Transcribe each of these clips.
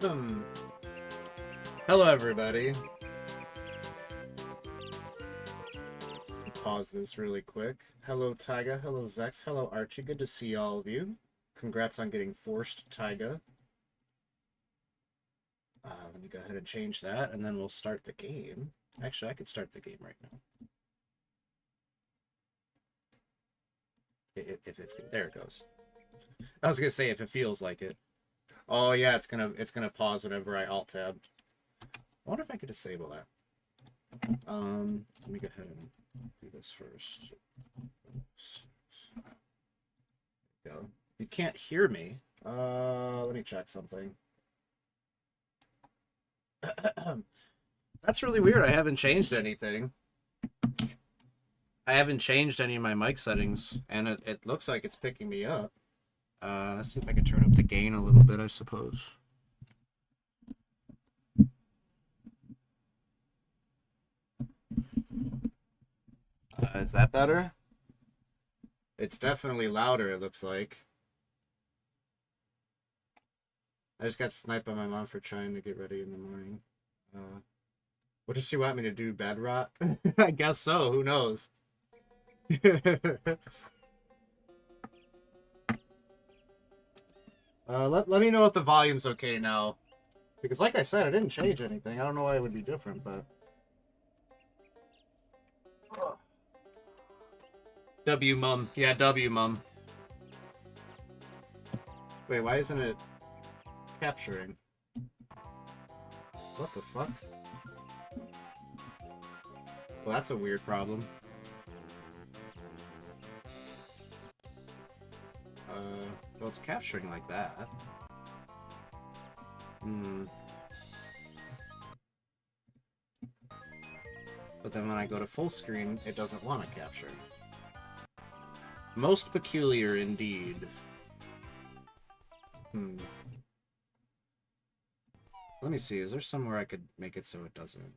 Hmm. Hello, everybody. Pause this really quick. Hello, Taiga. Hello, Zex. Hello, Archie. Good to see all of you. Congrats on getting forced, Taiga. Let me go ahead and change that, and then we'll start the game. Actually, I could start the game right now. There it goes. I was gonna say if it feels like it. Oh yeah, it's gonna pause whenever I alt tab. I wonder if I could disable that. Let me go ahead and do this first. Go. You can't hear me. Let me check something. That's really weird. I haven't changed anything. I haven't changed any of my mic settings, and it looks like it's picking me up. Let's see if I can turn up the gain a little bit, I suppose. Is that better? It's definitely louder, it looks like. I just got sniped by my mom for trying to get ready in the morning. What does she want me to do, bed rot? I guess so, who knows? Let me know if the volume's okay now. Because like I said, I didn't change anything. I don't know why it would be different, but... W, mum. Yeah, W, mum. Wait, why isn't it capturing? What the fuck? Well, that's a weird problem. Well, it's capturing like that. But then when I go to full screen, it doesn't want to capture. Most peculiar indeed. Let me see, is there somewhere I could make it so it doesn't?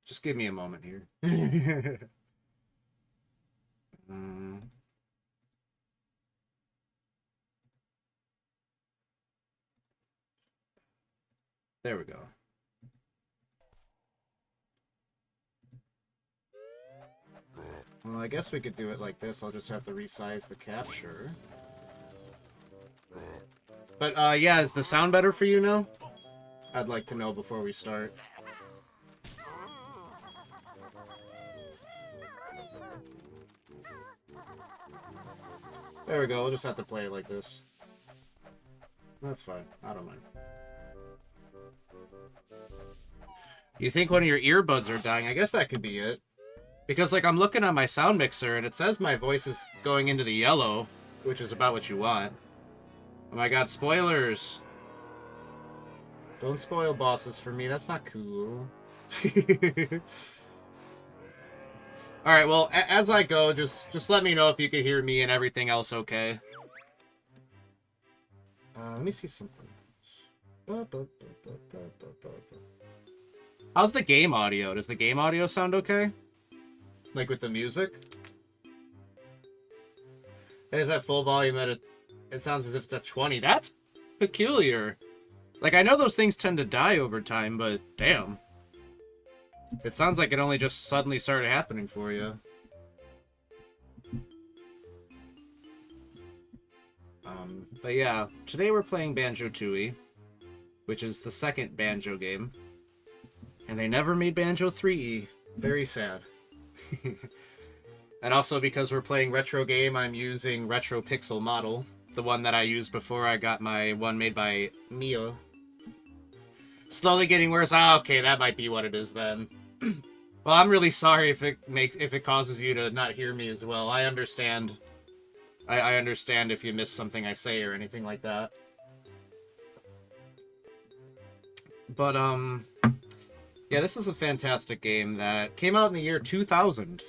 Just give me a moment here. There we go. Well, I guess we could do it like this. I'll just have to resize the capture. But, yeah, is the sound better for you now? I'd like to know before we start. There we go. We'll just have to play it like this. That's fine. I don't mind. You think one of your earbuds are dying? I guess that could be it. Because, like, I'm looking at my sound mixer, and it says my voice is going into the yellow, which is about what you want. Oh my god, spoilers! Don't spoil bosses for me, that's not cool. Alright, well, as I go, just let me know if you can hear me and everything else okay. Let me see something else. How's the game audio? Does the game audio sound okay? Like with the music? It is at full volume at it sounds as if it's at 20. That's peculiar. Like, I know those things tend to die over time, but damn. It sounds like it only just suddenly started happening for you. But yeah, today we're playing Banjo-Tooie, which is the second Banjo game. And they never made Banjo 3E. Very sad. And also because we're playing retro game, I'm using Retro Pixel Model, the one that I used before I got my one made by Mio. Slowly getting worse. Ah, okay, that might be what it is then. Well, I'm really sorry if it causes you to not hear me as well. I understand. I understand if you miss something I say or anything like that. But yeah, this is a fantastic game that came out in the year 2000.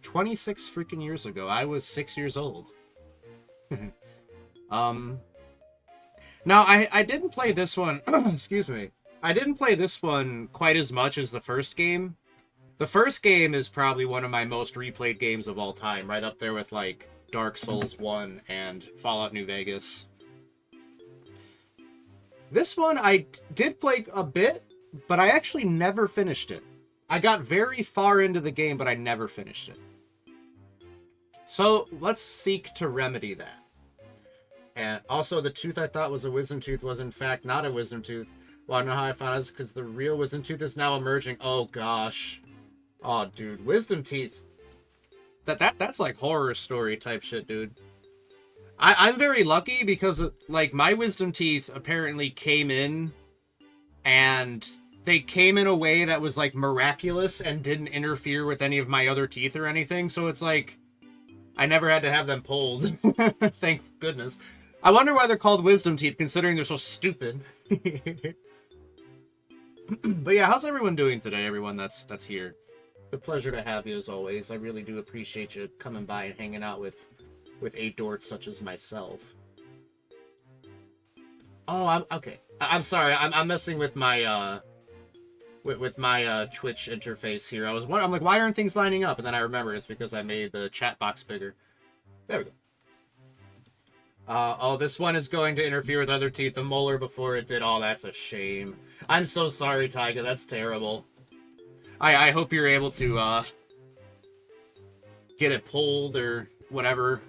26 freaking years ago. I was 6 years old. Now, I didn't play this one... excuse me. I didn't play this one quite as much as the first game. The first game is probably one of my most replayed games of all time. Right up there with, like, Dark Souls 1 and Fallout New Vegas. This one I did play a bit, but I actually never finished it. I got very far into the game, but I never finished it. So let's seek to remedy that. And also, the tooth I thought was a wisdom tooth was in fact not a wisdom tooth. Well, I know how I found out, because the real wisdom tooth is now emerging. Oh gosh. Oh dude, wisdom teeth. That's like horror story type shit, dude. I'm very lucky because, like, my wisdom teeth apparently came in, and they came in a way that was, like, miraculous and didn't interfere with any of my other teeth or anything, so it's like, I never had to have them pulled. Thank goodness. I wonder why they're called wisdom teeth, considering they're so stupid. But yeah, how's everyone doing today, everyone that's here? It's a pleasure to have you, as always. I really do appreciate you coming by and hanging out with a dork such as myself. Oh, okay. I'm sorry. I'm messing with my with my Twitch interface here. I'm like, why aren't things lining up? And then I remember it's because I made the chat box bigger. There we go. Oh, this one is going to interfere with other teeth. The molar before it did. Oh, that's a shame. I'm so sorry, Tyga. That's terrible. I hope you're able to get it pulled or whatever.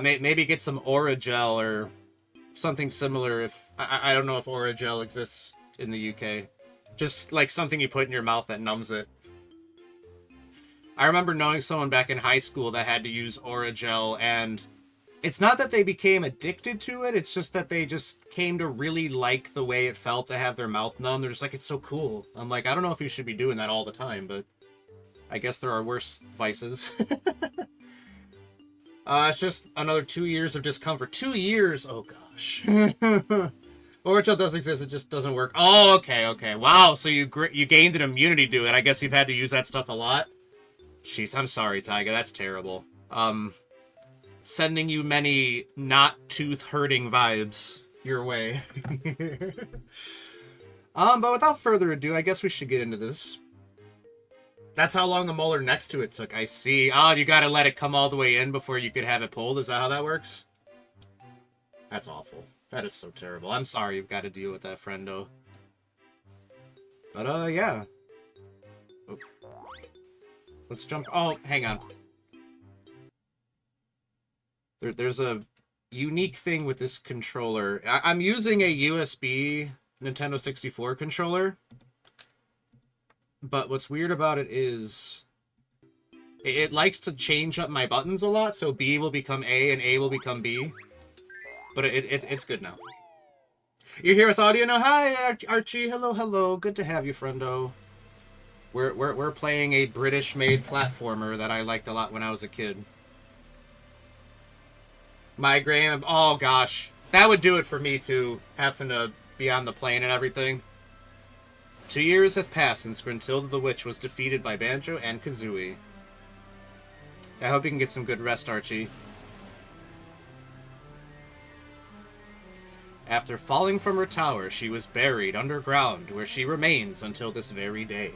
Maybe get some Aura Gel or something similar. If I don't know if Aura Gel exists in the UK. Just like something you put in your mouth that numbs it. I remember knowing someone back in high school that had to use Aura Gel, and it's not that they became addicted to it, it's just that they just came to really like the way it felt to have their mouth numb. They're just like, it's so cool. I'm like, I don't know if you should be doing that all the time, but I guess there are worse vices. It's just another 2 years of discomfort. 2 years? Oh, gosh. Aura Gel does exist, it just doesn't work. Oh, okay. Wow, so you gained an immunity to it. I guess you've had to use that stuff a lot? Jeez, I'm sorry, Tyga. That's terrible. Sending you many not tooth-hurting vibes your way. But without further ado, I guess we should get into this. That's how long the molar next to it took. I see. Oh, you gotta let it come all the way in before you could have it pulled. Is that how that works? That's awful. That is so terrible. I'm sorry you've got to deal with that, friendo. But, yeah. Oh. Let's jump. Oh, hang on. There's a unique thing with this controller. I'm using a USB Nintendo 64 controller. But what's weird about it is it likes to change up my buttons a lot, so B will become A and A will become B. But it's good now. You're here with audio now. Hi, Archie. Hello. Good to have you, friendo. We're playing a British-made platformer that I liked a lot when I was a kid. Migraine. Oh gosh, that would do it for me too. Having to be on the plane and everything. 2 years have passed since Gruntilda the Witch was defeated by Banjo and Kazooie. I hope you can get some good rest, Archie. After falling from her tower, she was buried underground, where she remains until this very day.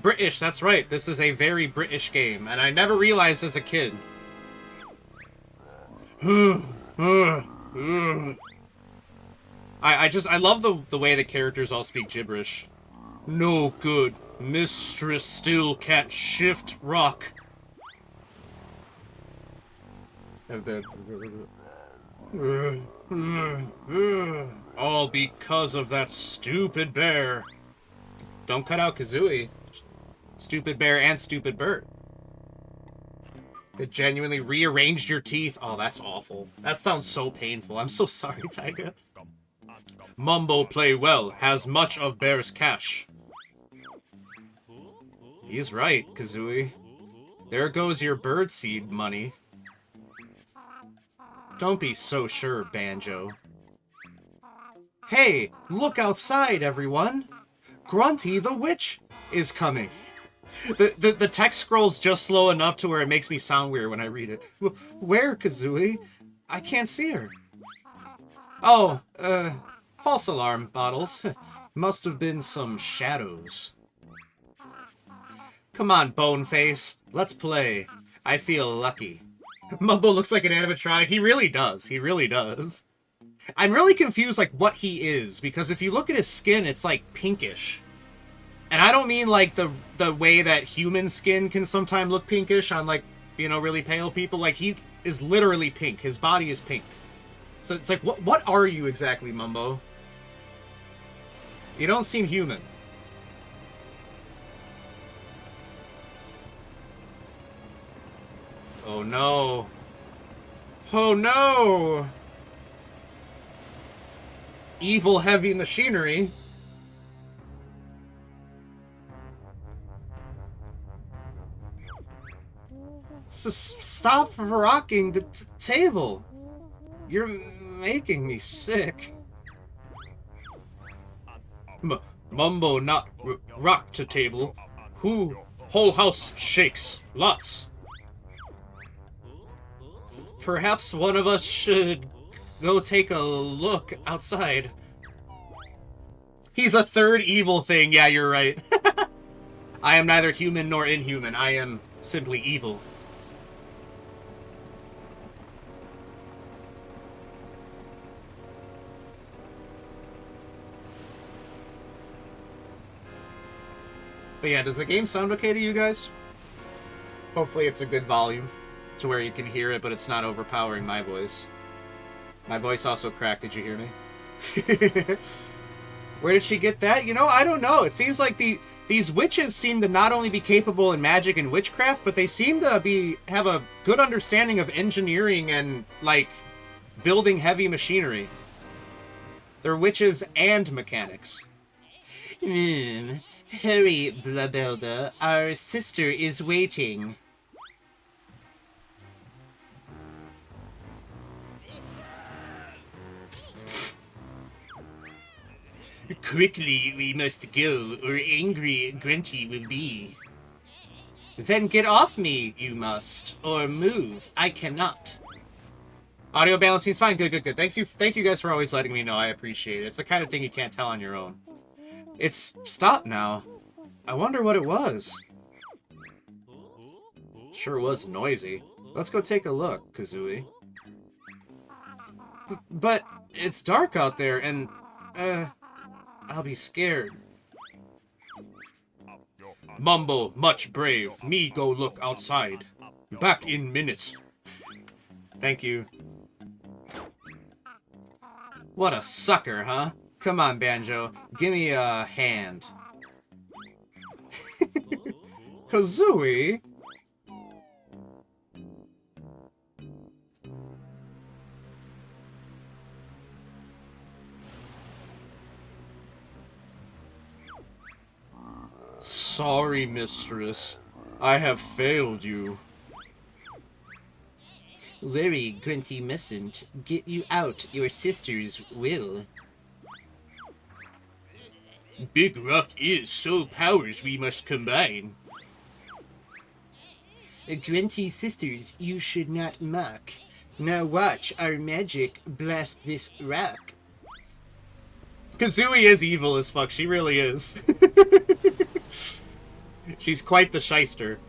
British, that's right. This is a very British game, and I never realized as a kid. I love the way the characters all speak gibberish. No good. Mistress still can't shift rock. All because of that stupid bear. Don't cut out Kazooie. Stupid bear and stupid bird. It genuinely rearranged your teeth. Oh, that's awful. That sounds so painful. I'm so sorry, Tyga. Mumbo play well. Has much of bear's cash. He's right, Kazooie. There goes your birdseed money. Don't be so sure, Banjo. Hey, look outside, everyone! Grunty the Witch is coming. The text scrolls just slow enough to where it makes me sound weird when I read it. Where, Kazooie? I can't see her. Oh, false alarm, Bottles. Must have been some shadows. Come on, Boneface. Let's play. I feel lucky. Mumbo looks like an animatronic. He really does. He really does. I'm really confused, like, what he is, because if you look at his skin, it's, like, pinkish. And I don't mean, like, the way that human skin can sometimes look pinkish on, like, you know, really pale people. Like, he is literally pink. His body is pink. So it's like, what are you exactly, Mumbo? You don't seem human. Oh, no. Oh, no! Evil heavy machinery. Stop rocking the table. You're making me sick. Mumbo not rock to table. Who? Whole house shakes. Lots. Perhaps one of us should go take a look outside. He's a third evil thing. Yeah, you're right. I am neither human nor inhuman. I am simply evil. But yeah, does the game sound okay to you guys? Hopefully it's a good volume to where you can hear it, but it's not overpowering my voice. My voice also cracked. Did you hear me? Where did she get that? You know, I don't know. It seems like these witches seem to not only be capable in magic and witchcraft, but they seem to have a good understanding of engineering and, like, building heavy machinery. They're witches and mechanics. Hurry, Blabelda. Our sister is waiting. Quickly, we must go, or angry Grunty will be. Then get off me, you must, or move. I cannot. Audio balancing is fine. Good. Thank you guys for always letting me know. I appreciate it. It's the kind of thing you can't tell on your own. It's stopped now. I wonder what it was. Sure was noisy. Let's go take a look, Kazooie. But it's dark out there, and, I'll be scared. Mumbo, much brave. Me go look outside. Back in minutes. Thank you. What a sucker, huh? Come on, Banjo. Give me a hand. Kazooie? Sorry, mistress. I have failed you. Worry, Grunty mustn't. Get you out, your sisters will. Big Rock is so powers we must combine. Grunty sisters, you should not mock. Now watch our magic blast this rock. Kazooie is evil as fuck, she really is. She's quite the shyster.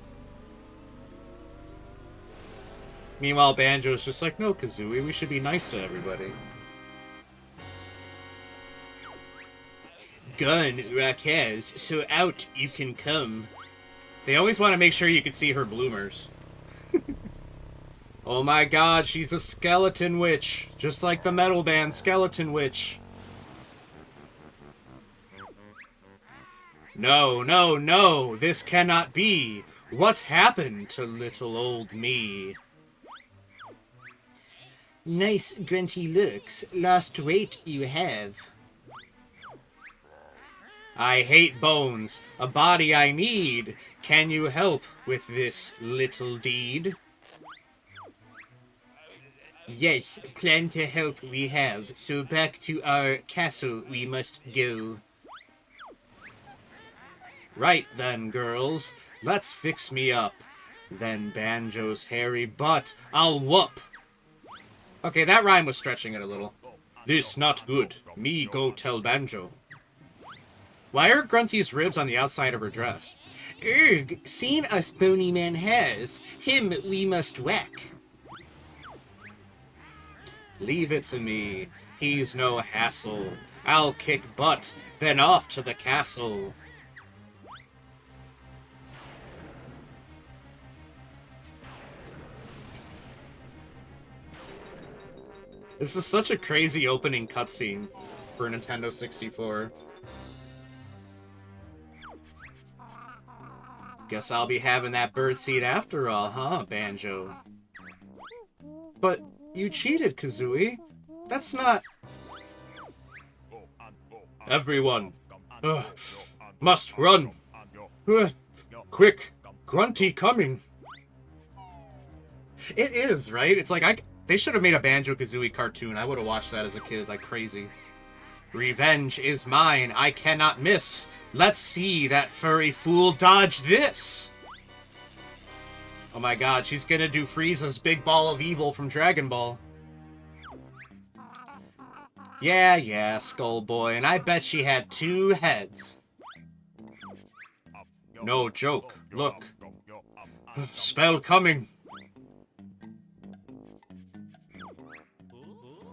Meanwhile, Banjo's just like, no, Kazooie, we should be nice to everybody. Gun, Rock has, so out you can come. They always want to make sure you can see her bloomers. Oh my god, she's a skeleton witch. Just like the metal band Skeleton Witch. No, this cannot be. What's happened to little old me? Nice grunty looks. Lost weight you have. I hate bones. A body I need. Can you help with this little deed? Yes, plan to help we have. So back to our castle we must go. Right then, girls. Let's fix me up. Then Banjo's hairy butt I'll whoop. Okay, that rhyme was stretching it a little. This not good. Me go tell Banjo. Why are Grunty's ribs on the outside of her dress? Erg, seen us bony man has. Him we must whack. Leave it to me. He's no hassle. I'll kick butt, then off to the castle. This is such a crazy opening cutscene for Nintendo 64. Guess I'll be having that birdseed after all, huh, Banjo? But you cheated, Kazooie. That's not... Everyone. Must run. Quick. Grunty coming. It is, right? It's like, they should have made a Banjo-Kazooie cartoon. I would have watched that as a kid like crazy. Revenge is mine. I cannot miss. Let's see that furry fool dodge this. Oh my god, she's gonna do Frieza's big ball of evil from Dragon Ball. Yeah, Skull Boy, and I bet she had 2 heads. No joke. Look. Spell coming.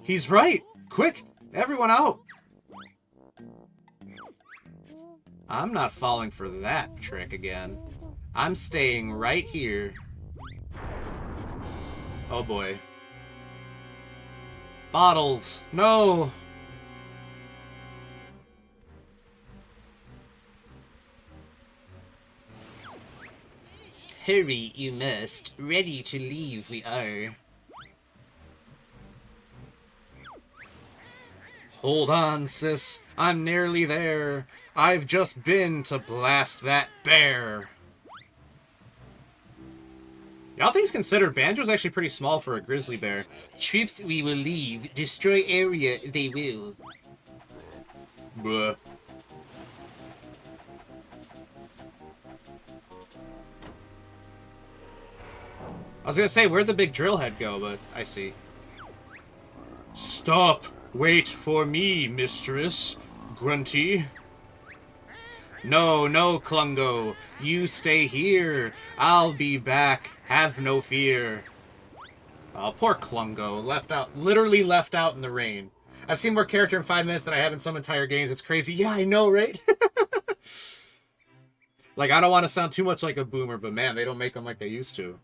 He's right. Quick, everyone out. I'm not falling for that trick again. I'm staying right here. Oh boy. Bottles! No! Hurry, you must. Ready to leave we are. Hold on, sis. I'm nearly there. I've just been to blast that bear. Y'all think he's considered Banjo's actually pretty small for a grizzly bear. Troops we will leave. Destroy area they will. Bruh. I was gonna say, where'd the big drill head go, but I see. Stop! Wait for me, mistress. Grunty. No, Klungo. You stay here. I'll be back. Have no fear. Oh, poor Klungo. Literally left out in the rain. I've seen more character in 5 minutes than I have in some entire games. It's crazy. Yeah, I know, right? Like, I don't want to sound too much like a boomer, but man, they don't make them like they used to.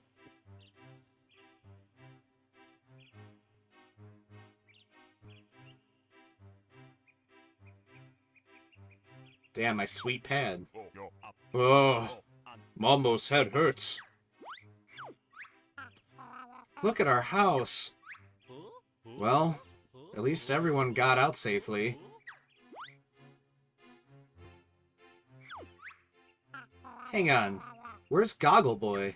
Damn, my sweet pad. Oh, Mambo's head hurts. Look at our house. Well, at least everyone got out safely. Hang on. Where's Goggle Boy?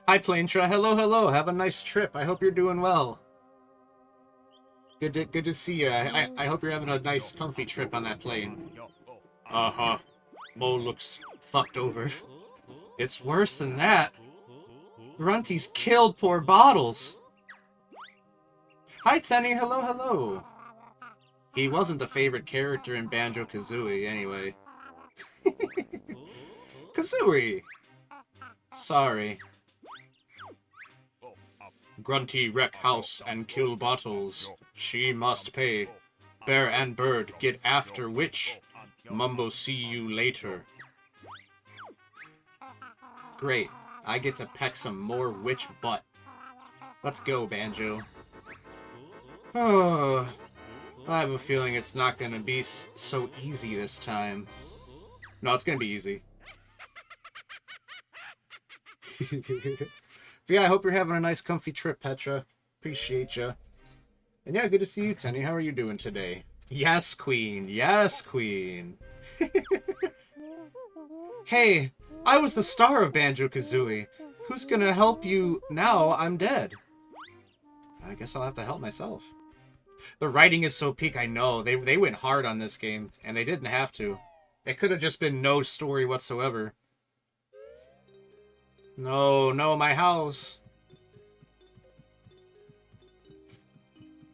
Hi, Plaintra. Hello. Have a nice trip. I hope you're doing well. Good to see you. I hope you're having a nice, comfy trip on that plane. Uh-huh. Mo looks fucked over. It's worse than that. Grunty's killed poor Bottles. Hi, Tenny. Hello. He wasn't the favorite character in Banjo-Kazooie, anyway. Kazooie! Sorry. Grunty wreck house and kill Bottles. She must pay. Bear and Bird get after witch. Mumbo see you later. Great. I get to peck some more witch butt. Let's go, Banjo. Oh, I have a feeling it's not gonna be so easy this time. No, it's gonna be easy. But yeah, I hope you're having a nice, comfy trip, Petra. Appreciate ya. And yeah, good to see you, Tenny. How are you doing today? Yes, Queen. Yes, Queen. Hey, I was the star of Banjo-Kazooie. Who's gonna help you now I'm dead? I guess I'll have to help myself. The writing is so peak, I know. They went hard on this game, and they didn't have to. It could have just been no story whatsoever. No, my house.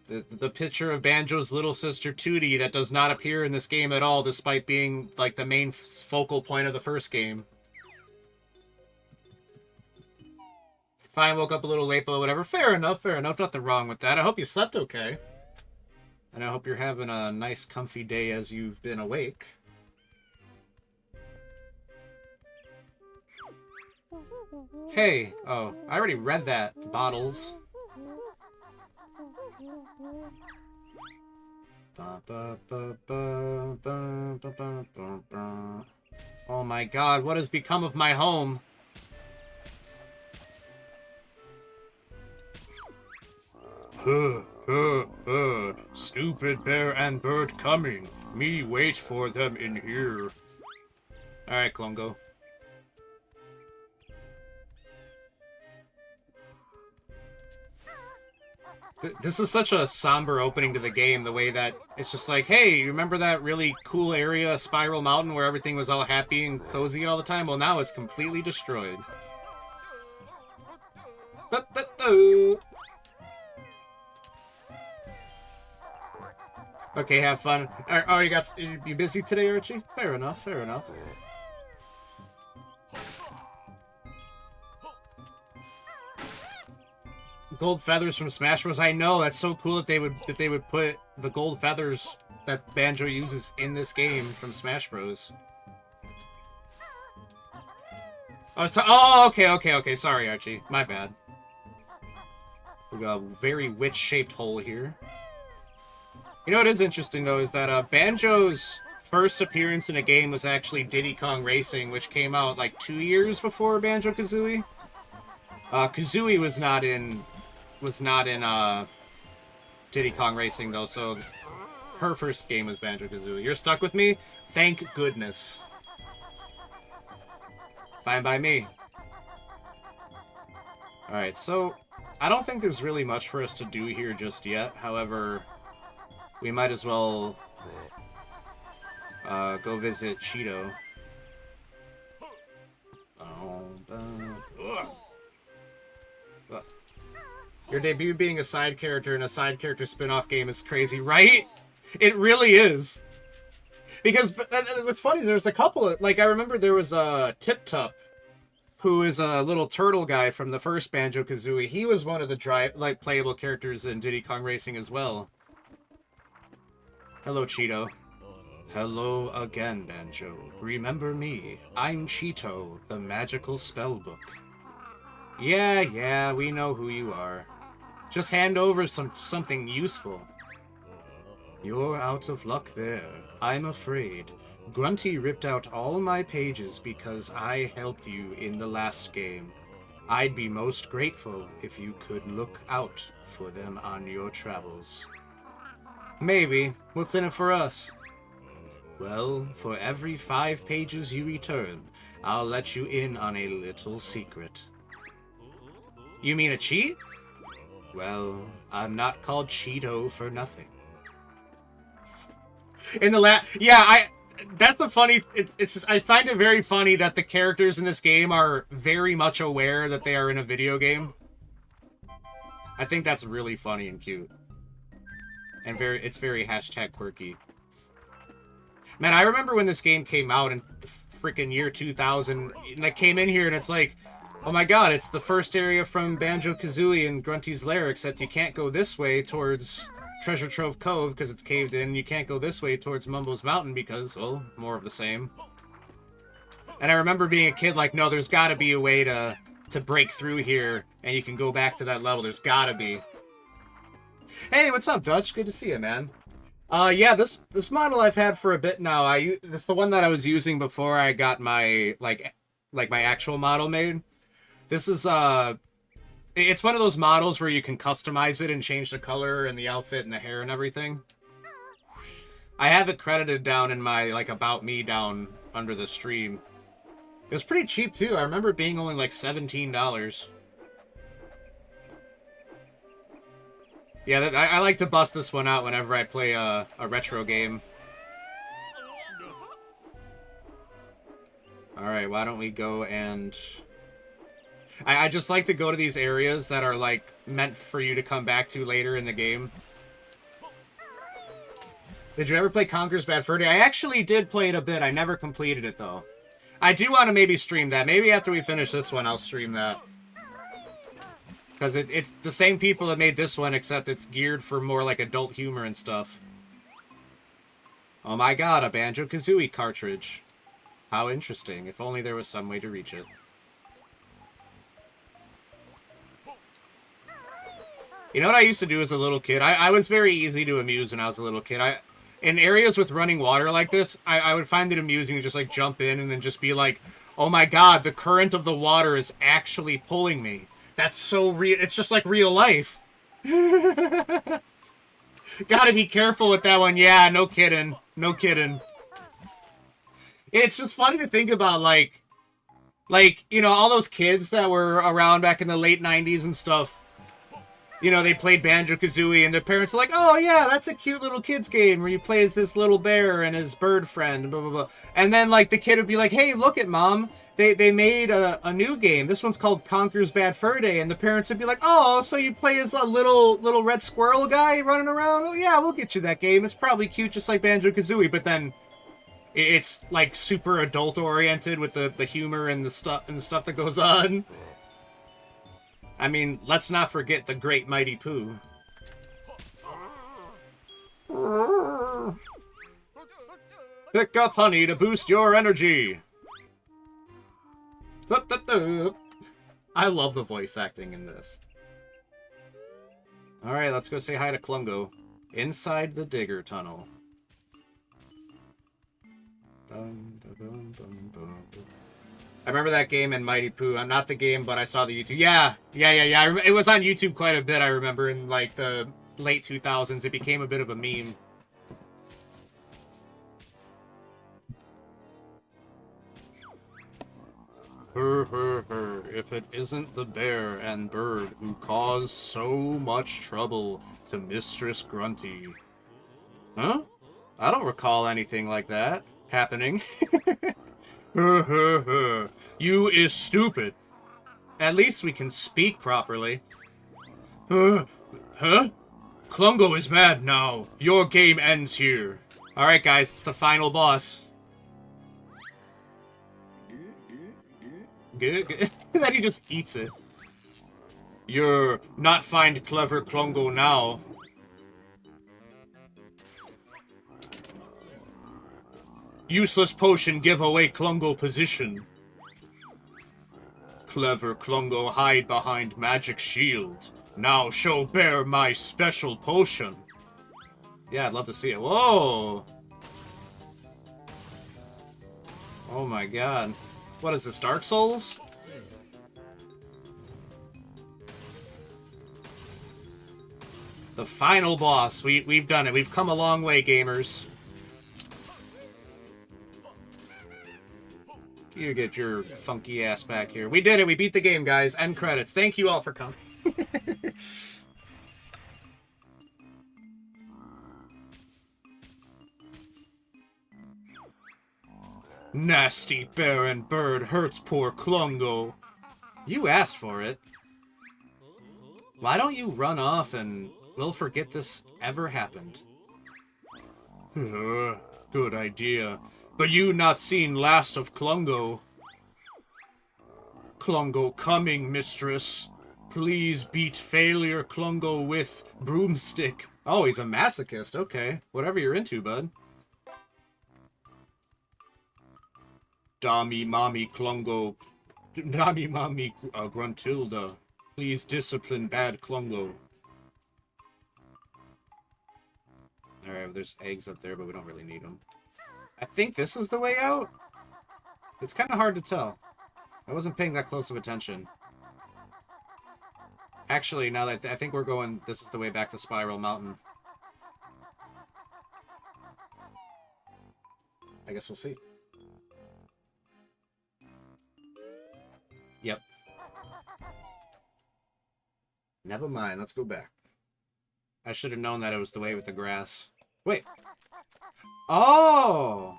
The picture of Banjo's little sister Tootie that does not appear in this game at all, despite being like the main focal point of the first game. Fine, woke up a little late, but whatever. Fair enough, fair enough. Nothing wrong with that. I hope you slept okay. And I hope you're having a nice, comfy day as you've been awake. Hey. Oh, I already read that. Bottles. Oh my god, what has become of my home? Stupid bear and bird coming. Me wait for them in here. Alright, Klungo. This is such a somber opening to the game, the way that it's just like, hey, you remember that really cool area, Spiral Mountain, where everything was all happy and cozy all the time? Well, now it's completely destroyed. Okay, have fun. Oh, you busy today, Archie? Fair enough, fair enough. Gold feathers from Smash Bros. I know, that's so cool that they would put the gold feathers that Banjo uses in this game from Smash Bros. Oh, okay. Sorry, Archie. My bad. We got a very witch-shaped hole here. You know what is interesting, though, is that Banjo's first appearance in a game was actually Diddy Kong Racing, which came out like 2 years before Banjo-Kazooie. Kazooie was not in Diddy Kong Racing, though, so her first game was Banjo-Kazooie. You're stuck with me? Thank goodness. Fine by me. Alright, so I don't think there's really much for us to do here just yet. However, we might as well go visit Cheeto. Your debut being a side character in a side character spin-off game is crazy, right? It really is. Because what's funny, there's a couple of, like, I remember there was a Tip Tup, who is a little turtle guy from the first Banjo-Kazooie. He was one of the playable characters in Diddy Kong Racing as well. Hello, Cheeto. Hello again, Banjo. Remember me? I'm Cheeto, the magical spellbook. Yeah, we know who you are. Just hand over something useful. You're out of luck there. I'm afraid. Grunty ripped out all my pages because I helped you in the last game. I'd be most grateful if you could look out for them on your travels. Maybe. What's in it for us? Well, for every 5 pages you return, I'll let you in on a little secret. You mean a cheat? Well, I'm not called Cheeto for nothing. In the that's the funny, it's just, I find it very funny that the characters in this game are very much aware that they are in a video game. I think that's really funny and cute. And it's very hashtag quirky. Man, I remember when this game came out in the freaking year 2000, and I came in here and it's like, oh my god, it's the first area from Banjo-Kazooie and Grunty's Lair, except you can't go this way towards Treasure Trove Cove because it's caved in. You can't go this way towards Mumbo's Mountain because, well, more of the same. And I remember being a kid like, no, there's got to be a way to break through here and you can go back to that level. There's got to be. Hey, what's up, Dutch? Good to see you, man. Yeah, this model I've had for a bit now. This is the one that I was using before I got my like my actual model made. This is it's one of those models where you can customize it and change the color and the outfit and the hair and everything. I have it credited down in my like about me down under the stream. It was pretty cheap too. I remember it being only like $17. Yeah, I like to bust this one out whenever I play a retro game. Alright, why don't we go and... I just like to go to these areas that are, like, meant for you to come back to later in the game. Did you ever play Conker's Bad Fur Day? I actually did play it a bit. I never completed it, though. I do want to maybe stream that. Maybe after we finish this one, I'll stream that. Because it's the same people that made this one, except it's geared for more like adult humor and stuff. Oh my god, a Banjo-Kazooie cartridge. How interesting. If only there was some way to reach it. You know what I used to do as a little kid? I was very easy to amuse when I was a little kid. In areas with running water like this, I would find it amusing to just, like, jump in and then just be like, oh my god, the current of the water is actually pulling me. That's so real. It's just like real life. Gotta be careful with that one. Yeah, no kidding. No kidding. It's just funny to think about, like, you know, all those kids that were around back in the late 90s and stuff. You know, they played Banjo-Kazooie, and their parents are like, oh, yeah, that's a cute little kid's game where you play as this little bear and his bird friend, blah, blah, blah. And then, like, the kid would be like, hey, look at Mom. They made a new game. This one's called Conker's Bad Fur Day. And the parents would be like, oh, so you play as a little red squirrel guy running around? Oh, yeah, we'll get you that game. It's probably cute just like Banjo-Kazooie. But then it's, like, super adult-oriented with the humor and the stuff that goes on. I mean, let's not forget the great Mighty Pooh. Pick up honey to boost your energy. I love the voice acting in this. Alright, let's go say hi to Klungo. Inside the Digger Tunnel. I remember that game in Mighty Pooh. I'm not the game, but I saw the YouTube. Yeah. It was on YouTube quite a bit, I remember, in, like, the late 2000s. It became a bit of a meme. If it isn't the bear and bird who cause so much trouble to Mistress Grunty. Huh? I don't recall anything like that happening. You is stupid. At least we can speak properly. Huh? Klungo is mad now. Your game ends here. Alright guys, it's the final boss. Good. Then he just eats it. You're not find clever Klungo now. Useless potion give away Klungo position. Clever Klungo hide behind magic shield. Now show bear my special potion. Yeah, I'd love to see it. Whoa! Oh my god. What is this, Dark Souls? The final boss. We've done it. We've come a long way, gamers. You get your funky ass back here. We did it. We beat the game, guys. End credits. Thank you all for coming. Nasty bear and bird hurts poor Klungo. You asked for it. Why don't you run off and we'll forget this ever happened? Good idea. But you not seen last of Klungo. Klungo coming, mistress. Please beat failure Klungo with broomstick. Oh, he's a masochist. Okay. Whatever you're into, bud. Dami Mami Klungo. Dami Mami Gruntilda. Please discipline bad Klungo. Alright, there's eggs up there, but we don't really need them. I think this is the way out. It's kind of hard to tell. I wasn't paying that close of attention. Actually, now that I think we're going, this is the way back to Spiral Mountain. I guess we'll see. Yep. Never mind, let's go back. I should have known that it was the way with the grass. Wait. Oh!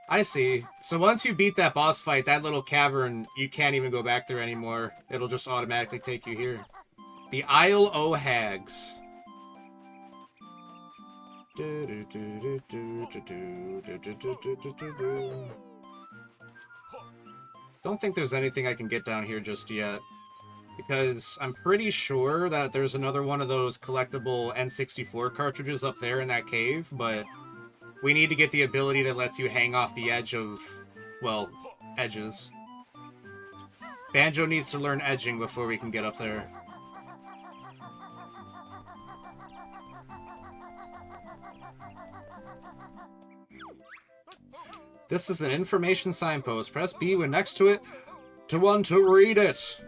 I see. So once you beat that boss fight, that little cavern, you can't even go back there anymore. It'll just automatically take you here. The Isle o' Hags. Don't think there's anything I can get down here just yet. Because I'm pretty sure that there's another one of those collectible N64 cartridges up there in that cave, but we need to get the ability that lets you hang off the edge of, well, edges. Banjo needs to learn edging before we can get up there. This is an information signpost. Press B when next to it to want to read it.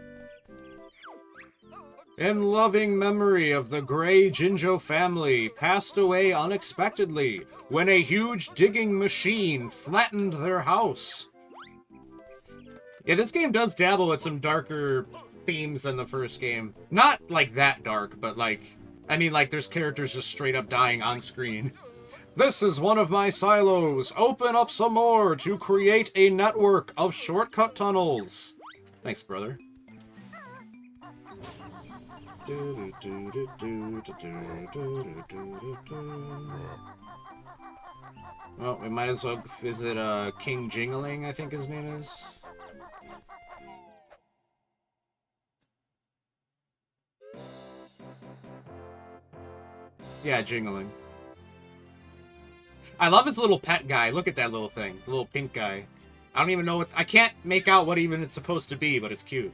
In loving memory of the Grey Jinjo family, passed away unexpectedly when a huge digging machine flattened their house. Yeah, this game does dabble with some darker themes than the first game. Not, like, that dark, but, like... I mean, like, there's characters just straight up dying on screen. This is one of my silos. Open up some more to create a network of shortcut tunnels. Thanks, brother. Well, we might as well visit King Jingling, I think his name is. Yeah, Jingling. I love his little pet guy. Look at that little thing. The little pink guy. I don't even know what... I can't make out what even it's supposed to be, but it's cute.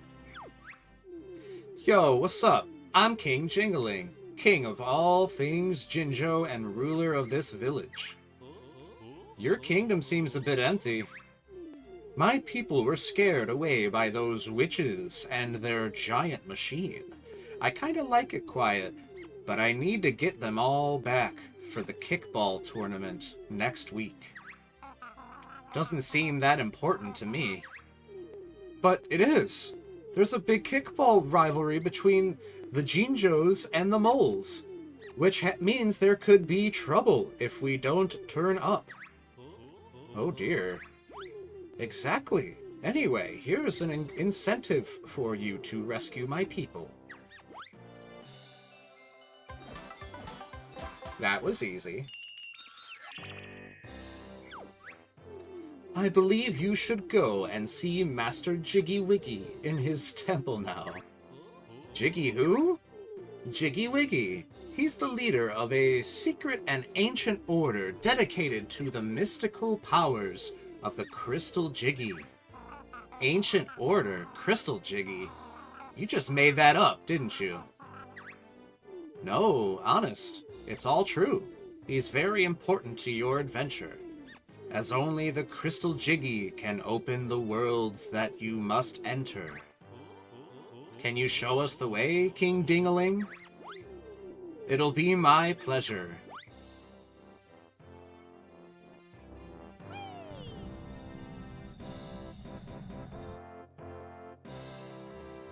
Yo, what's up? I'm King Jingling, king of all things Jinjo and ruler of this village. Your kingdom seems a bit empty. My people were scared away by those witches and their giant machine. I kinda like it quiet, but I need to get them all back for the kickball tournament next week. Doesn't seem that important to me. But it is. There's a big kickball rivalry between the Jinjos and the moles, which means there could be trouble if we don't turn up. Oh dear. Exactly. Anyway, here's an incentive for you to rescue my people. That was easy. I believe you should go and see Master Jiggy Wiggy in his temple now. Jiggy who? Jiggy Wiggy. He's the leader of a secret and ancient order dedicated to the mystical powers of the Crystal Jiggy. Ancient order? Crystal Jiggy? You just made that up, didn't you? No, honest. It's all true. He's very important to your adventure, as only the Crystal Jiggy can open the worlds that you must enter. Can you show us the way, King Dingaling? It'll be my pleasure.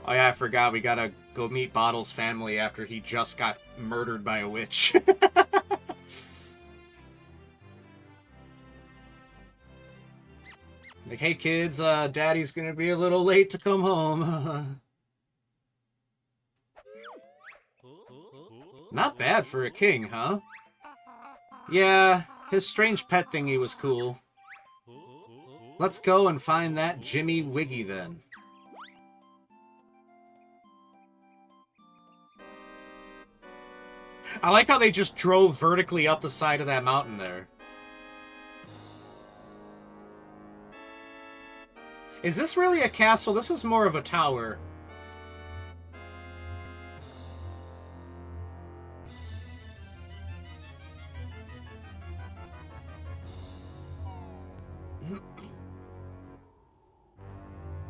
Oh yeah, I forgot, we gotta go meet Bottle's family after he just got murdered by a witch. Like, hey kids, Daddy's gonna be a little late to come home. Not bad for a king, huh? Yeah, his strange pet thingy was cool. Let's go and find that Jimmy Wiggy then. I like how they just drove vertically up the side of that mountain there. Is this really a castle? This is more of a tower.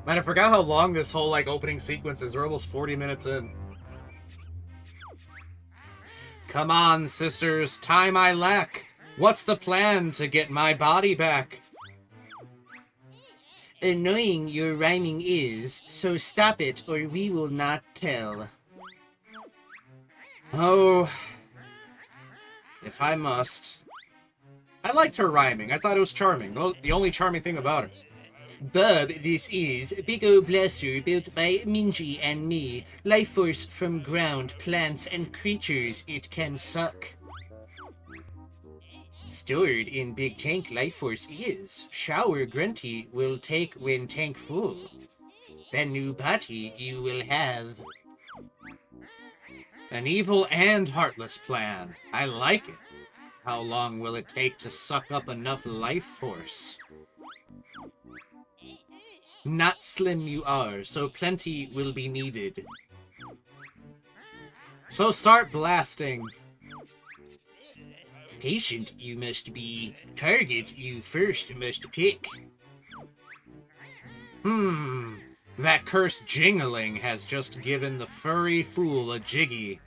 Man, I forgot how long this whole, like, opening sequence is. We're almost 40 minutes in. Come on, sisters. Time I lack. What's the plan to get my body back? Annoying your rhyming is, so stop it or we will not tell. Oh, if I must. I liked her rhyming. I thought it was charming. The only charming thing about her. Bub, this is big ol' blaster built by Minji and me. Life force from ground, plants, and creatures it can suck. Stored in big tank life force is. Shower grunty will take when tank full. the new body you will have. An evil and heartless plan. I like it. How long will it take to suck up enough life force? Not slim you are, so plenty will be needed. So start blasting. Patient you must be. Target you first must pick. That cursed jingling has just given the furry fool a jiggy.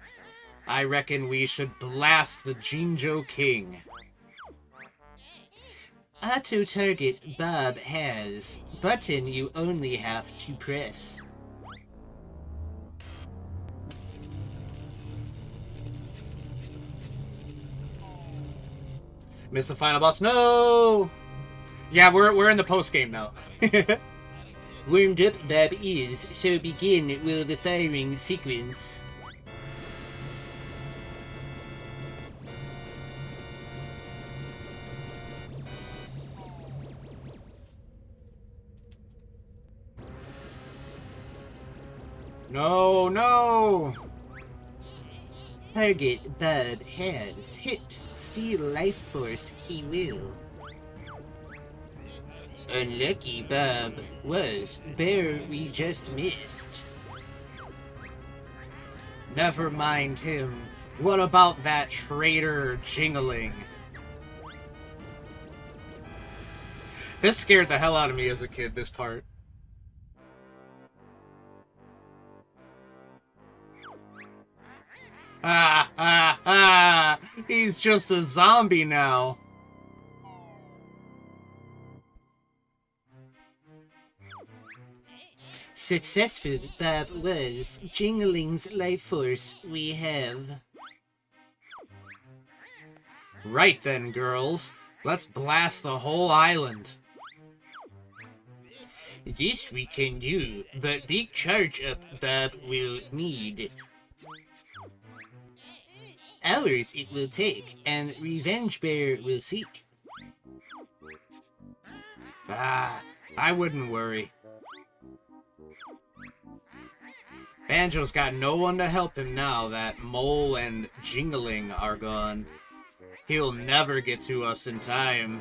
I reckon we should blast the Jinjo King. Auto target Bob has. Button you only have to press. Missed the final boss. No! Yeah, we're in the post game now. Warmed up Bob is, so begin with the firing sequence. No, no! Target Bob has hit. Steal life force he will. Unlucky Bob was bear we just missed. Never mind him. What about that traitor jingling? This scared the hell out of me as a kid, this part. He's just a zombie now. Successful Bob was. Jingling's life force we have. Right then, girls. Let's blast the whole island. This we can do, but big charge up Bob will need. Hours it will take, and Revenge Bear will seek. I wouldn't worry. Banjo's got no one to help him now that Mole and Jingling are gone. He'll never get to us in time.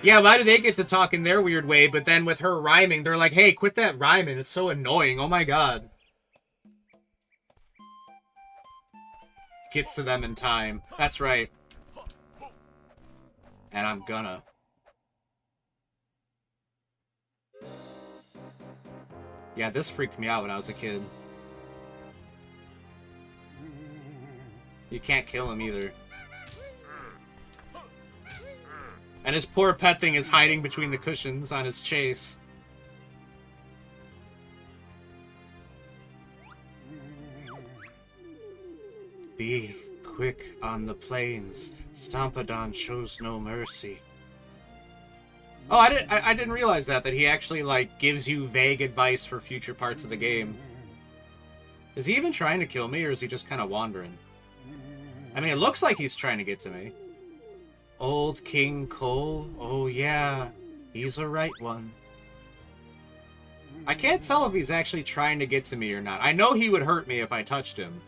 Yeah, why do they get to talk in their weird way, but then with her rhyming, they're like, hey, quit that rhyming, it's so annoying, oh my god. Gets to them in time. That's right. And I'm gonna. Yeah, this freaked me out when I was a kid. You can't kill him either. And his poor pet thing is hiding between the cushions on his chase. Be quick on the plains. Stompadon shows no mercy. Oh, I didn't realize that he actually, like, gives you vague advice for future parts of the game. Is he even trying to kill me, or is he just kind of wandering? I mean, it looks like he's trying to get to me. Old King Cole? Oh, yeah. He's a right one. I can't tell if he's actually trying to get to me or not. I know he would hurt me if I touched him.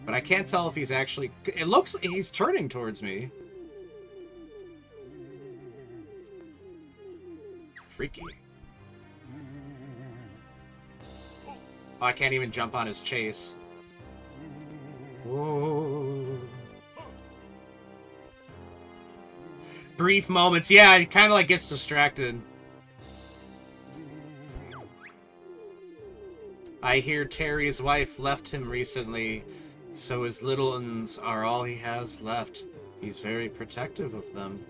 But I can't tell if he's actually... It looks like he's turning towards me. Freaky. Oh, I can't even jump on his chase. Whoa. Brief moments. Yeah, he kind of like gets distracted. I hear Terry's wife left him recently, so his little uns are all he has left. He's very protective of them.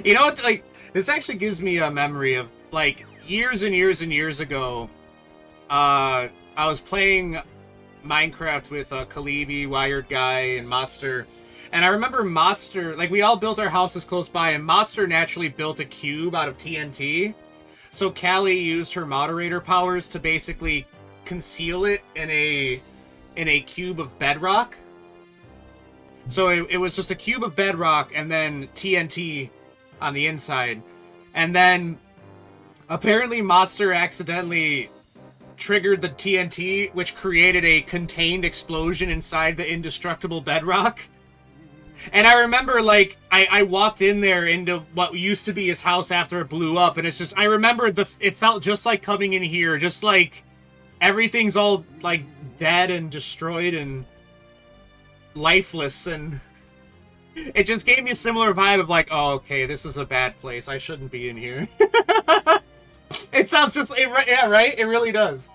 You know what, like, this actually gives me a memory of, like, years and years and years ago, I was playing Minecraft with Kalibi, Wired Guy, and Monster, and I remember Monster, like, we all built our houses close by, and Monster naturally built a cube out of TNT, so Callie used her moderator powers to basically conceal it in a cube of bedrock. So it was just a cube of bedrock and then TNT on the inside. And then apparently Monster accidentally triggered the TNT, which created a contained explosion inside the indestructible bedrock. And I remember, like, I walked in there into what used to be his house after it blew up, and it's just, I remember it felt just like coming in here, just like everything's all, like, dead and destroyed and lifeless, and it just gave me a similar vibe of like, oh, okay, this is a bad place, I shouldn't be in here. It sounds just, yeah, right? It really does.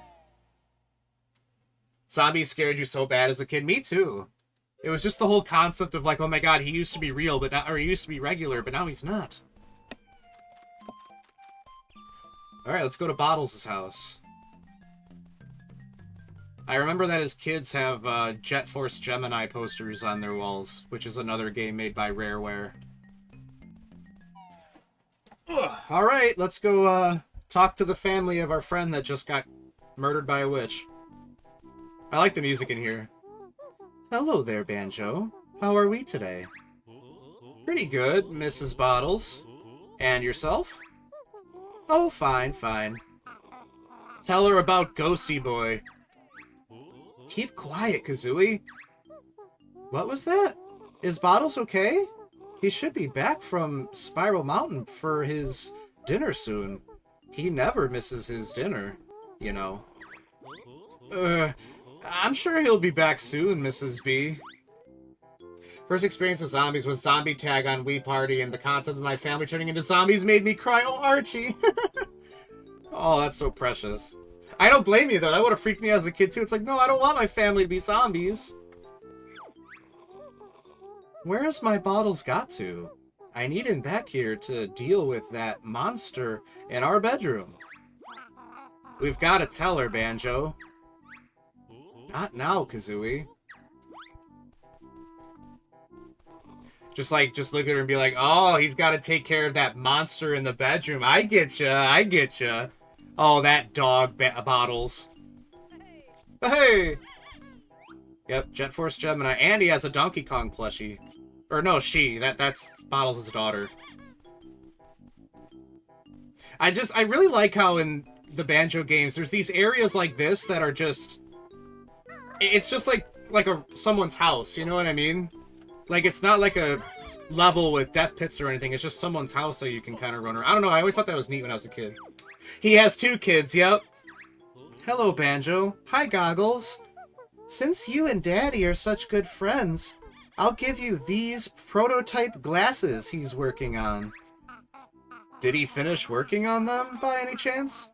Zombies scared you so bad as a kid? Me too. It was just the whole concept of like, oh my god, he used to be real, but now, or he used to be regular, but now he's not. Alright, let's go to Bottles' house. I remember that his kids have Jet Force Gemini posters on their walls, which is another game made by Rareware. Alright, let's go talk to the family of our friend that just got murdered by a witch. I like the music in here. Hello there, Banjo. How are we today? Pretty good, Mrs. Bottles. And yourself? Oh, fine, fine. Tell her about Ghosty Boy. Keep quiet, Kazooie. What was that? Is Bottles okay? He should be back from Spiral Mountain for his dinner soon. He never misses his dinner, you know. I'm sure he'll be back soon, Mrs. B. First experience with zombies was Zombie Tag on Wii Party, and the concept of my family turning into zombies made me cry. Oh, Archie! Oh, that's so precious. I don't blame you, though. That would have freaked me out as a kid, too. It's like, no, I don't want my family to be zombies. Where has my Bottles got to? I need him back here to deal with that monster in our bedroom. We've got to tell her, Banjo. Not now, Kazooie. Just look at her and be like, oh, he's got to take care of that monster in the bedroom. I get ya, I get ya. Oh, that dog, Bottles. Hey! Yep, Jet Force Gemini. And he has a Donkey Kong plushie. Or no, that's Bottles' daughter. I really like how in the Banjo games, there's these areas like this that are just... It's just like someone's house, you know what I mean? Like, it's not like a level with death pits or anything. It's just someone's house so you can kind of run around. I don't know, I always thought that was neat when I was a kid. He has 2 kids, yep. Hello, Banjo. Hi, Goggles. Since you and Daddy are such good friends, I'll give you these prototype glasses he's working on. Did he finish working on them, by any chance?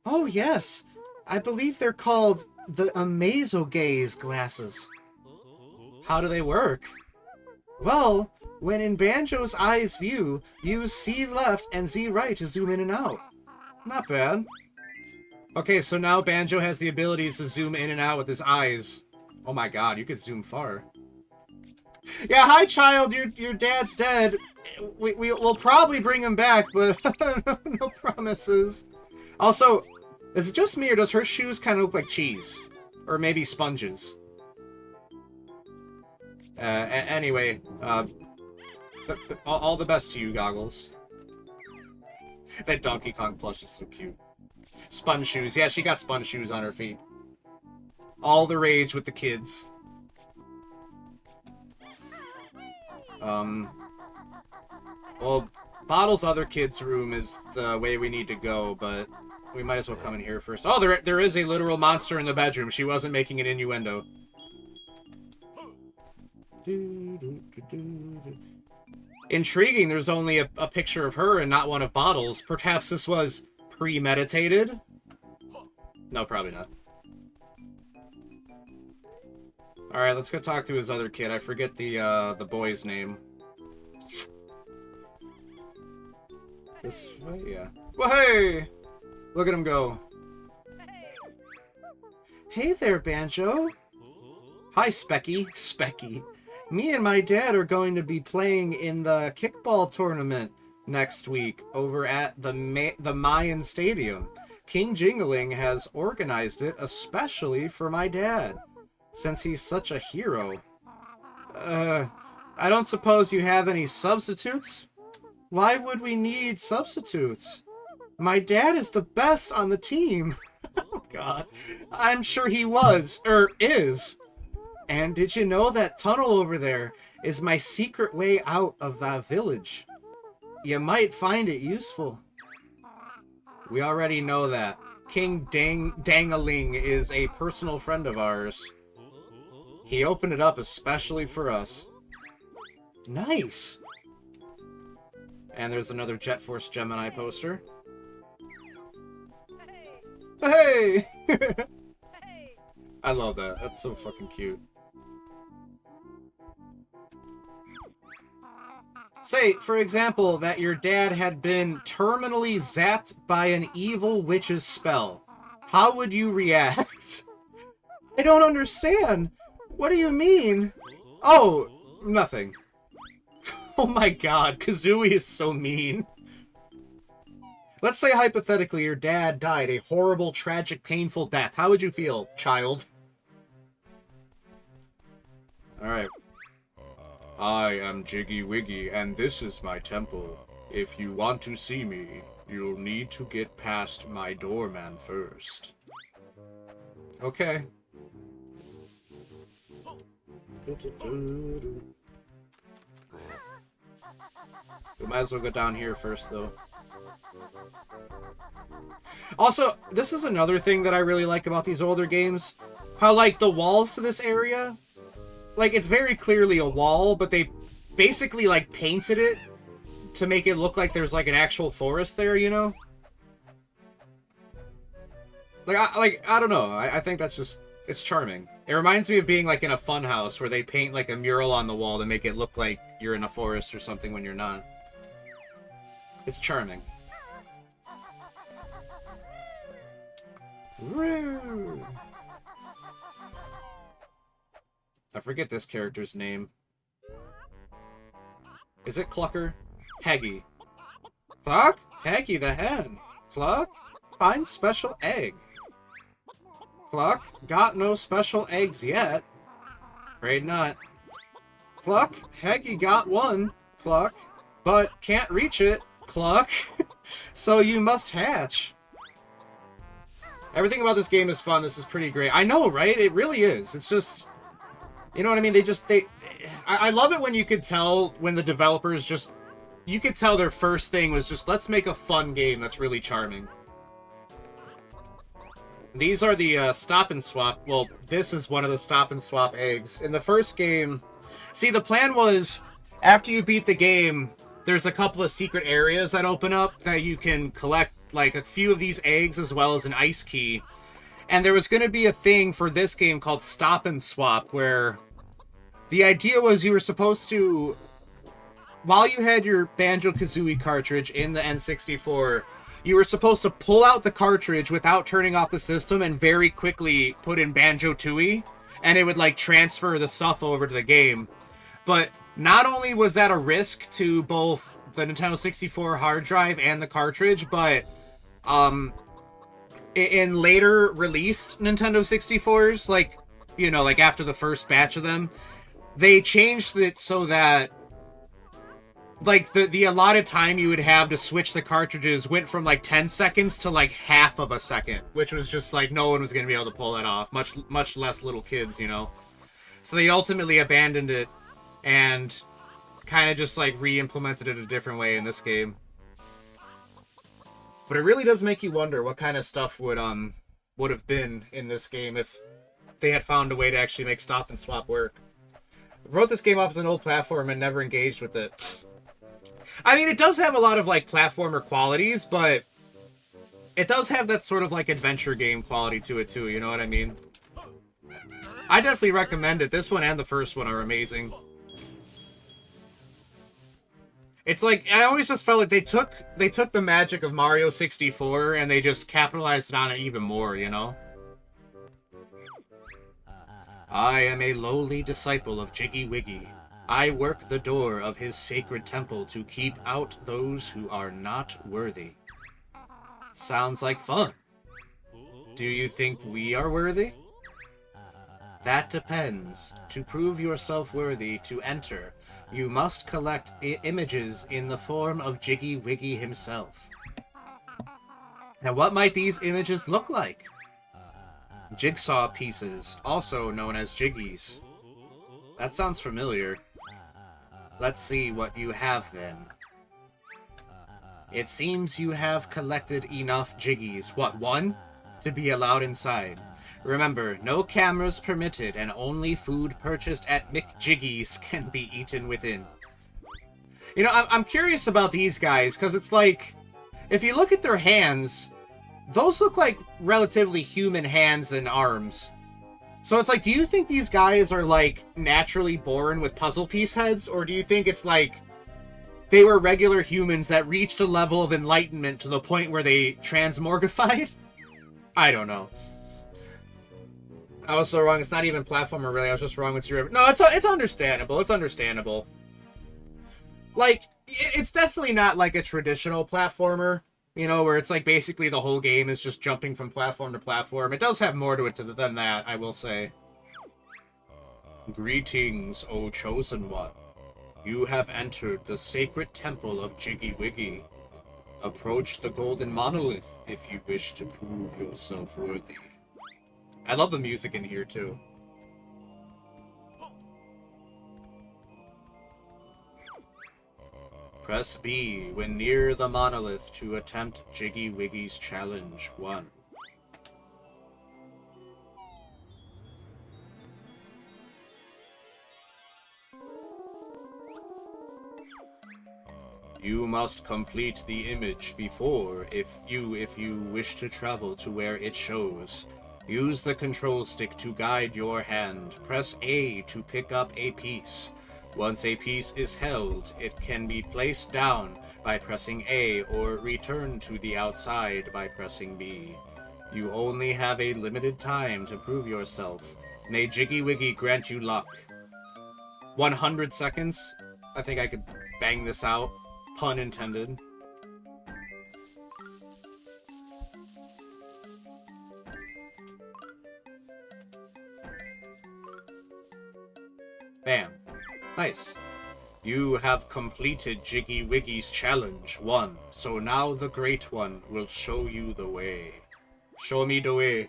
Oh, yes. I believe they're called the Amazogaze glasses. How do they work? Well, when in Banjo's eyes view, use C left and Z right to zoom in and out. Not bad. Okay, so now Banjo has the abilities to zoom in and out with his eyes. Oh my god, you could zoom far. Yeah, hi child, your dad's dead. We'll probably bring him back, but no promises. Also, is it just me or does her shoes kind of look like cheese? Or maybe sponges? Anyway, all the best to you, Goggles. That Donkey Kong plush is so cute. Sponge shoes. Yeah, she got sponge shoes on her feet. All the rage with the kids. Well, Bottle's other kid's room is the way we need to go, but we might as well come in here first. Oh, there is a literal monster in the bedroom. She wasn't making an innuendo. Intriguing, there's only a picture of her and not one of Bottles. Perhaps this was premeditated? No, probably not. Alright, let's go talk to his other kid. I forget the boy's name. This way? Yeah. Well, hey! Look at him go. Hey there, Banjo. Hi, Specky. Specky. Me and my dad are going to be playing in the kickball tournament next week over at the Mayan Stadium. King Jingling has organized it especially for my dad, since he's such a hero. I don't suppose you have any substitutes? Why would we need substitutes? My dad is the best on the team. Oh, God. I'm sure he was, or is. And did you know that tunnel over there is my secret way out of the village? You might find it useful. We already know that. King Dangaling is a personal friend of ours. He opened it up especially for us. Nice! And there's another Jet Force Gemini poster. Hey! I love that. That's so fucking cute. Say, for example, that your dad had been terminally zapped by an evil witch's spell. How would you react? I don't understand. What do you mean? Oh, nothing. Oh my god, Kazooie is so mean. Let's say hypothetically your dad died a horrible, tragic, painful death. How would you feel, child? Alright. I am Jiggy Wiggy, and this is my temple. If you want to see me, you'll need to get past my doorman first. Okay. We might as well go down here first, though. Also, this is another thing that I really like about these older games. How, like, the walls to this area... Like, it's very clearly a wall, but they basically, like, painted it to make it look like there's, like, an actual forest there, you know? Like, I don't know. I think that's just... It's charming. It reminds me of being, like, in a fun house where they paint, like, a mural on the wall to make it look like you're in a forest or something when you're not. It's charming. Woo! I forget this character's name. Is it Clucker? Heggy. Cluck? Heggy the hen. Cluck? Find special egg. Cluck? Got no special eggs yet. Afraid not. Cluck? Heggy got one. Cluck? But can't reach it. Cluck? So you must hatch. Everything about this game is fun. This is pretty great. I know, right? It really is. It's just... You know what I mean? I love it when you could tell when the developers just... You could tell their first thing was just, let's make a fun game that's really charming. These are the stop and swap. Well, this is one of the stop and swap eggs. In the first game... See, the plan was, after you beat the game, there's a couple of secret areas that open up that you can collect, like, a few of these eggs as well as an ice key. And there was going to be a thing for this game called Stop and Swap, where the idea was you were supposed to, while you had your Banjo-Kazooie cartridge in the N64, you were supposed to pull out the cartridge without turning off the system and very quickly put in Banjo-Tooie, and it would, like, transfer the stuff over to the game. But not only was that a risk to both the Nintendo 64 hard drive and the cartridge, but, in later released Nintendo 64s, like, you know, like after the first batch of them, they changed it so that, like, the allotted time you would have to switch the cartridges went from, like, 10 seconds to, like, half of a second, which was just, like, no one was going to be able to pull that off, much less little kids, you know? So they ultimately abandoned it and kind of just, like, re-implemented it a different way in this game. But it really does make you wonder what kind of stuff would have been in this game if they had found a way to actually make stop and swap work. I wrote this game off as an old platform and never engaged with it. I mean, it does have a lot of, like, platformer qualities, but it does have that sort of, like, adventure game quality to it, too, you know what I mean? I definitely recommend it. This one and the first one are amazing. It's like, I always just felt like they took the magic of Mario 64 and they just capitalized on it even more, you know? I am a lowly disciple of Jiggy Wiggy. I work the door of his sacred temple to keep out those who are not worthy. Sounds like fun. Do you think we are worthy? That depends. To prove yourself worthy to enter, you must collect images in the form of Jiggy Wiggy himself. And what might these images look like? Jigsaw pieces, also known as jiggies. That sounds familiar. Let's see what you have then. It seems you have collected enough jiggies. What, one? To be allowed inside. Remember, no cameras permitted and only food purchased at McJiggy's can be eaten within. You know, I'm curious about these guys, because it's like, if you look at their hands, those look like relatively human hands and arms. So it's like, do you think these guys are, like, naturally born with puzzle piece heads? Or do you think it's like, they were regular humans that reached a level of enlightenment to the point where they transmorgified? I don't know. I was so wrong. It's not even platformer, really. I was just wrong with your... No, it's understandable. It's understandable. Like, it's definitely not like a traditional platformer, you know, where it's like basically the whole game is just jumping from platform to platform. It does have more to it than that, I will say. Greetings, O Chosen One. You have entered the sacred temple of Jiggy Wiggy. Approach the golden monolith if you wish to prove yourself worthy. I love the music in here, too. Press B when near the monolith to attempt Jiggy Wiggy's challenge 1. You must complete the image before if you wish to travel to where it shows. Use the control stick to guide your hand. Press A to pick up a piece. Once a piece is held, it can be placed down by pressing A or return to the outside by pressing B. You only have a limited time to prove yourself. May Jiggy Wiggy grant you luck. 100 seconds? I think I could bang this out. Pun intended. Bam. Nice. You have completed Jiggy Wiggy's challenge 1, so now the Great One will show you the way. Show me the way.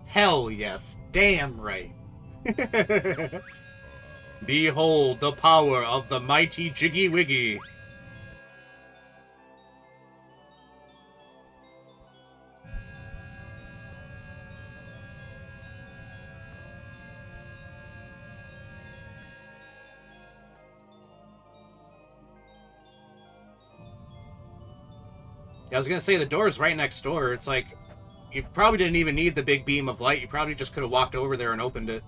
Hell yes. Damn right. Behold the power of the mighty Jiggy Wiggy. I was gonna say, the door's right next door. It's like, you probably didn't even need the big beam of light. You probably just could have walked over there and opened it.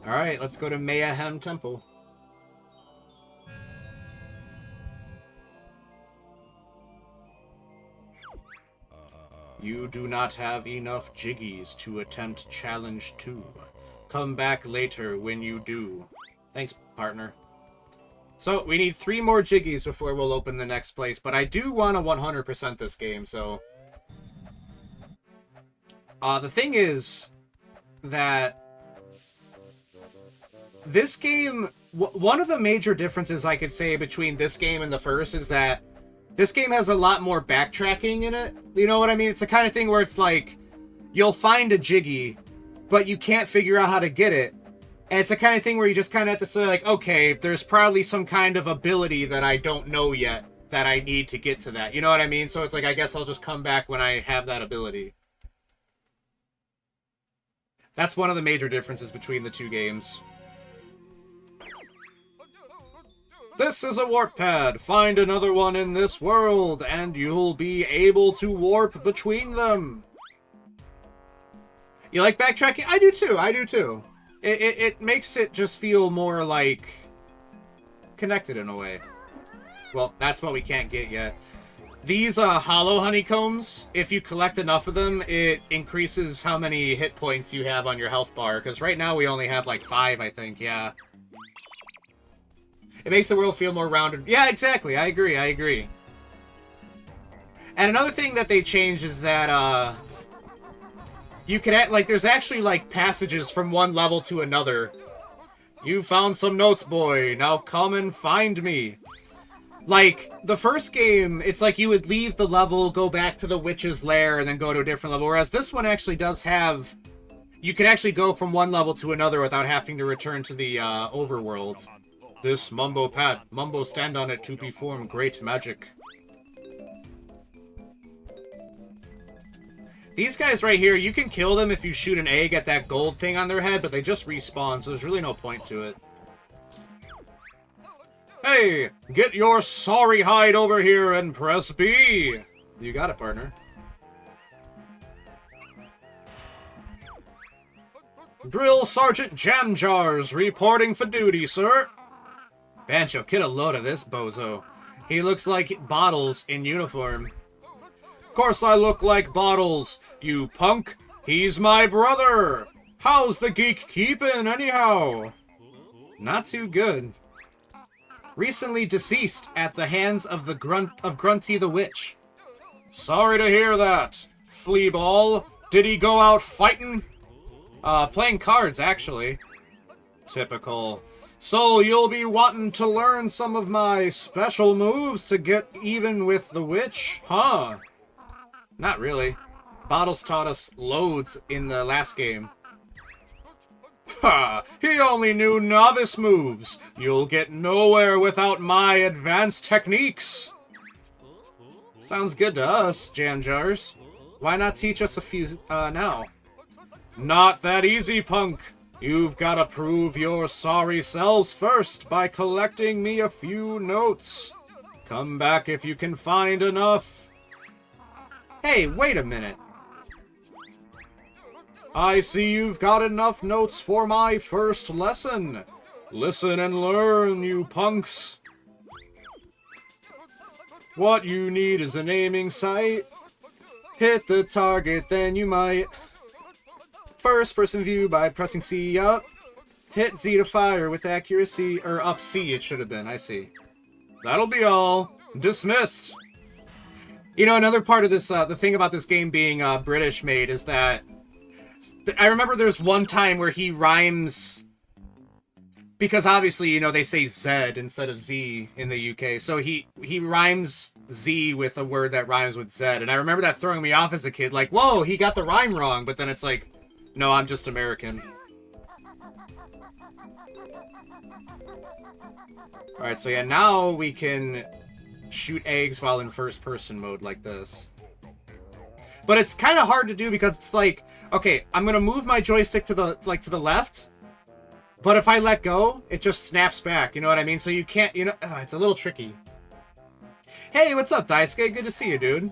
Alright, let's go to Mayhem Temple. You do not have enough jiggies to attempt challenge 2. Come back later when you do. Thanks, partner. So, we need 3 more jiggies before we'll open the next place, but I do want to 100% this game, so... the thing is that this game... one of the major differences I could say between this game and the first is that this game has a lot more backtracking in it. You know what I mean? It's the kind of thing where it's like, you'll find a jiggy, but you can't figure out how to get it. And it's the kind of thing where you just kind of have to say, like, okay, there's probably some kind of ability that I don't know yet that I need to get to that. You know what I mean? So it's like, I guess I'll just come back when I have that ability. That's one of the major differences between the two games. This is a warp pad. Find another one in this world, and you'll be able to warp between them. You like backtracking? I do too, I do too. It makes it just feel more, like, connected in a way. Well, that's what we can't get yet. These hollow honeycombs, if you collect enough of them, it increases how many hit points you have on your health bar. Because right now we only have like 5, I think. Yeah. It makes the world feel more rounded. Yeah, exactly. I agree. I agree. And another thing that they changed is that you can like there's actually like passages from one level to another. You found some notes, boy. Now come and find me. Like, the first game, it's like you would leave the level, go back to the witch's lair, and then go to a different level. Whereas this one actually does have... You can actually go from one level to another without having to return to the overworld. This Mumbo pad. Mumbo stand on it to perform great magic. These guys right here, you can kill them if you shoot an egg at that gold thing on their head, but they just respawn, so there's really no point to it. Hey, get your sorry hide over here and press B. You got it, partner. Drill Sergeant Jam Jars reporting for duty, sir. Bancho, get a load of this bozo. He looks like Bottles in uniform. Of course I look like Bottles, you punk. He's my brother. How's the geek keepin' anyhow? Not too good. Recently deceased at the hands of the Grunty the Witch. Sorry to hear that. Fleaball, did he go out fighting? Playing cards, actually. Typical. So you'll be wanting to learn some of my special moves to get even with the witch, huh? Not really. Bottles taught us loads in the last game. Ha! He only knew novice moves. You'll get nowhere without my advanced techniques. Sounds good to us, Jam Jars. Why not teach us a few, now? Not that easy, punk. You've gotta prove your sorry selves first by collecting me a few notes. Come back if you can find enough. Hey, wait a minute. I see you've got enough notes for my first lesson. Listen and learn, you punks. What you need is an aiming sight. Hit the target, then you might. First person view by pressing C up. Hit Z to fire with accuracy, or up C it should have been, I see. That'll be all. Dismissed. You know, another part of this, the thing about this game being British made is that I remember there's one time where he rhymes, because obviously, you know, they say Z instead of Z in the UK, so he rhymes Z with a word that rhymes with Z, and I remember that throwing me off as a kid, like, whoa, he got the rhyme wrong, but then it's like, no, I'm just American. Alright, so yeah, now we can shoot eggs while in first-person mode like this. But it's kind of hard to do because it's like, okay, I'm gonna move my joystick to the left, but if I let go, it just snaps back. You know what I mean? So you can't, you know, it's a little tricky. Hey, what's up, Daisuke? Good to see you, dude.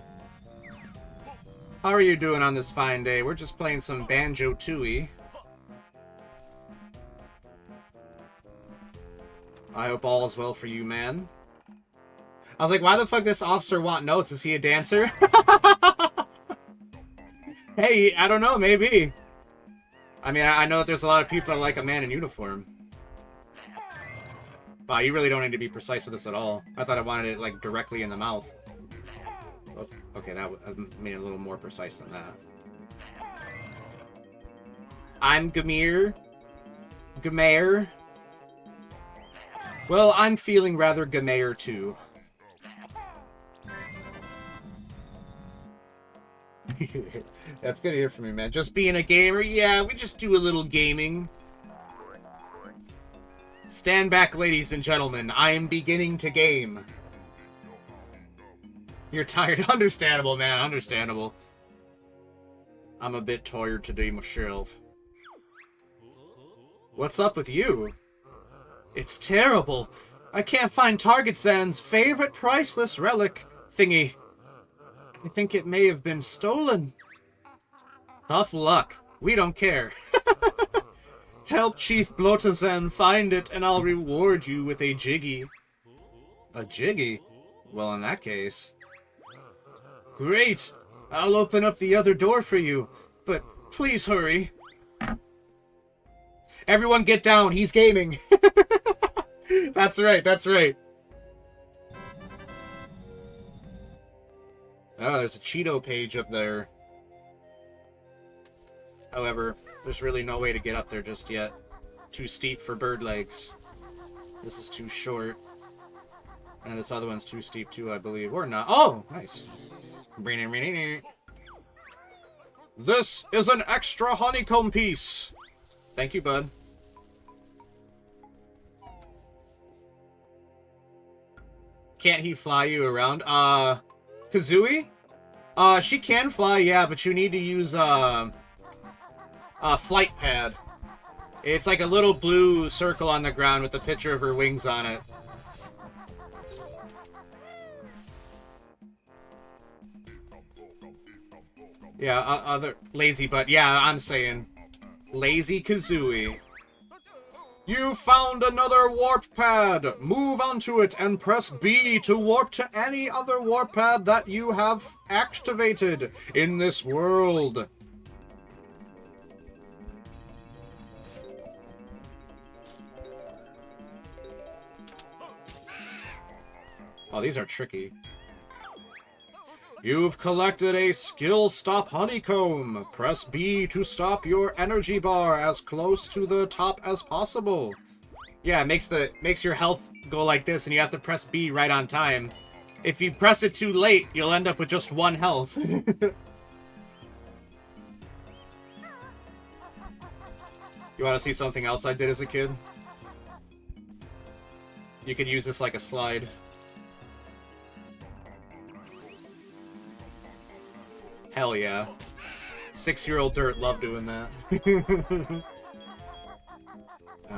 How are you doing on this fine day? We're just playing some Banjo-Tooie. I hope all is well for you, man. I was like, why the fuck does this officer want notes? Is he a dancer? Hey, I don't know, maybe. I mean, I know that there's a lot of people that like a man in uniform. Wow, you really don't need to be precise with this at all. I thought I wanted it, like, directly in the mouth. Oh, okay, that made it a little more precise than that. I'm Gamir. Gamer. Well, I'm feeling rather Gamer, too. That's good to hear from you, man. Just being a gamer? Yeah, we just do a little gaming. Stand back, ladies and gentlemen. I am beginning to game. You're tired. Understandable, man. Understandable. I'm a bit tired today myself. What's up with you? It's terrible. I can't find Target Zan's favorite priceless relic thingy. I think it may have been stolen. Tough luck. We don't care. Help Chief Blotazan find it, and I'll reward you with a jiggy. A jiggy? Well, in that case... Great! I'll open up the other door for you, but please hurry. Everyone get down, he's gaming! That's right, that's right. Oh, there's a Cheeto page up there. However, there's really no way to get up there just yet. Too steep for bird legs. This is too short. And this other one's too steep too, I believe. Or not. Oh, nice. This is an extra honeycomb piece. Thank you, bud. Can't he fly you around? Kazooie? She can fly, yeah, but you need to use, a flight pad. It's like a little blue circle on the ground with a picture of her wings on it. Yeah, other lazy butt. Yeah, I'm saying lazy Kazooie. You found another warp pad! Move onto it and press B to warp to any other warp pad that you have activated in this world. Oh, these are tricky. You've collected a skill stop honeycomb. Press B to stop your energy bar as close to the top as possible. Yeah, it makes your health go like this, and you have to press B right on time. If you press it too late, you'll end up with just 1 health. You want to see something else I did as a kid? You could use this like a slide. Hell yeah. 6-year-old Dirt love doing that.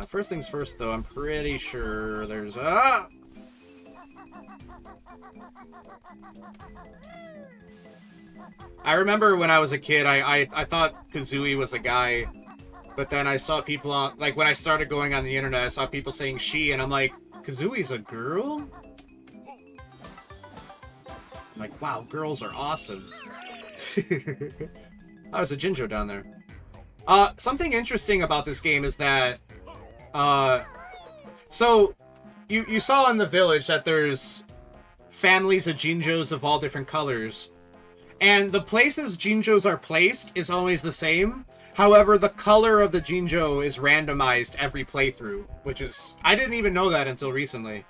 First things first, though, I'm pretty sure there's... Ah! I remember when I was a kid, I thought Kazooie was a guy, but then I saw people on... Like, when I started going on the internet, I saw people saying she, and I'm like, Kazooie's a girl? I'm like, wow, girls are awesome. Oh, there's a Jinjo down there. Something interesting about this game is that, so, you saw in the village that there's families of Jinjos of all different colors. And the places Jinjos are placed is always the same. However, the color of the Jinjo is randomized every playthrough, which is... I didn't even know that until recently.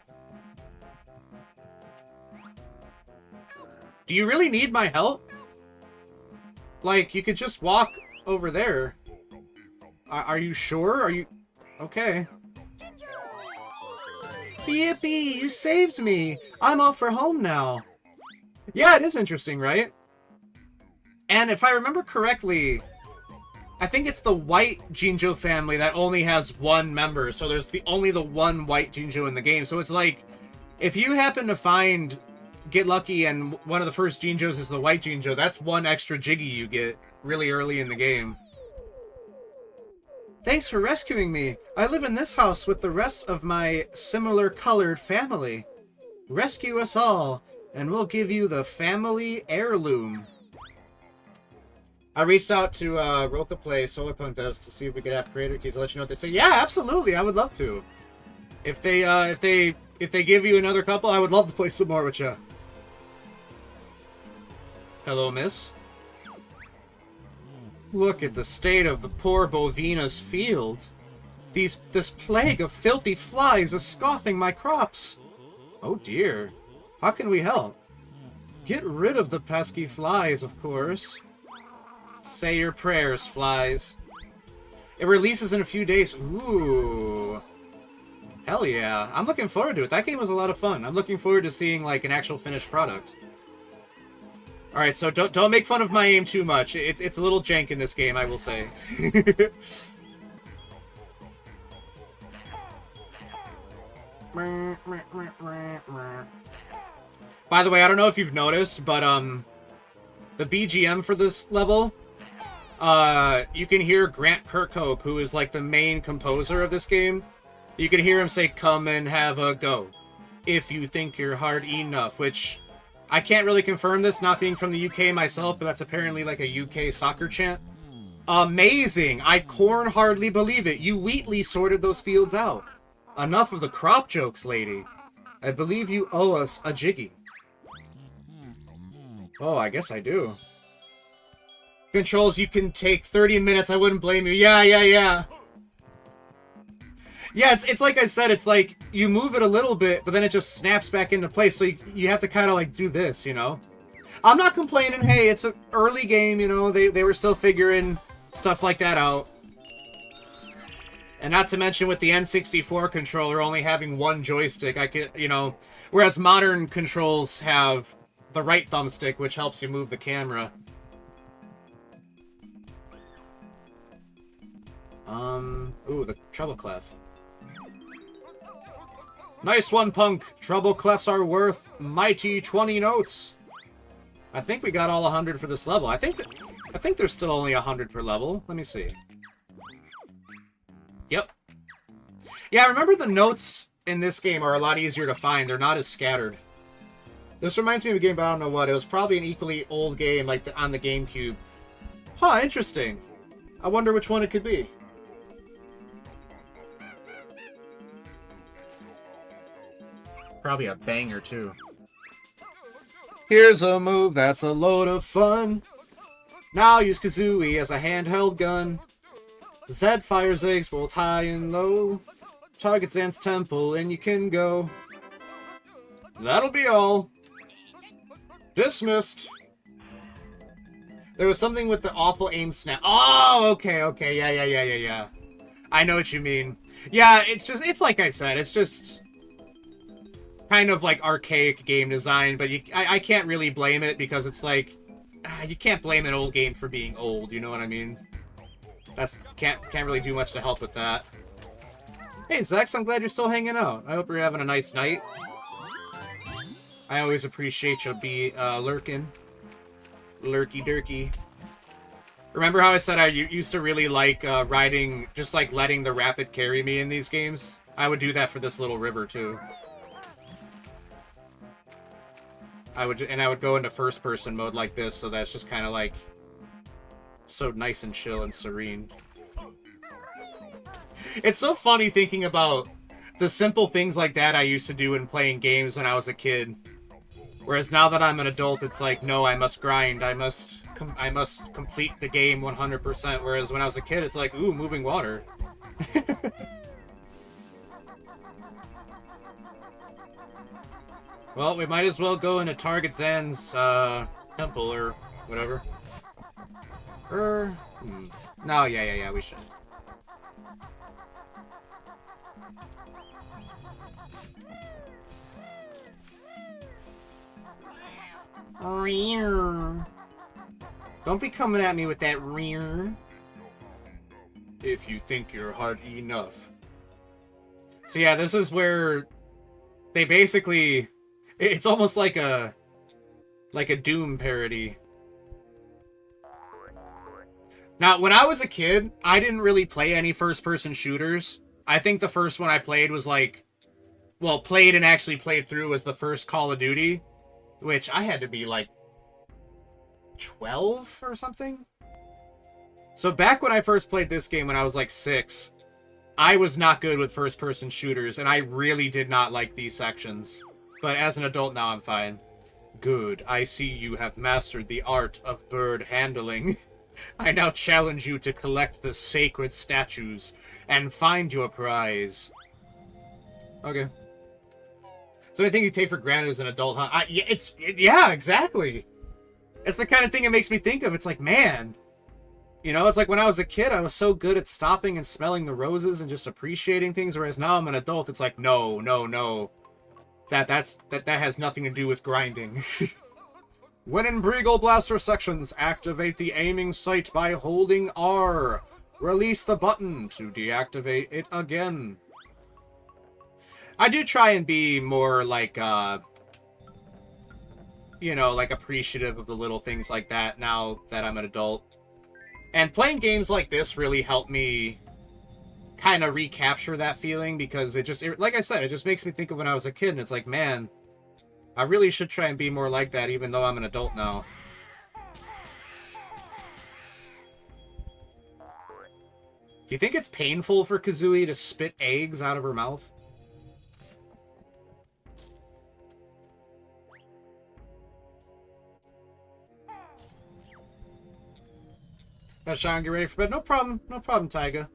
Do you really need my help? Like, you could just walk over there. Are you sure? Are you... Okay. Yippee! You saved me! I'm off for home now. Yeah, it is interesting, right? And if I remember correctly, I think it's the white Jinjo family that only has 1 member. So there's only the 1 white Jinjo in the game. So it's like, if you happen to get lucky and one of the first Jinjos is the white Jinjo, that's 1 extra Jiggy you get really early in the game. Thanks for rescuing me. I live in this house with the rest of my similar colored family. Rescue us all, and we'll give you the family heirloom. I reached out to Roka Play Solarpunk devs to see if we could have creator keys. I'll let you know what they say. Yeah, absolutely. I would love to. If they give you another couple, I would love to play some more with you. Hello, miss. Look at the state of the poor Bovina's field. This plague of filthy flies is scoffing my crops. Oh dear. How can we help? Get rid of the pesky flies, of course. Say your prayers, flies. It releases in a few days. Ooh. Hell yeah. I'm looking forward to it. That game was a lot of fun. I'm looking forward to seeing, like, an actual finished product. Alright, so don't make fun of my aim too much. It's a little jank in this game, I will say. By the way, I don't know if you've noticed, but the BGM for this level, you can hear Grant Kirkhope, who is like the main composer of this game. You can hear him say, "Come and have a go, if you think you're hard enough," which I can't really confirm this, not being from the UK myself, but that's apparently like a UK soccer chant. Amazing! I corn hardly believe it. You Wheatley sorted those fields out. Enough of the crop jokes, lady. I believe you owe us a jiggy. Oh, I guess I do. Controls, you can take 30 minutes. I wouldn't blame you. Yeah. Yeah, it's like I said, it's like you move it a little bit, but then it just snaps back into place. So you have to kind of like do this, you know? I'm not complaining. Hey, it's an early game, you know? They were still figuring stuff like that out. And not to mention with the N64 controller only having one joystick, I could, you know, whereas modern controls have the right thumbstick, which helps you move the camera. Ooh, the treble clef. Nice one, punk. Treble clefs are worth mighty 20 notes. I think we got all 100 for this level. I think there's still only 100 per level. Let me see. Yep. Yeah, I remember the notes in this game are a lot easier to find. They're not as scattered. This reminds me of a game, but I don't know what. It was probably an equally old game, like on the GameCube. Huh, interesting. I wonder which one it could be. Probably a banger, too. Here's a move that's a load of fun. Now use Kazooie as a handheld gun. Zed fires eggs both high and low. Target Zan's temple and you can go. That'll be all. Dismissed. There was something with the awful aim snap. Oh, okay. Yeah. I know what you mean. Yeah, it's like I said, it's just kind of like archaic game design, but I can't really blame it because it's like, you can't blame an old game for being old, you know what I mean? Can't really do much to help with that. Hey, Zex, I'm glad you're still hanging out. I hope you're having a nice night. I always appreciate you lurking. Lurky durky. Remember how I said I used to really like riding, just like letting the rapid carry me in these games? I would do that for this little river too. I would go into first person mode like this, so that's just kind of like so nice and chill and serene. It's so funny thinking about the simple things like that I used to do in playing games when I was a kid. Whereas now that I'm an adult, it's like, no, I must grind. I must complete the game 100%. Whereas when I was a kid, it's like, ooh, moving water. Well, we might as well go into Target Zan's temple or whatever. No, yeah, we should. Don't be coming at me with that rear. If you think you're hard enough. So yeah, this is where they basically, it's almost like a Doom parody. Now, when I was a kid, I didn't really play any first-person shooters. I think the first one I played was like, well, played and actually played through was the first Call of Duty, which I had to be like 12 or something. So back when I first played this game when I was like 6, I was not good with first-person shooters, and I really did not like these sections. But as an adult now, I'm fine. Good, I see you have mastered the art of bird handling. I now challenge you to collect the sacred statues and find your prize. Okay. So anything you take for granted as an adult, huh? Yeah, exactly. It's the kind of thing it makes me think of. It's like, man, you know, it's like when I was a kid, I was so good at stopping and smelling the roses and just appreciating things, whereas now I'm an adult, it's like, no. That has nothing to do with grinding. When in Breagle Blaster sections, activate the aiming sight by holding R. Release the button to deactivate it again. I do try and be more like, you know, like appreciative of the little things like that now that I'm an adult. And playing games like this really helped me kind of recapture that feeling because like I said, it just makes me think of when I was a kid and it's like, man, I really should try and be more like that, even though I'm an adult now. Do you think it's painful for Kazooie to spit eggs out of her mouth? Sean, get ready for bed. No problem. No problem, Taiga.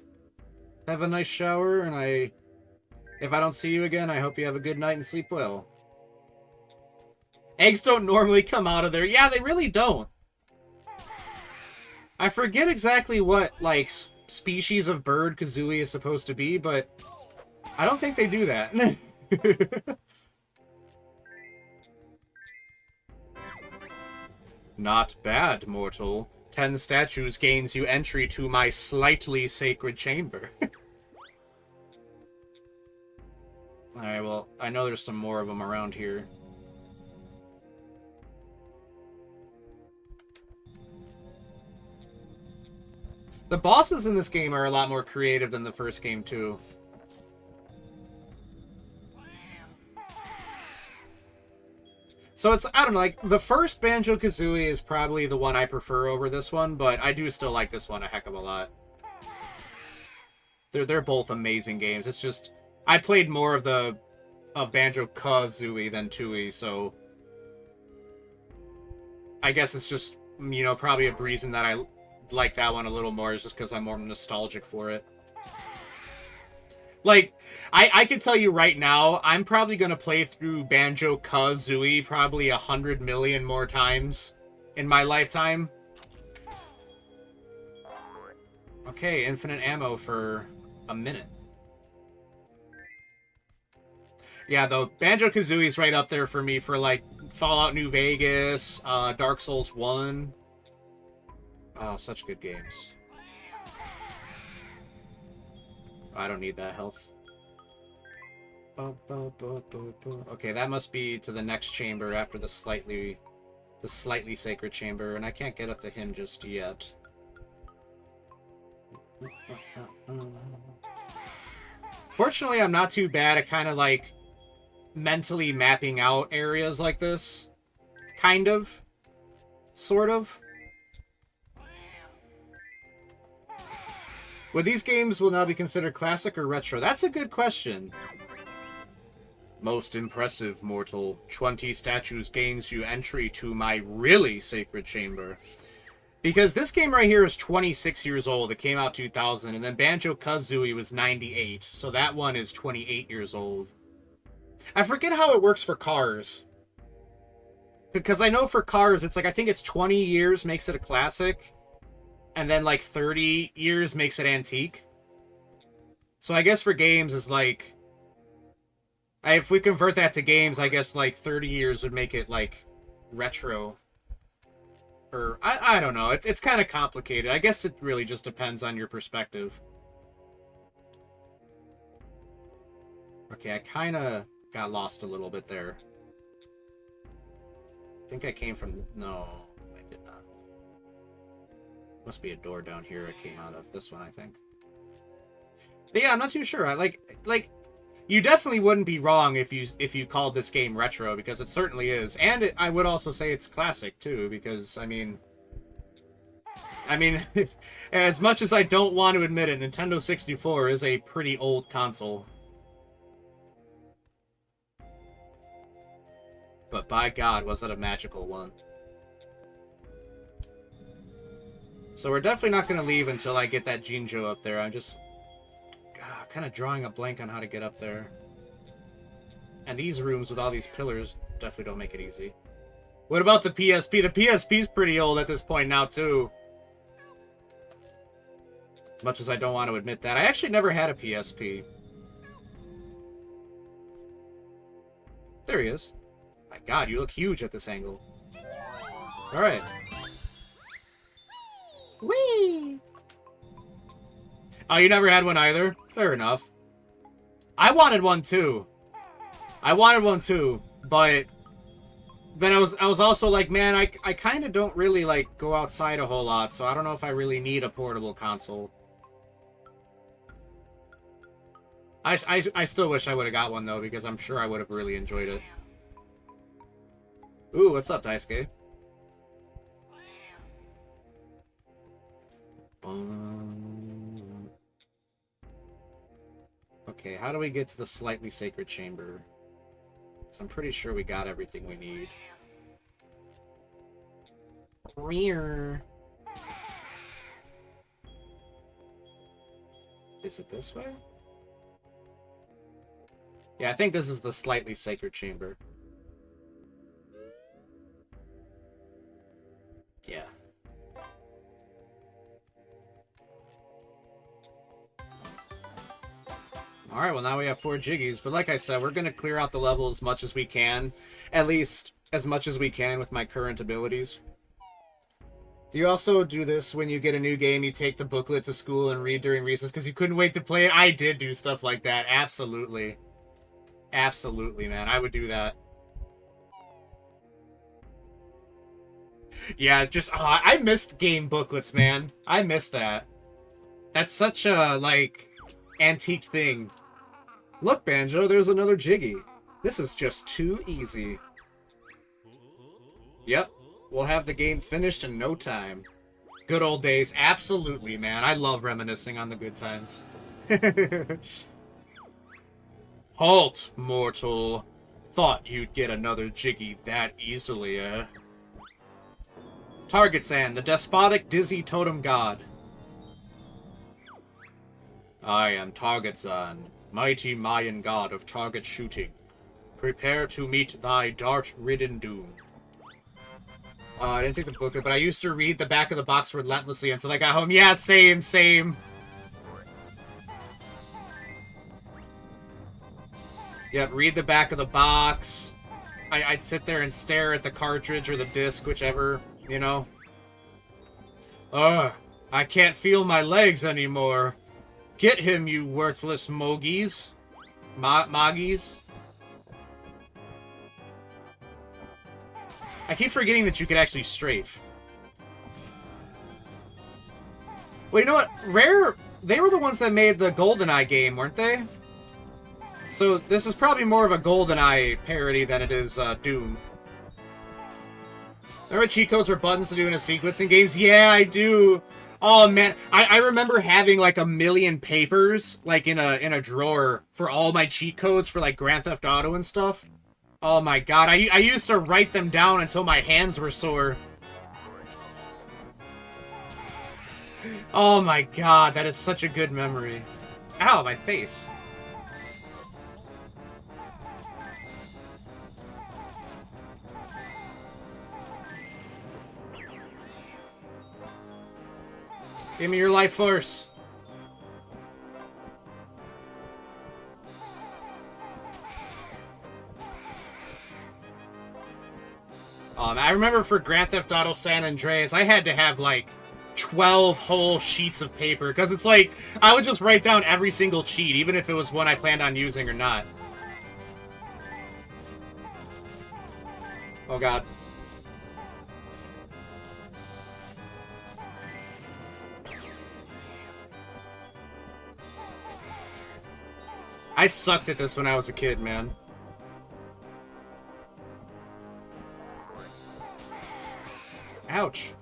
Have a nice shower, and if I don't see you again, I hope you have a good night and sleep well. Eggs don't normally come out of there. Yeah, they really don't. I forget exactly what, like, species of bird Kazooie is supposed to be, but I don't think they do that. Not bad, mortal. 10 statues gains you entry to my slightly sacred chamber. Alright, well, I know there's some more of them around here. The bosses in this game are a lot more creative than the first game, too. So it's, I don't know, like, the first Banjo-Kazooie is probably the one I prefer over this one, but I do still like this one a heck of a lot. They're both amazing games. It's just, I played more of Banjo-Kazooie than Tooie, so I guess it's just, you know, probably a reason that I like that one a little more is just because I'm more nostalgic for it. Like, I can tell you right now, I'm probably going to play through Banjo-Kazooie probably 100 million more times in my lifetime. Okay, infinite ammo for a minute. Yeah, though, Banjo-Kazooie's right up there for me for, like, Fallout New Vegas, Dark Souls 1. Oh, such good games. I don't need that health. Okay, that must be to the next chamber after the slightly sacred chamber, and I can't get up to him just yet. Fortunately, I'm not too bad at kind of like mentally mapping out areas like this. Kind of. Sort of. Would these games will now be considered classic or retro? That's a good question. Most impressive, mortal. 20 statues gains you entry to my really sacred chamber. Because this game right here is 26 years old. It came out 2000. And then Banjo-Kazooie was 98. So that one is 28 years old. I forget how it works for cars. Because I know for cars, it's like, I think it's 20 years makes it a classic. And then, like, 30 years makes it antique. So I guess for games is like... if we convert that to games, I guess, like, 30 years would make it, like, retro. Or, I don't know. It's kind of complicated. I guess it really just depends on your perspective. Okay, I kind of got lost a little bit there. I think I came from... No, I did not. Must be a door down here I came out of. This one, I think. But yeah, I'm not too sure. I like you definitely wouldn't be wrong if you called this game retro, because it certainly is. And I would also say it's classic too, because I mean it's, as much as I don't want to admit it, Nintendo 64 is a pretty old console. But by God, was it a magical one. So we're definitely not going to leave until I get that Jinjo up there. I'm just kind of drawing a blank on how to get up there. And these rooms with all these pillars definitely don't make it easy. What about the PSP? The PSP's pretty old at this point now, too. As much as I don't want to admit that. I actually never had a PSP. There he is. My God, you look huge at this angle. Alright. Whee! Oh, you never had one either? Fair enough. I wanted one too. But then I was also like, man, I kind of don't really like go outside a whole lot, so I don't know if I really need a portable console. I still wish I would have got one though, because I'm sure I would have really enjoyed it. Ooh, what's up, Daisuke? Okay, how do we get to the slightly sacred chamber? Because I'm pretty sure we got everything we need. Rear. Is it this way? Yeah, I think this is the slightly sacred chamber. Yeah. Alright, well now we have 4 Jiggies, but like I said, we're going to clear out the level as much as we can. At least as much as we can with my current abilities. Do you also do this when you get a new game, you take the booklet to school and read during recess because you couldn't wait to play it? I did do stuff like that, absolutely. Absolutely, man, I would do that. Yeah, just, I missed game booklets, man. I missed that. That's such a, like, antique thing. Look, Banjo, there's another Jiggy. This is just too easy. Yep, we'll have the game finished in no time. Good old days, absolutely, man. I love reminiscing on the good times. Halt, mortal. Thought you'd get another Jiggy that easily, eh? Target-san, the despotic dizzy totem god. I am Target-san, mighty Mayan god of target shooting. Prepare to meet thy dart-ridden doom. I didn't take the booklet, but I used to read the back of the box relentlessly until I got home. Yeah, same, same. Yep, read the back of the box. I'd sit there and stare at the cartridge or the disc, whichever, you know. Ugh, I can't feel my legs anymore. Get him, you worthless mogies. Moggies. I keep forgetting that you could actually strafe. Well, you know what? Rare, they were the ones that made the GoldenEye game, weren't they? So this is probably more of a GoldenEye parody than it is Doom. Remember cheat codes or buttons to do in a sequence in games? Yeah, I do. Oh man, I remember having like a million papers like in a drawer for all my cheat codes for like Grand Theft Auto and stuff. Oh my god, I used to write them down until my hands were sore. Oh my god, that is such a good memory. Ow, my face. Give me your life force. I remember for Grand Theft Auto San Andreas, I had to have like 12 whole sheets of paper because it's like I would just write down every single cheat, even if it was one I planned on using or not. Oh god. I sucked at this when I was a kid, man. Ouch.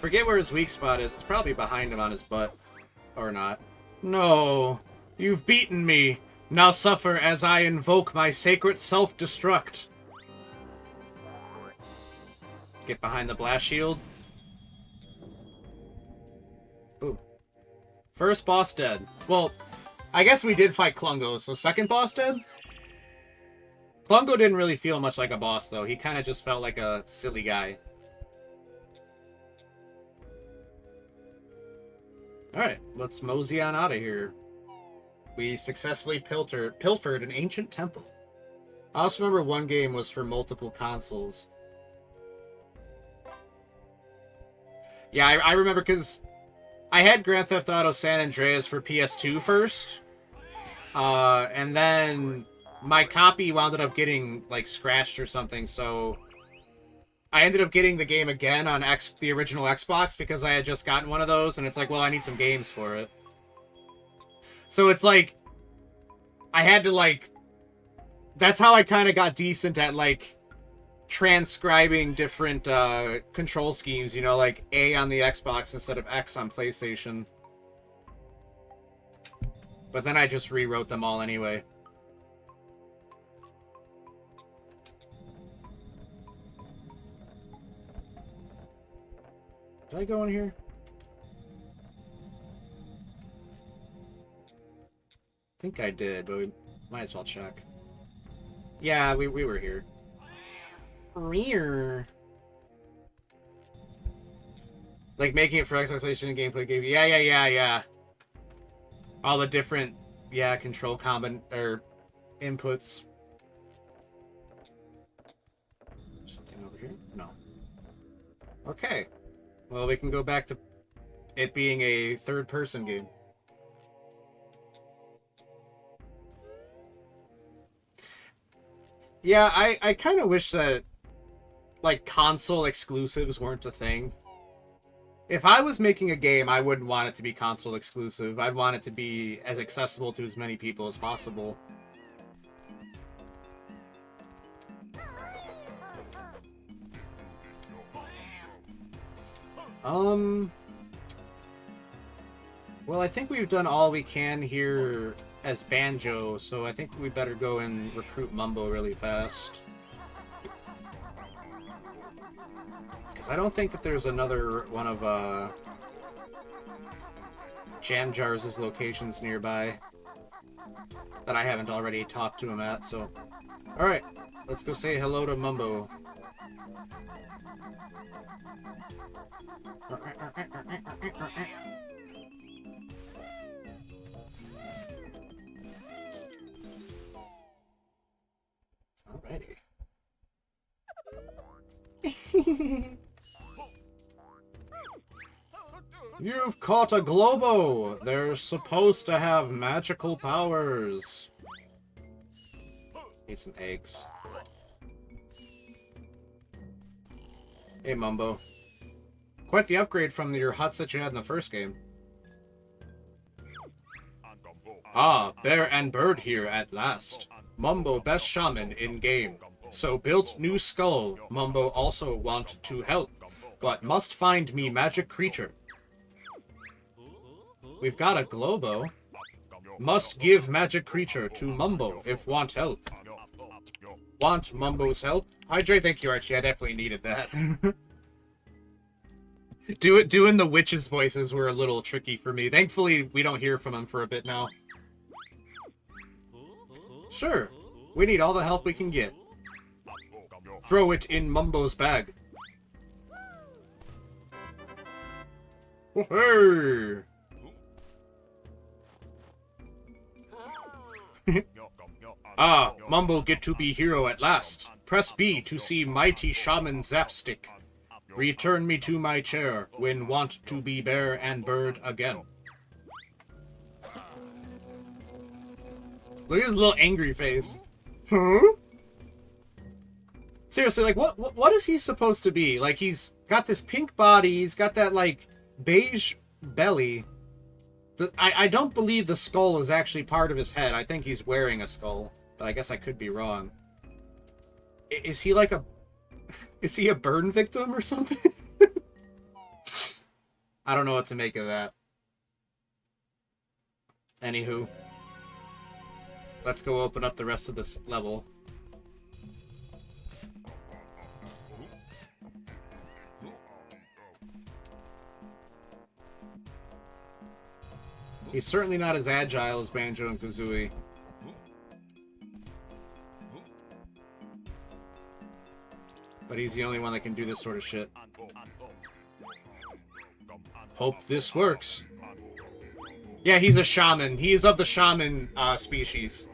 Forget where his weak spot is. It's probably behind him on his butt. Or not. No. You've beaten me. Now suffer as I invoke my sacred self-destruct. Get behind the blast shield. Boom. First boss dead. Well, I guess we did fight Klungo, so second boss dead? Klungo didn't really feel much like a boss, though. He kind of just felt like a silly guy. Alright, let's mosey on out of here. We successfully pilfered an ancient temple. I also remember one game was for multiple consoles. Yeah, I remember because I had Grand Theft Auto San Andreas for PS2 first. And then my copy wound up getting, like, scratched or something, so I ended up getting the game again on the original Xbox because I had just gotten one of those, and it's like, well, I need some games for it. So it's like, I had to, like, that's how I kind of got decent at, like, transcribing different control schemes, you know, like A on the Xbox instead of X on PlayStation. But then I just rewrote them all anyway. Did I go in here? I think I did, but we might as well check. Yeah, we were here. Rear. Like making it for Xbox, PlayStation, gameplay game. Yeah. All the different, control or inputs. Something over here? No. Okay. Well, we can go back to it being a third-person game. Yeah, I kind of wish that, like, console exclusives weren't a thing. If I was making a game, I wouldn't want it to be console exclusive. I'd want it to be as accessible to as many people as possible. Well, I think we've done all we can here as Banjo, so I think we better go and recruit Mumbo really fast. Because I don't think that there's another one of, Jam Jars' locations nearby that I haven't already talked to him at, so... Alright, let's go say hello to Mumbo. Alrighty. You've caught a Globo! They're supposed to have magical powers. Need some eggs. Hey, Mumbo. Quite the upgrade from your huts that you had in the first game. Ah, Bear and Bird here at last. Mumbo best shaman in game. So built new skull. Mumbo also want to help, but must find me magic creature. We've got a Globo. Must give magic creature to Mumbo if want help. Want Mumbo's help? Hydrate, thank you, Archie. I definitely needed that. Doing the witches' voices were a little tricky for me. Thankfully, we don't hear from them for a bit now. Sure. We need all the help we can get. Throw it in Mumbo's bag. Hey! Ah, Mumbo get to be hero at last. Press B to see mighty shaman Zapstick. Return me to my chair when want to be Bear and Bird again. Look at his little angry face. Huh? Seriously, like, what is he supposed to be? Like, he's got this pink body, he's got that, like, beige belly. I don't believe the skull is actually part of his head. I think he's wearing a skull, but I guess I could be wrong. Is he like a... Is he a burn victim or something? I don't know what to make of that. Anywho. Let's go open up the rest of this level. He's certainly not as agile as Banjo and Kazooie. But he's the only one that can do this sort of shit. Hope this works. Yeah, he's a shaman. He is of the shaman species.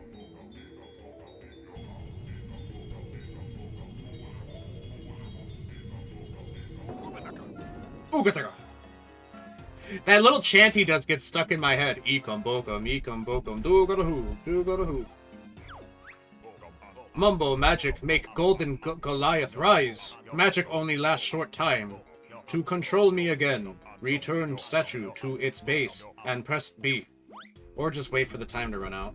Oogataka. That little chant he does gets stuck in my head. Ekum bokum, do go to who, do go to who. Mumbo magic make golden Goliath rise. Magic only lasts short time. To control me again, return statue to its base and press B. Or just wait for the time to run out.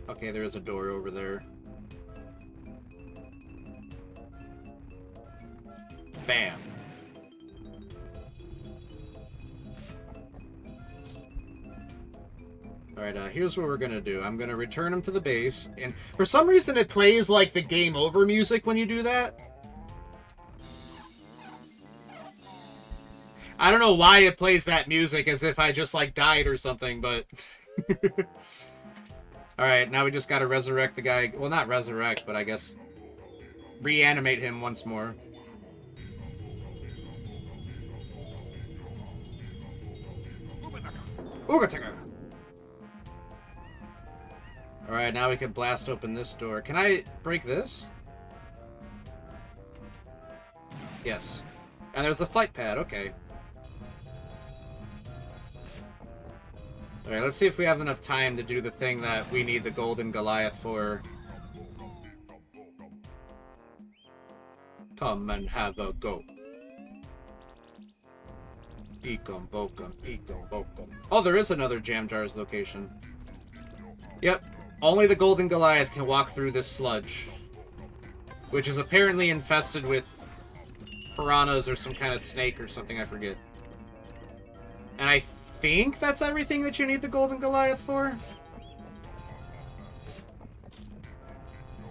Okay, there is a door over there. Bam. Alright, here's what we're gonna do. I'm gonna return him to the base, and for some reason it plays like the game over music when you do that. I don't know why it plays that music as if I just, like, died or something, but... Alright, now we just gotta resurrect the guy. Well, not resurrect, but I guess reanimate him once more. Ugataka! Alright, now we can blast open this door. Can I break this? Yes. And there's the flight pad, okay. Alright, let's see if we have enough time to do the thing that we need the golden Goliath for. Come and have a go. Ekum bokum, ekum bokum. Oh, there is another Jam Jars location. Yep. Only the golden Goliath can walk through this sludge. Which is apparently infested with piranhas or some kind of snake or something, I forget. And I think that's everything that you need the golden Goliath for?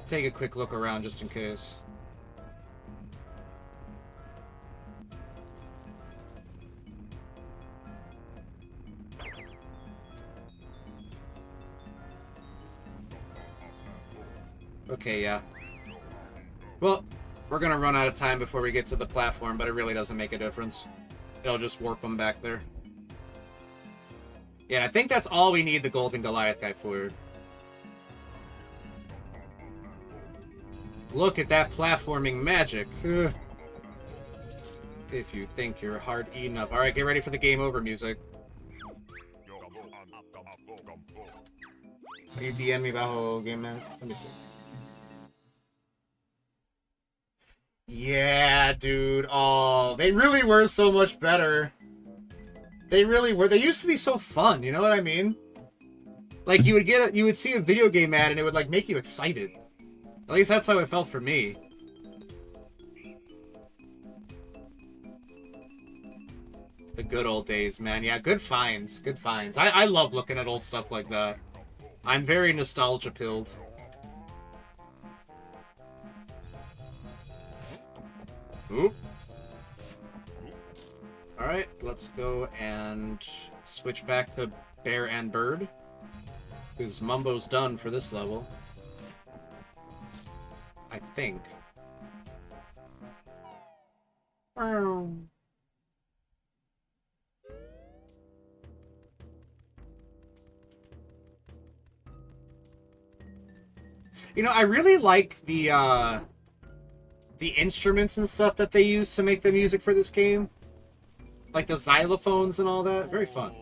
Take a quick look around just in case. Okay, yeah. Well, we're gonna run out of time before we get to the platform, but it really doesn't make a difference. It'll just warp them back there. Yeah, I think that's all we need the golden Goliath guy for. Look at that platforming magic. Ugh. If you think you're hard enough. Alright, get ready for the game over music. Are you DM me about whole game now? Let me see. Yeah, dude. Oh, they really were so much better. They really were. They used to be so fun, you know what I mean? Like, you would see a video game ad and it would, like, make you excited. At least that's how it felt for me. The good old days, man. Yeah, good finds. Good finds. I love looking at old stuff like that. I'm very nostalgia-pilled. Oop. Alright, let's go and switch back to Bear and Bird. Because Mumbo's done for this level. I think. You know, I really like the instruments and stuff that they use to make the music for this game. Like the xylophones and all that. Very fun.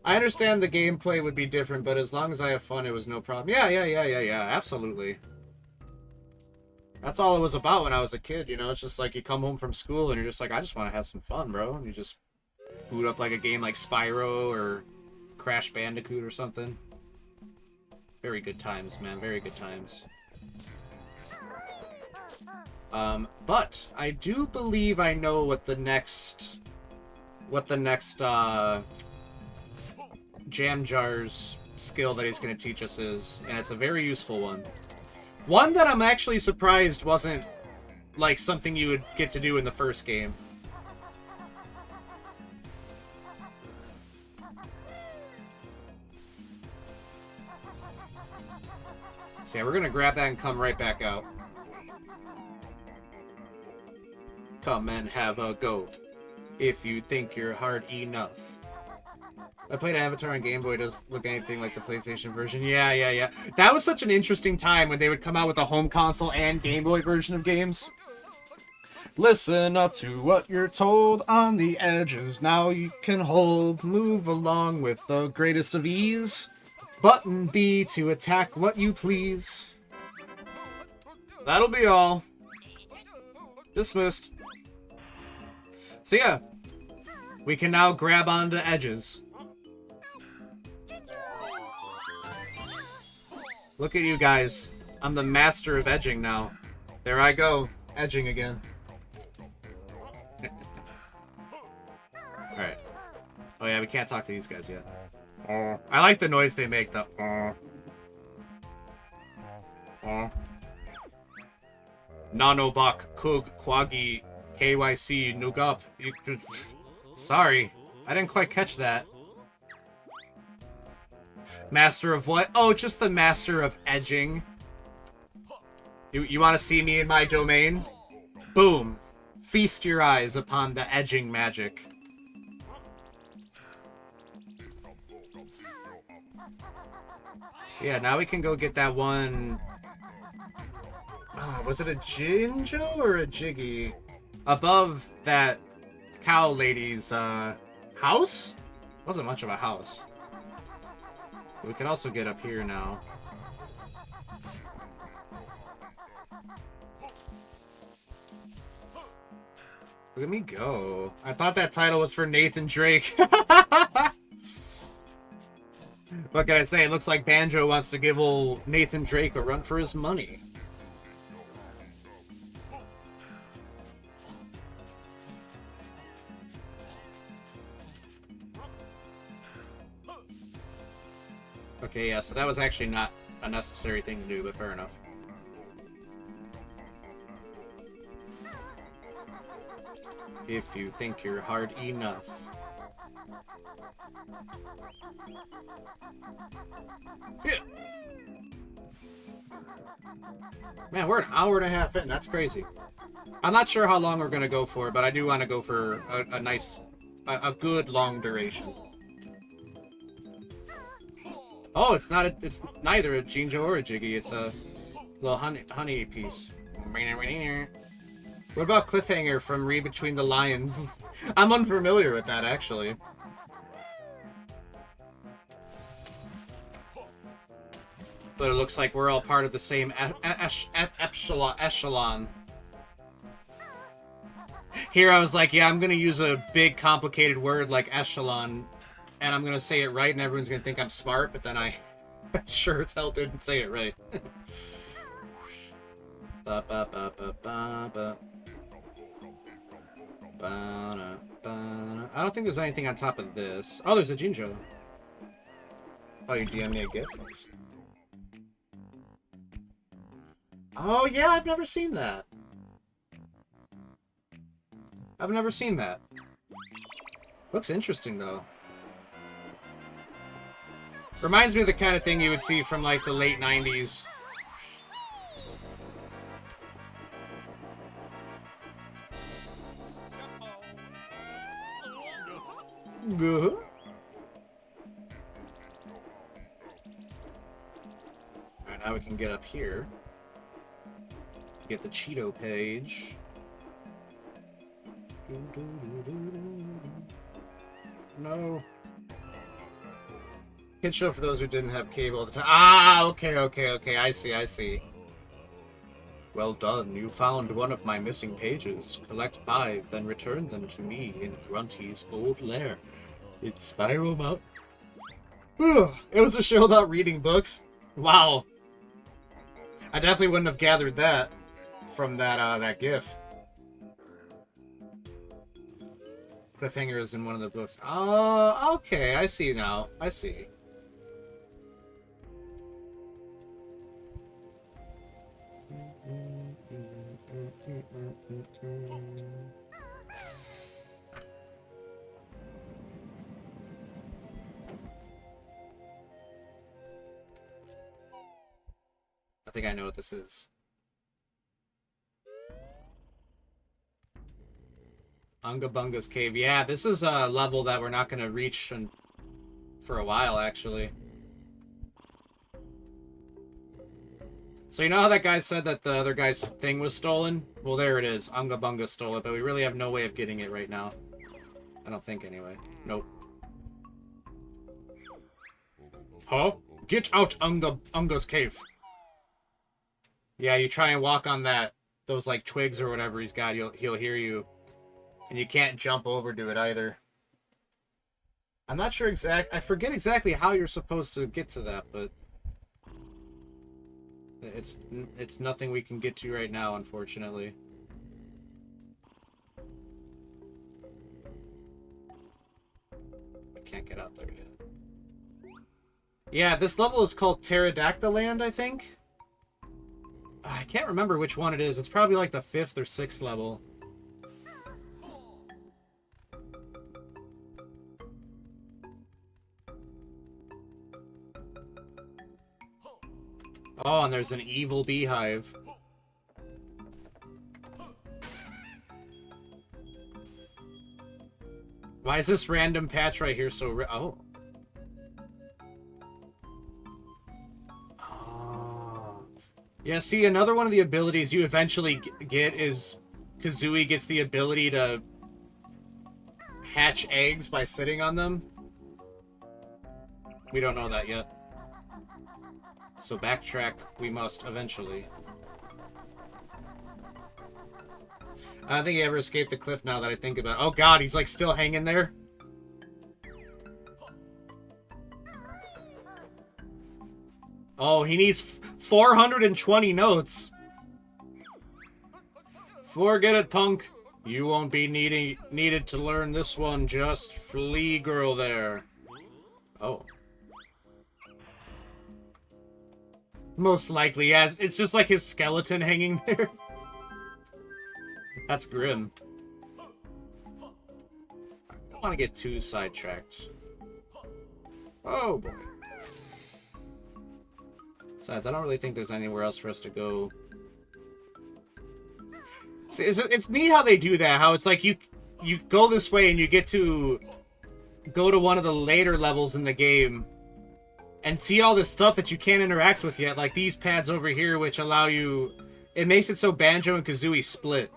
I understand the gameplay would be different, but as long as I have fun, it was no problem. Yeah, absolutely. That's all it was about when I was a kid, you know? It's just like you come home from school and you're just like, I just want to have some fun, bro. And you just boot up like a game like Spyro or Crash Bandicoot or something. Very good times, man. Very good times. But I do believe I know what the next Jam Jars skill that he's going to teach us is, and it's a very useful one. One that I'm actually surprised wasn't like something you would get to do in the first game. So yeah, we're going to grab that and come right back out. Come and have a go. If you think you're hard enough. I played Avatar on Game Boy. It does look anything like the PlayStation version. Yeah. That was such an interesting time when they would come out with a home console and Game Boy version of games. Listen up to what you're told on the edges. Now you can hold. Move along with the greatest of ease. Button B to attack what you please. That'll be all. Dismissed. So yeah, we can now grab onto edges. Look at you guys. I'm the master of edging now. There I go, edging again. Alright. Oh yeah, we can't talk to these guys yet. I like the noise they make, though. Nanobak, Kug, Kwagi, KYC, Nugup. Sorry, I didn't quite catch that. Master of what? Oh, just the master of edging. You want to see me in my domain? Boom. Feast your eyes upon the edging magic. Yeah, now we can go get that one... was it a Jinjo or a Jiggy? Above that cow lady's house? Wasn't much of a house. We can also get up here now. Look at me go. I thought that title was for Nathan Drake. What can I say? It looks like Banjo wants to give old Nathan Drake a run for his money. Okay, yeah, so that was actually not a necessary thing to do, but fair enough. If you think you're hard enough. Yeah. Man, we're an hour and a half in. That's crazy. I'm not sure how long we're going to go for, but I do want to go for a nice, a good long duration. Oh, it's not. It's neither a Jinjo or a Jiggy. It's a little honey piece. What about Cliffhanger from Read Between the Lions? I'm unfamiliar with that, actually. But it looks like we're all part of the same echelon. Here I was like, yeah, I'm gonna use a big complicated word like echelon, and I'm gonna say it right, and everyone's gonna think I'm smart, but then I sure as hell didn't say it right. I don't think there's anything on top of this. Oh, there's a Jinjo. Oh, you DM me a gift? Oh, yeah, I've never seen that. I've never seen that. Looks interesting, though. Reminds me of the kind of thing you would see from, like, the late 90s. Good. Alright, now we can get up here. Get the Cheeto page. No. Hit show for those who didn't have cable at the time. Ah, okay. I see. Well done. You found one of my missing pages. Collect 5, then return them to me in Grunty's old lair. It's Spiral Mountain. It was a show about reading books. Wow. I definitely wouldn't have gathered that from that GIF. Cliffhanger is in one of the books. Oh, okay. I see now. I see. I think I know what this is. Unga Bunga's Cave. Yeah, this is a level that we're not going to reach for a while, actually. So you know how that guy said that the other guy's thing was stolen? Well, there it is. Unga Bunga stole it, but we really have no way of getting it right now. I don't think, anyway. Nope. Huh? Get out, Unga's cave. Yeah, you try and walk on those, like, twigs or whatever he's got, he'll hear you. And you can't jump over to it either. I'm not sure I forget exactly how you're supposed to get to that, but... It's nothing we can get to right now, unfortunately. I can't get out there yet. Yeah, this level is called Pterodactyl Land, I think? I can't remember which one it is. It's probably like the 5th or 6th level. Oh, and there's an evil beehive. Why is this random patch right here so oh. Oh. Yeah, see, another one of the abilities you eventually get is Kazooie gets the ability to hatch eggs by sitting on them. We don't know that yet. So backtrack we must eventually. I don't think he ever escaped the cliff now that I think about it. Oh god, he's like still hanging there. Oh, he needs 420 notes. Forget it, punk. You won't be needed to learn this one. Just flee, girl there. Oh. Most likely, yes. It's just like his skeleton hanging there. That's grim. I don't want to get too sidetracked. Oh, boy. Besides, I don't really think there's anywhere else for us to go. See, it's neat how they do that. How it's like you go this way and you get to go to one of the later levels in the game and see all this stuff that you can't interact with yet. Like these pads over here, which allow you... It makes it so Banjo and Kazooie split.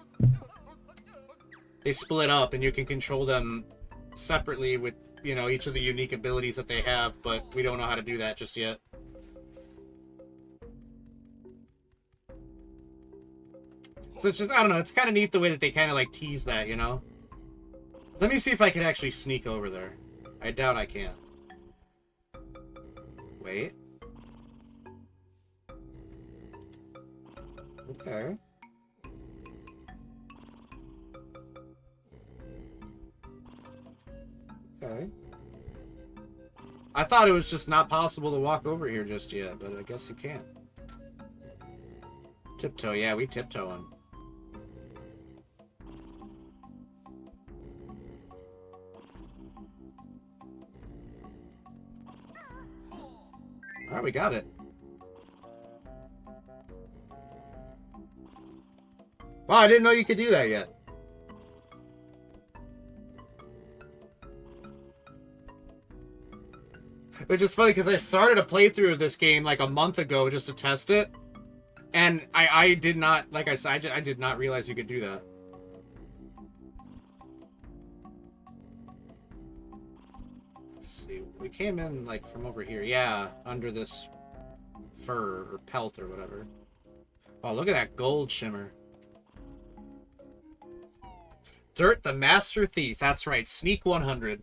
They split up, and you can control them separately with, you know, each of the unique abilities that they have, but we don't know how to do that just yet. So it's just, I don't know, it's kind of neat the way that they kind of, like, tease that, you know? Let me see if I can actually sneak over there. I doubt I can. Wait. Okay. Okay. I thought it was just not possible to walk over here just yet, but I guess you can't. Tiptoe, yeah, we tiptoeing. Alright, we got it. Wow, I didn't know you could do that yet. Which is funny, because I started a playthrough of this game like a month ago just to test it. And I did not, like I said, I did not realize you could do that. Let's see, we came in like from over here. Yeah, under this fur or pelt or whatever. Oh, look at that gold shimmer. Dirt the Master Thief. That's right, Sneak 100.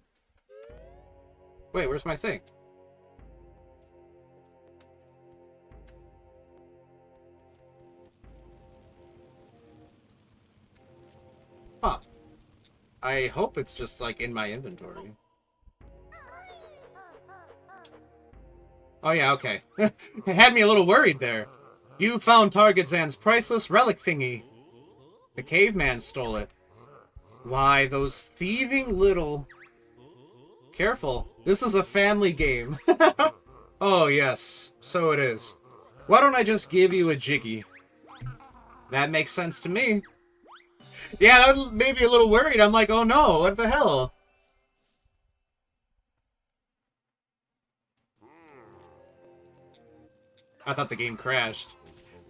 Wait, where's my thing? Huh. I hope it's just, like, in my inventory. Oh, yeah, okay. It had me a little worried there. You found Target Zan's priceless relic thingy. The caveman stole it. Why, those thieving little... Careful. This is a family game. Oh, yes. So it is. Why don't I just give you a jiggy? That makes sense to me. Yeah, that made me a little worried. I'm like, oh no, what the hell? I thought the game crashed.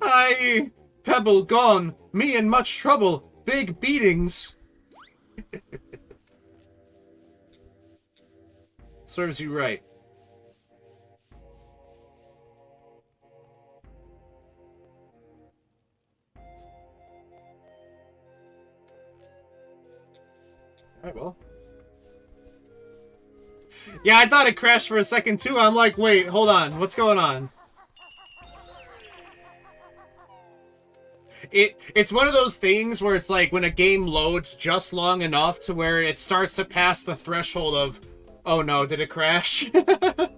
Aye, Pebble gone. Me in much trouble. Big beatings. Serves you right. Alright, well. Yeah, I thought it crashed for a second too. I'm like, wait, hold on. What's going on? It's one of those things where it's like when a game loads just long enough to where it starts to pass the threshold of, oh no, did it crash? But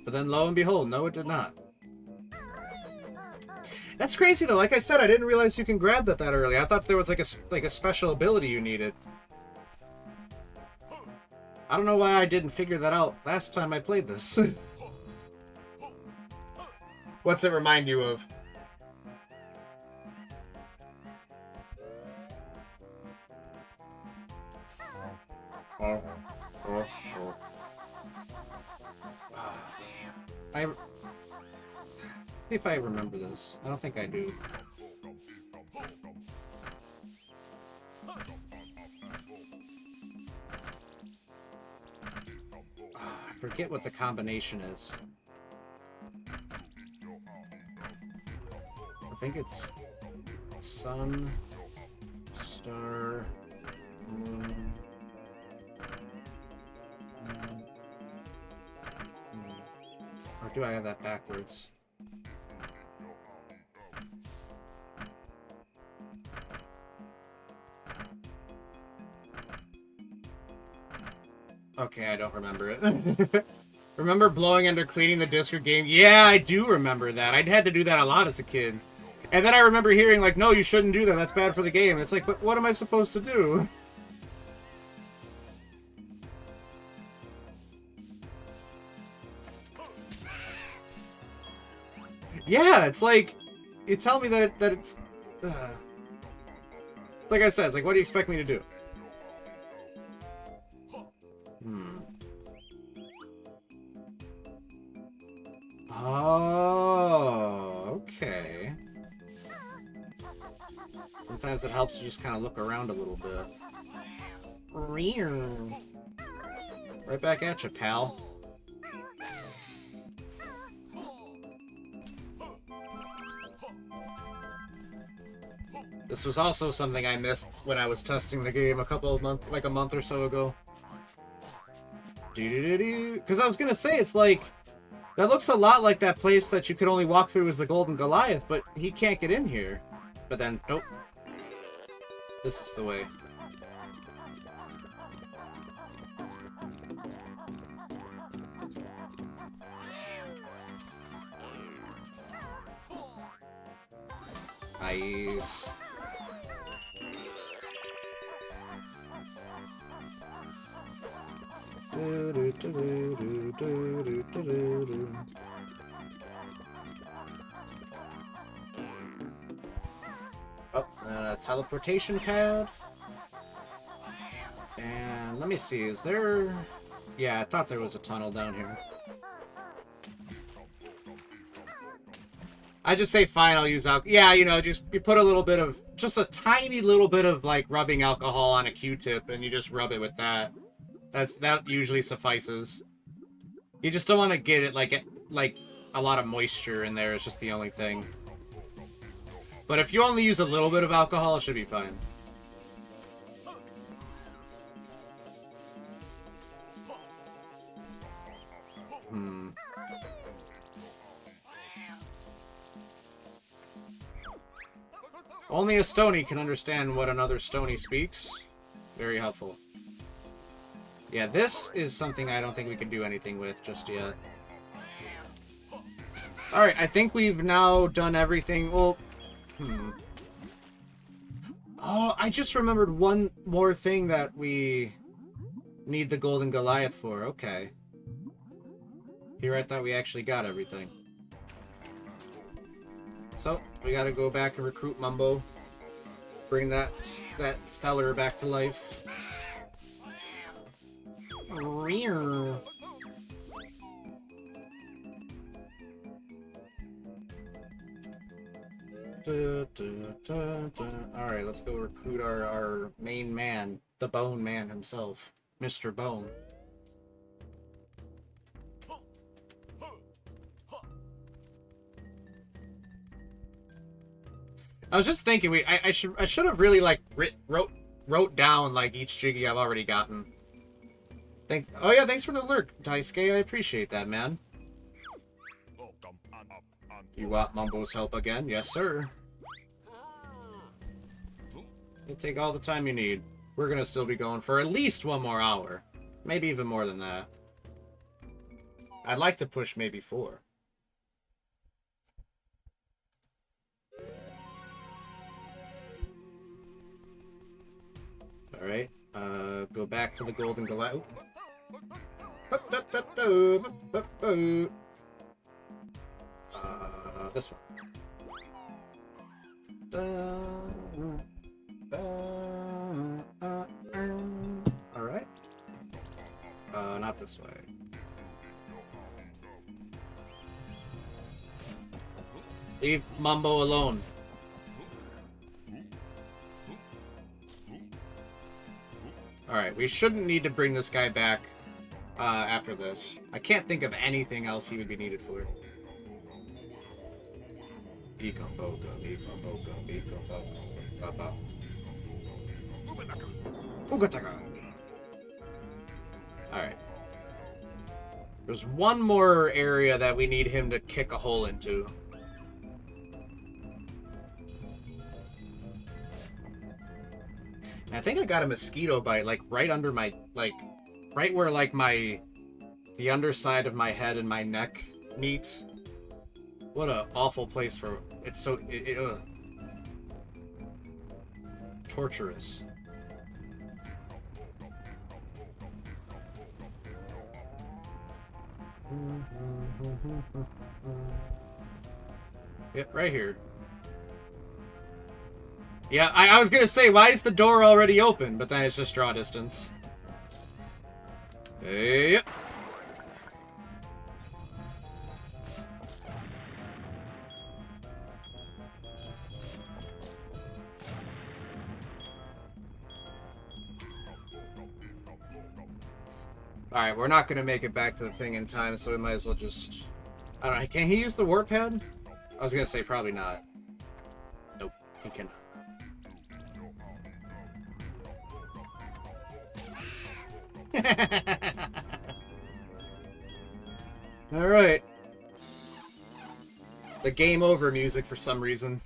then lo and behold, no, it did not. That's crazy though. Like I said, I didn't realize you can grab that early. I thought there was like a special ability you needed. I don't know why I didn't figure that out last time I played this. What's it remind you of? See if I remember this. I don't think I do. I forget what the combination is. I think it's sun, star, moon. Or do I have that backwards? Okay, I don't remember it. Remember blowing under cleaning the disc or game? Yeah, I do remember that. I had to do that a lot as a kid. And then I remember hearing, like, no, you shouldn't do that. That's bad for the game. It's like, but what am I supposed to do? Yeah, it's like, you tell me that it's... like I said, it's like, what do you expect me to do? Oh, okay. Sometimes it helps to just kind of look around a little bit. Right back at you, pal. This was also something I missed when I was testing the game a couple of months, like a month or so ago. Because I was gonna say, it's like, that looks a lot like that place that you could only walk through as the Golden Goliath, but he can't get in here. But then, nope. This is the way. Nice. Oh, teleportation pad. And let me see, is there... Yeah, I thought there was a tunnel down here. I just say fine, I'll use alcohol. Yeah, you know, just you put a little bit of, just a tiny little bit of like rubbing alcohol on a Q-tip, and you just rub it with that. That usually suffices. You just don't want to get it like a lot of moisture in there. It's just the only thing. But if you only use a little bit of alcohol, it should be fine. Only a Stony can understand what another Stony speaks. Very helpful. Yeah, this is something I don't think we can do anything with just yet. Alright, I think we've now done everything. Well, Oh, I just remembered one more thing that we need the Golden Goliath for. Okay. Here I thought we actually got everything. So, we gotta go back and recruit Mumbo. Bring that feller back to life. Alright, let's go recruit our main man, the Bone Man himself, Mr. Bone. I was just thinking I should have really like wrote down like each Jiggy I've already gotten. Thanks. Oh yeah, thanks for the lurk, Daisuke. I appreciate that, man. You want Mumbo's help again? Yes, sir. You take all the time you need. We're gonna still be going for at least 1 more hour. Maybe even more than that. I'd like to push maybe 4. Alright, go back to the Golden Gala. This one. Alright. Not this way. Leave Mumbo alone. Alright, we shouldn't need to bring this guy back after this. I can't think of anything else he would be needed for. Alright. There's one more area that we need him to kick a hole into. I think I got a mosquito bite, like, right under my, like, right where, like, the underside of my head and my neck meet. What a awful place for, it's so, torturous. Yep, right here. Yeah, I was gonna say, why is the door already open? But then it's just draw distance. Yep. Alright, we're not gonna make it back to the thing in time, so we might as well just... I don't know, can he use the warp pad? I was gonna say, probably not. Nope, he cannot. Alright. The game over music for some reason.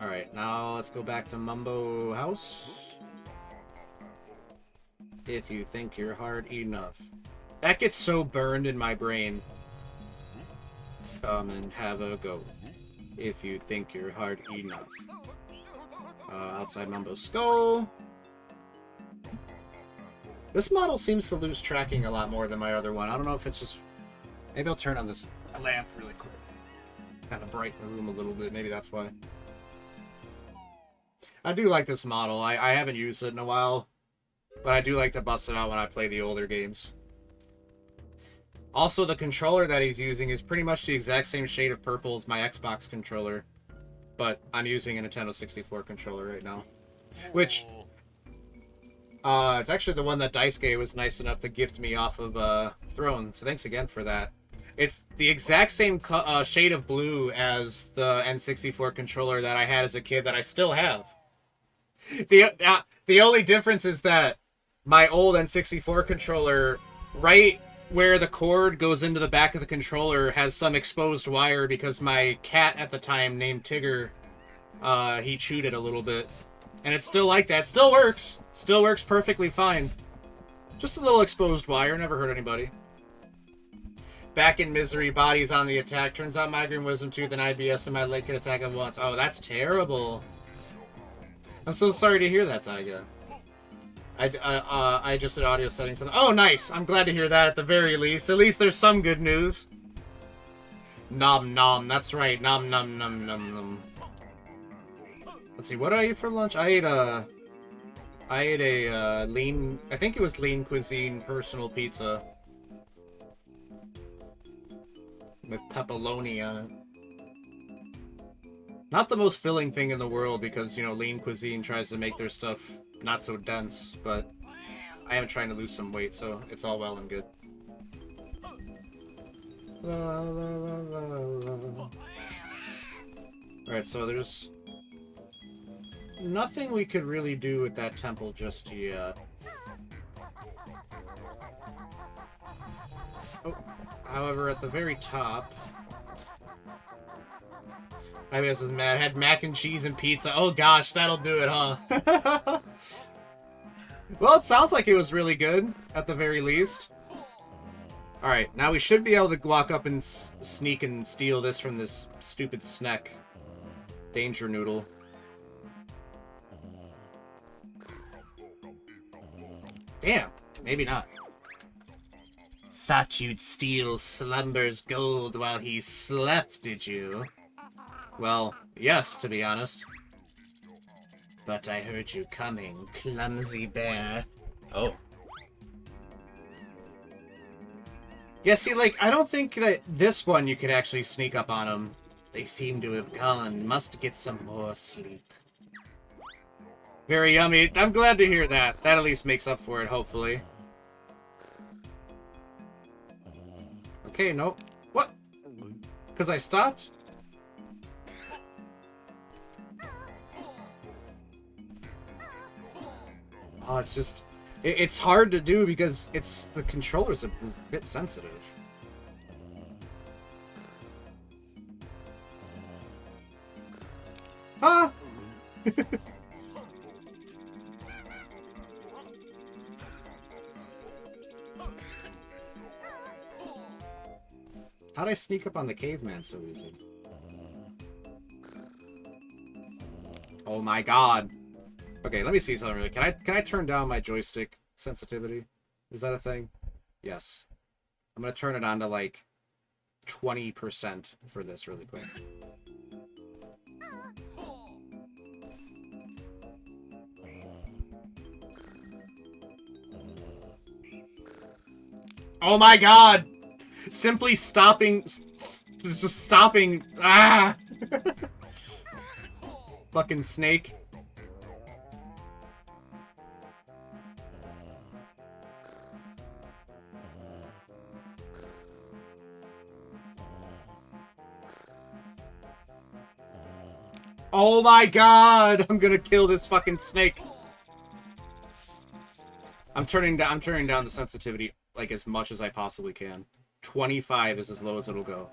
Alright, now let's go back to Mumbo House. If you think you're hard enough. That gets so burned in my brain. Come and have a go. If you think you're hard enough. Outside Mumbo's skull. This model seems to lose tracking a lot more than my other one. I don't know if it's just... Maybe I'll turn on this lamp really quick. Kind of brighten the room a little bit. Maybe that's why. I do like this model. I haven't used it in a while. But I do like to bust it out when I play the older games. Also, the controller that he's using is pretty much the exact same shade of purple as my Xbox controller. But I'm using a Nintendo 64 controller right now. Which... it's actually the one that Daisuke was nice enough to gift me off of Throne. So thanks again for that. It's the exact same shade of blue as the N64 controller that I had as a kid that I still have. The only difference is that my old N64 controller, right where the cord goes into the back of the controller, has some exposed wire because my cat at the time, named Tigger, he chewed it a little bit. And it's still like that. Still works. Still works perfectly fine. Just a little exposed wire. Never hurt anybody. Back in misery. Bodies on the attack. Turns out migraine, wisdom tooth, and IBS and my leg can attack at once. Oh, that's terrible. I'm so sorry to hear that, Taiga. I just did audio settings. Oh, nice. I'm glad to hear that at the very least. At least there's some good news. Nom nom. That's right. Nom nom nom nom nom. Let's see, what did I eat for lunch? I ate a lean, I think it was lean cuisine personal pizza. with pepperoni on it. Not the most filling thing in the world because, you know, lean cuisine tries to make their stuff not so dense, but I am trying to lose some weight, so it's all well and good. La, la, la, la, la. Alright, so there's nothing we could really do with that temple just yet. Oh, however, at the very top... I guess it's mad. Had mac and cheese and pizza. Oh gosh, that'll do it, huh? Well, it sounds like it was really good, at the very least. Alright, now we should be able to walk up and sneak and steal this from this stupid snack. Danger noodle. Damn, maybe not. Thought you'd steal Slumber's gold while he slept, did you? Well, yes, to be honest. But I heard you coming, clumsy bear. Oh. Yeah, see, like, I don't think that this one you could actually sneak up on them. They seem to have gone. Must get some more sleep. Very yummy. I'm glad to hear that. That at least makes up for it, hopefully. Okay, nope. What? Because I stopped? Oh, it's just... It's hard to do because the controller's a bit sensitive. Huh? How'd I sneak up on the caveman so easy? Oh my god. Okay, let me see something really. Can I turn down my joystick sensitivity? Is that a thing? Yes. I'm gonna turn it on to like 20% for this really quick. Oh my god! Simply stopping... Just stopping... Ah! Fucking snake. Oh my god! I'm gonna kill this fucking snake. I'm turning down the sensitivity like as much as I possibly can. 25 is as low as it'll go.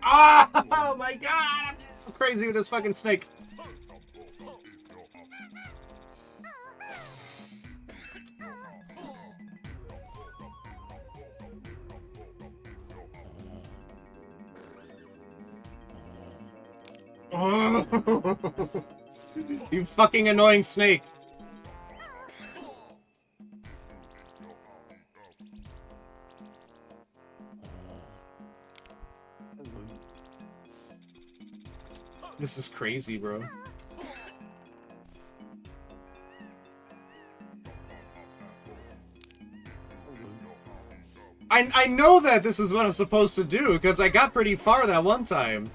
Oh my god! I'm crazy with this fucking snake. You fucking annoying snake. This is crazy, bro. I know that this is what I'm supposed to do, because I got pretty far that one time.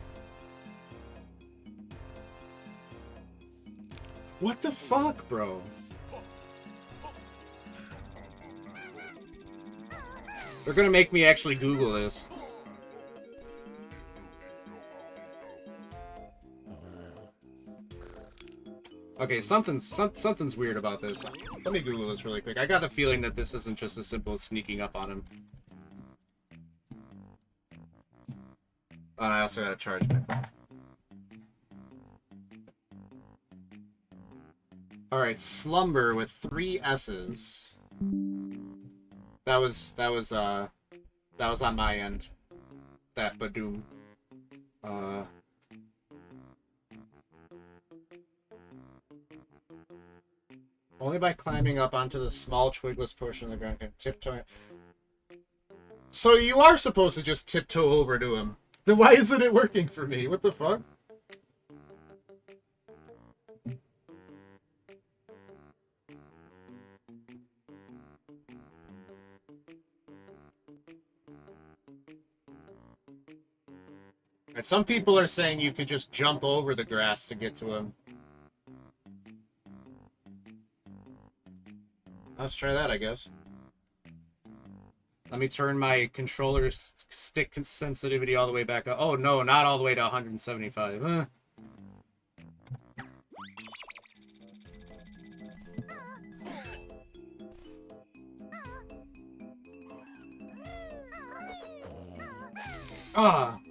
What the fuck, bro? They're gonna make me actually Google this. Okay, something's weird about this. Let me Google this really quick. I got the feeling that this isn't just as simple as sneaking up on him. Oh, and I also gotta charge my phone. Alright, Slumber with 3 S's. That was on my end. That Badoom. Only by climbing up onto the small twigless portion of the ground can tiptoe. So you are supposed to just tiptoe over to him. Then why isn't it working for me? What the fuck? Right, some people are saying you could just jump over the grass to get to him. Let's try that, I guess. Let me turn my controller stick sensitivity all the way back up. Oh, no, not all the way to 175.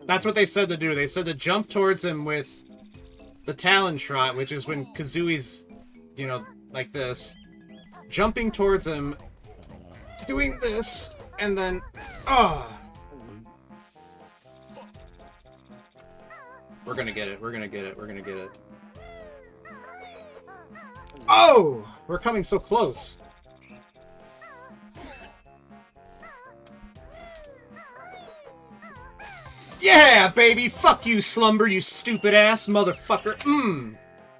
That's what they said to do. They said to jump towards him with the Talon Trot, which is when Kazooie's, you know, like this. Jumping towards him, doing this, and then... We're gonna get it. We're gonna get it. We're gonna get it. Oh! We're coming so close. Yeah, baby! Fuck you, Slumber, you stupid ass motherfucker.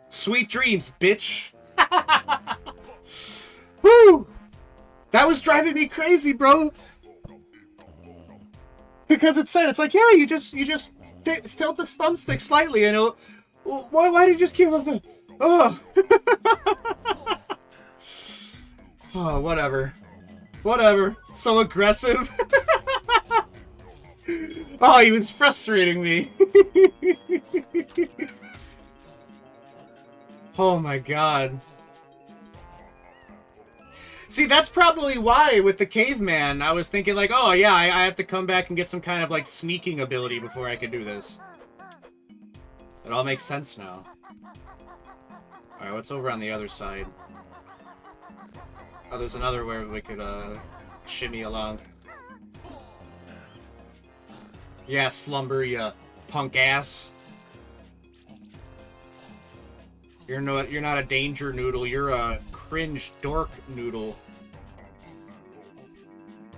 Sweet dreams, bitch. Woo! That was driving me crazy, bro. Because it said, it's like, yeah, you just tilt the thumbstick slightly, and it'll... Why did you just keep up the... Oh. Oh, whatever. Whatever. So aggressive. Oh, he was frustrating me. Oh my god. See, that's probably why with the caveman, I was thinking like, oh yeah, I have to come back and get some kind of like sneaking ability before I can do this. It all makes sense now. Alright, what's over on the other side? Oh, there's another where we could shimmy along. Yeah, Slumber, you punk ass. You're not a danger noodle, you're a cringe dork noodle.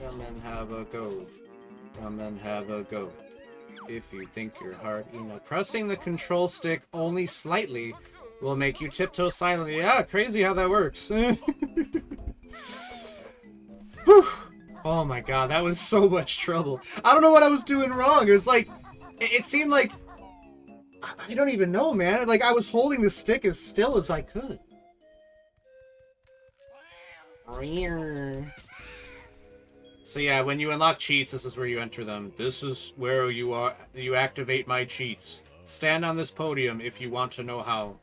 Come and have a go. Come and have a go. If you think you're hard enough. Pressing the control stick only slightly will make you tiptoe silently. Yeah, crazy how that works. Whew. Oh my god, that was so much trouble. I don't know what I was doing wrong. It was like, it seemed like, I don't even know, man. Like, I was holding the stick as still as I could. So yeah, when you unlock cheats, this is where you enter them. This is where you activate my cheats. Stand on this podium if you want to know how.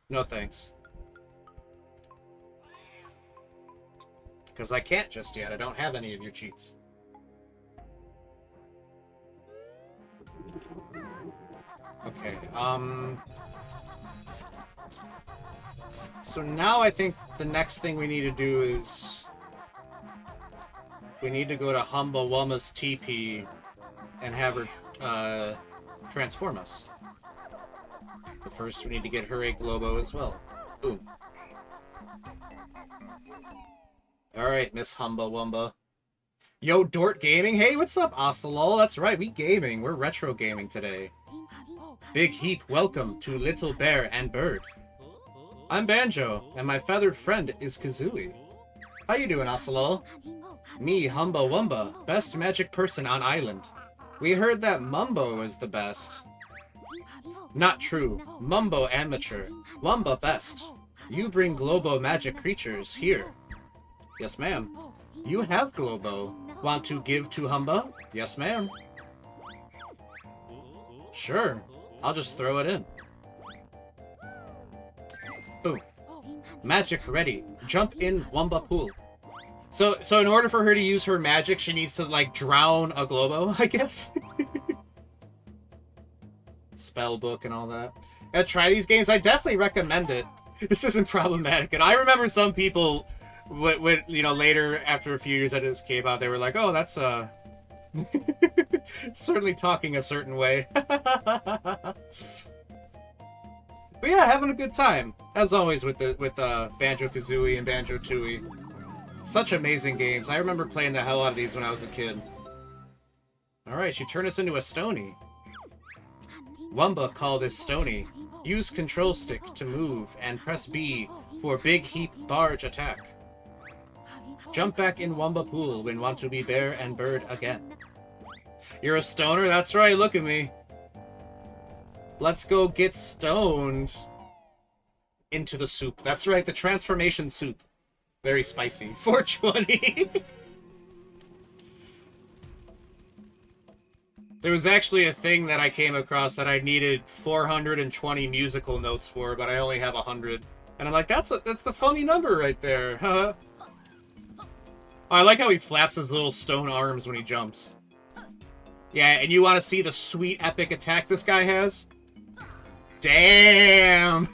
No thanks. Because I can't just yet. I don't have any of your cheats. Okay, so now I think the next thing we need to do is... we need to go to Humbawumma's TP and have her, transform us. But first we need to get her a Globo as well. Boom. Alright, Miss Humbawumma. Yo, Dort Gaming. Hey, what's up, Ocelot? That's right, we gaming. We're retro gaming today. Big Heap, welcome to Little Bear and Bird. I'm Banjo, and my feathered friend is Kazooie. How you doing, Ocelot? Me, Humbawumma, best magic person on island. We heard that Mumbo is the best. Not true. Mumbo amateur. Wumba best. You bring Globo magic creatures here. Yes, ma'am. You have Globo. Want to give to Humba? Yes, ma'am. Sure. I'll just throw it in. Boom. Magic ready. Jump in Wumba pool. So in order for her to use her magic, she needs to, like, drown a Globo, I guess? Spell book and all that. Gotta try these games. I definitely recommend it. This isn't problematic. And I remember some people, when you know, later, after a few years that this came out, they were like, oh, that's, certainly talking a certain way. But yeah, having a good time. As always with Banjo-Kazooie and Banjo-Tooie. Such amazing games. I remember playing the hell out of these when I was a kid. Alright, she turned us into a Stony. Wumba called this Stony. Use control stick to move and press B for Big Heap Barge attack. Jump back in Wumba pool when want to be bear and bird again. You're a stoner? That's right, look at me. Let's go get stoned. Into the soup. That's right, the transformation soup. Very spicy. 420. There was actually a thing that I came across that I needed 420 musical notes for, but I only have 100. And I'm like, that's the funny number right there. Huh? I like how he flaps his little stone arms when he jumps. Yeah, and you want to see the sweet epic attack this guy has? Damn!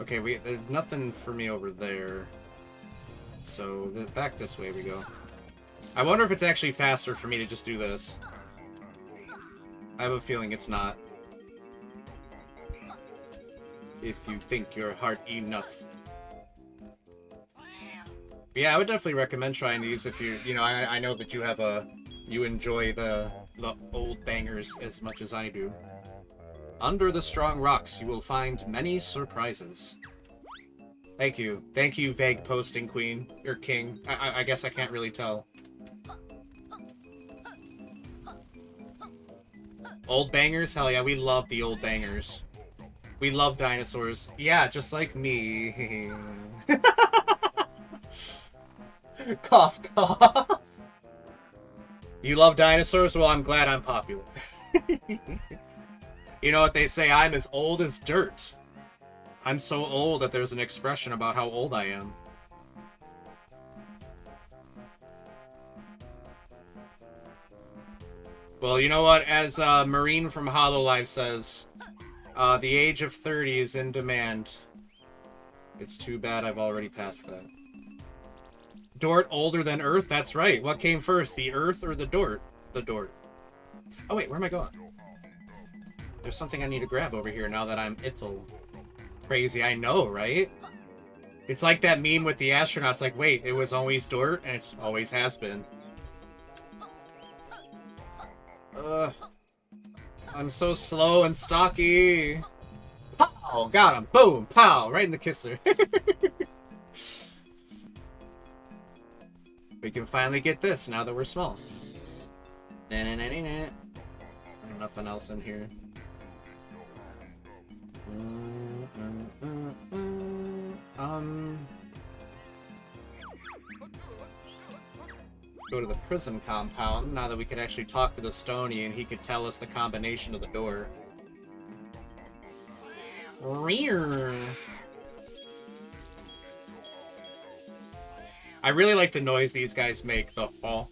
Okay, there's nothing for me over there. So, back this way we go. I wonder if it's actually faster for me to just do this. I have a feeling it's not. If you think you're hard enough. But yeah, I would definitely recommend trying these if you know, I know that you enjoy the old bangers as much as I do. Under the strong rocks, you will find many surprises. Thank you. Thank you, vague posting queen. Or king. I guess I can't really tell. Old bangers? Hell yeah, we love the old bangers. We love dinosaurs. Yeah, just like me. Cough, cough. You love dinosaurs? Well, I'm glad I'm popular. You know what they say, I'm as old as dirt. I'm so old that there's an expression about how old I am. Well, you know what? As Marine from Hololive says, the age of 30 is in demand. It's too bad I've already passed that. Dort older than Earth? That's right. What came first, the Earth or the Dort? The Dort. Oh wait, where am I going? There's something I need to grab over here now that I'm Ittle. Crazy, I know, right? It's like that meme with the astronauts, like, wait, it was always Dort, and it always has been. I'm so slow and stocky. Pow! Got him! Boom! Pow! Right in the kisser. We can finally get this now that we're small. There's nothing else in here. Go to the prison compound now that we could actually talk to the Stony and he could tell us the combination of the door. I really like the noise these guys make, the oh.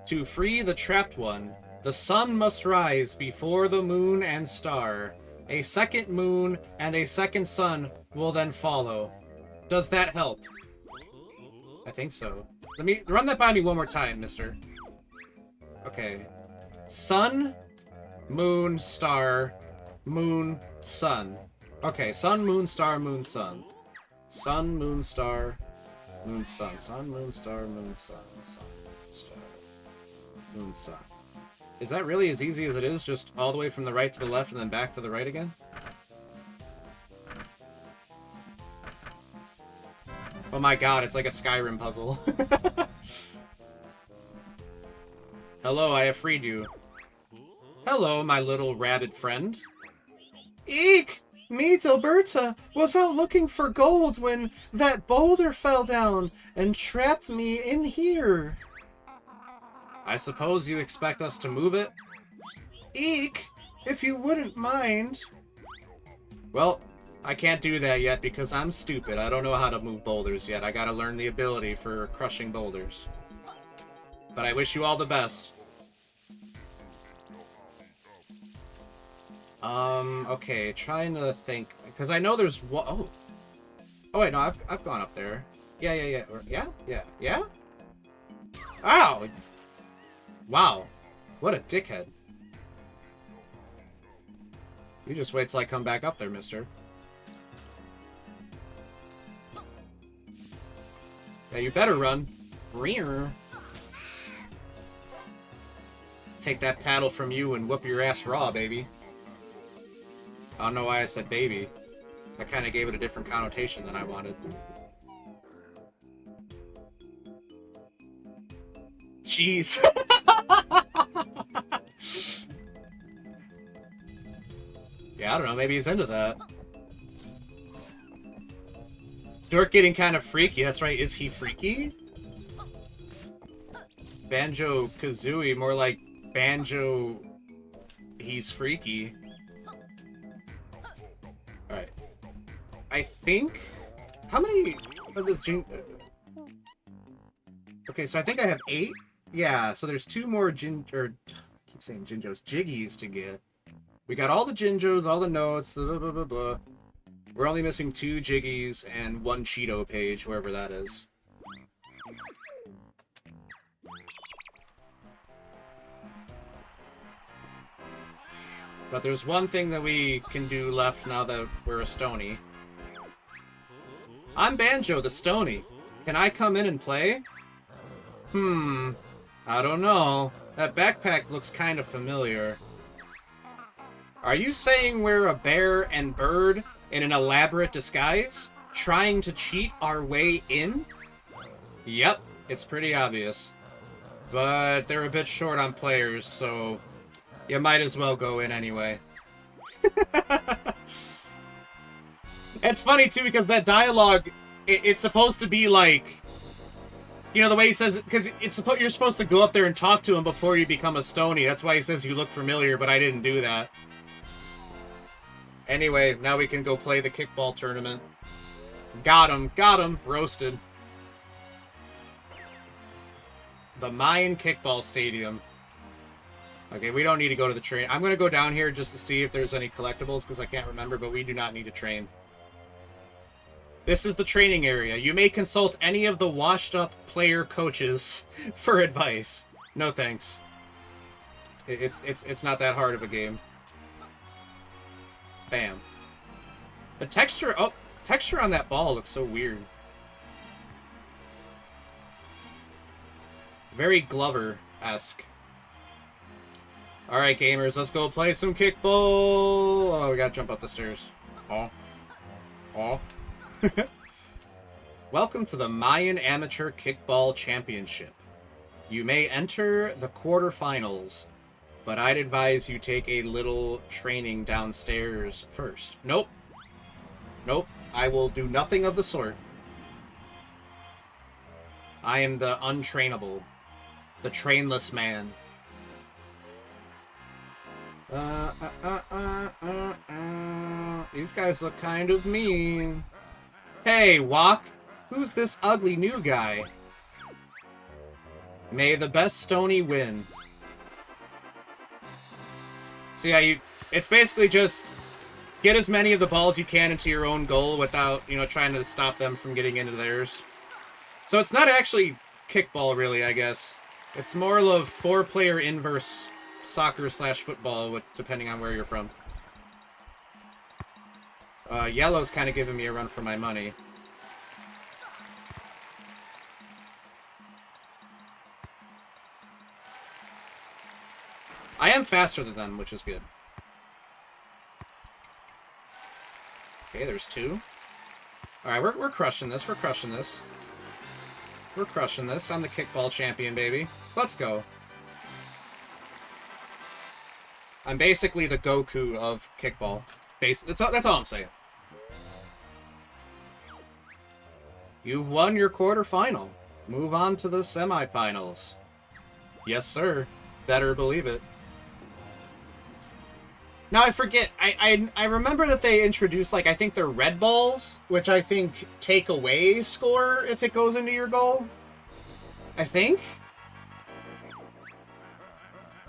To free the trapped one, the sun must rise before the moon and star. A second moon and a second sun will then follow. Does that help? I think so. Let me run that by me one more time, mister. Okay. Sun, moon, star, moon, sun. Okay, sun, moon, star, moon, sun. Sun, moon, star, moon, sun. Sun, moon, star, moon, sun. Sun, star, moon, sun. Is that really as easy as it is? Just all the way from the right to the left and then back to the right again? Oh my god, it's like a Skyrim puzzle. Hello, I have freed you. Hello, my little rabbit friend. Eek! Me, Alberta, was out looking for gold when that boulder fell down and trapped me in here. I suppose you expect us to move it? Eek! If you wouldn't mind. Well, I can't do that yet because I'm stupid. I don't know how to move boulders yet. I gotta learn the ability for crushing boulders. But I wish you all the best. Okay, trying to think, because I know there's one. Oh wait, no, I've gone up there. Yeah. Ow! Wow, what a dickhead. You just wait till I come back up there, mister. Yeah, you better run. Rear. Take that paddle from you and whoop your ass raw, baby. I don't know why I said baby. That kind of gave it a different connotation than I wanted. jeez. Yeah, I don't know. Maybe he's into that. Dork getting kind of freaky. That's right. Is he freaky? Banjo-Kazooie. More like Banjo... He's freaky. Alright. I think... How many of this... Okay, so I think I have 8. Yeah, so there's 2 more I keep saying Jinjos. Jiggies to get. We got all the Jinjos, all the notes, the blah, blah, blah, blah. We're only missing 2 Jiggies and 1 Cheeto page, wherever that is. But there's one thing that we can do left now that we're a Stony. I'm Banjo, the Stony. Can I come in and play? I don't know. That backpack looks kind of familiar. Are you saying we're a bear and bird in an elaborate disguise? Trying to cheat our way in? Yep, it's pretty obvious. But they're a bit short on players, so you might as well go in anyway. It's funny, too, because that dialogue, it's supposed to be like... You know, the way he says it, because you're supposed to go up there and talk to him before you become a Stony. That's why he says you look familiar, but I didn't do that. Anyway, now we can go play the kickball tournament. Got him, roasted. The Mayan Kickball Stadium. Okay, we don't need to go to the train. I'm going to go down here just to see if there's any collectibles, because I can't remember, but we do not need to train. This is the training area. You may consult any of the washed-up player coaches for advice. No thanks. It's not that hard of a game. Bam. The texture on that ball looks so weird. Very Glover-esque. Alright, gamers, let's go play some kickball. Oh, we gotta jump up the stairs. Oh. Welcome to the Mayan Amateur Kickball Championship. You may enter the quarterfinals, but I'd advise you take a little training downstairs first. Nope, I will do nothing of the sort. I am the untrainable, the trainless man. These guys look kind of mean. Hey, Wok! Who's this ugly new guy? May the best Stony win. So yeah, it's basically just get as many of the balls you can into your own goal without, trying to stop them from getting into theirs. So it's not actually kickball, really, I guess. It's more of 4-player inverse soccer/football, depending on where you're from. Yellow's kind of giving me a run for my money. I am faster than them, which is good. Okay, there's 2. Alright, we're crushing this. We're crushing this. I'm the kickball champion, baby. Let's go. I'm basically the Goku of kickball. That's all I'm saying. You've won your quarterfinal. Move on to the semifinals. Yes, sir. Better believe it. Now, I forget. I remember that they introduced, I think they're red balls, which I think take away score if it goes into your goal. I think?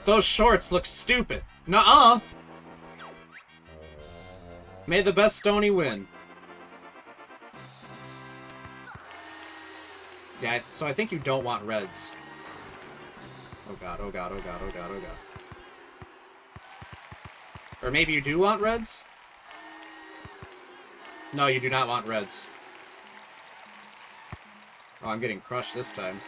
Those shorts look stupid. Nuh-uh. May the best Stony win. Yeah, so I think you don't want reds. Oh god, oh god, oh god, oh god, oh god. Or maybe you do want reds? No, you do not want reds. Oh, I'm getting crushed this time.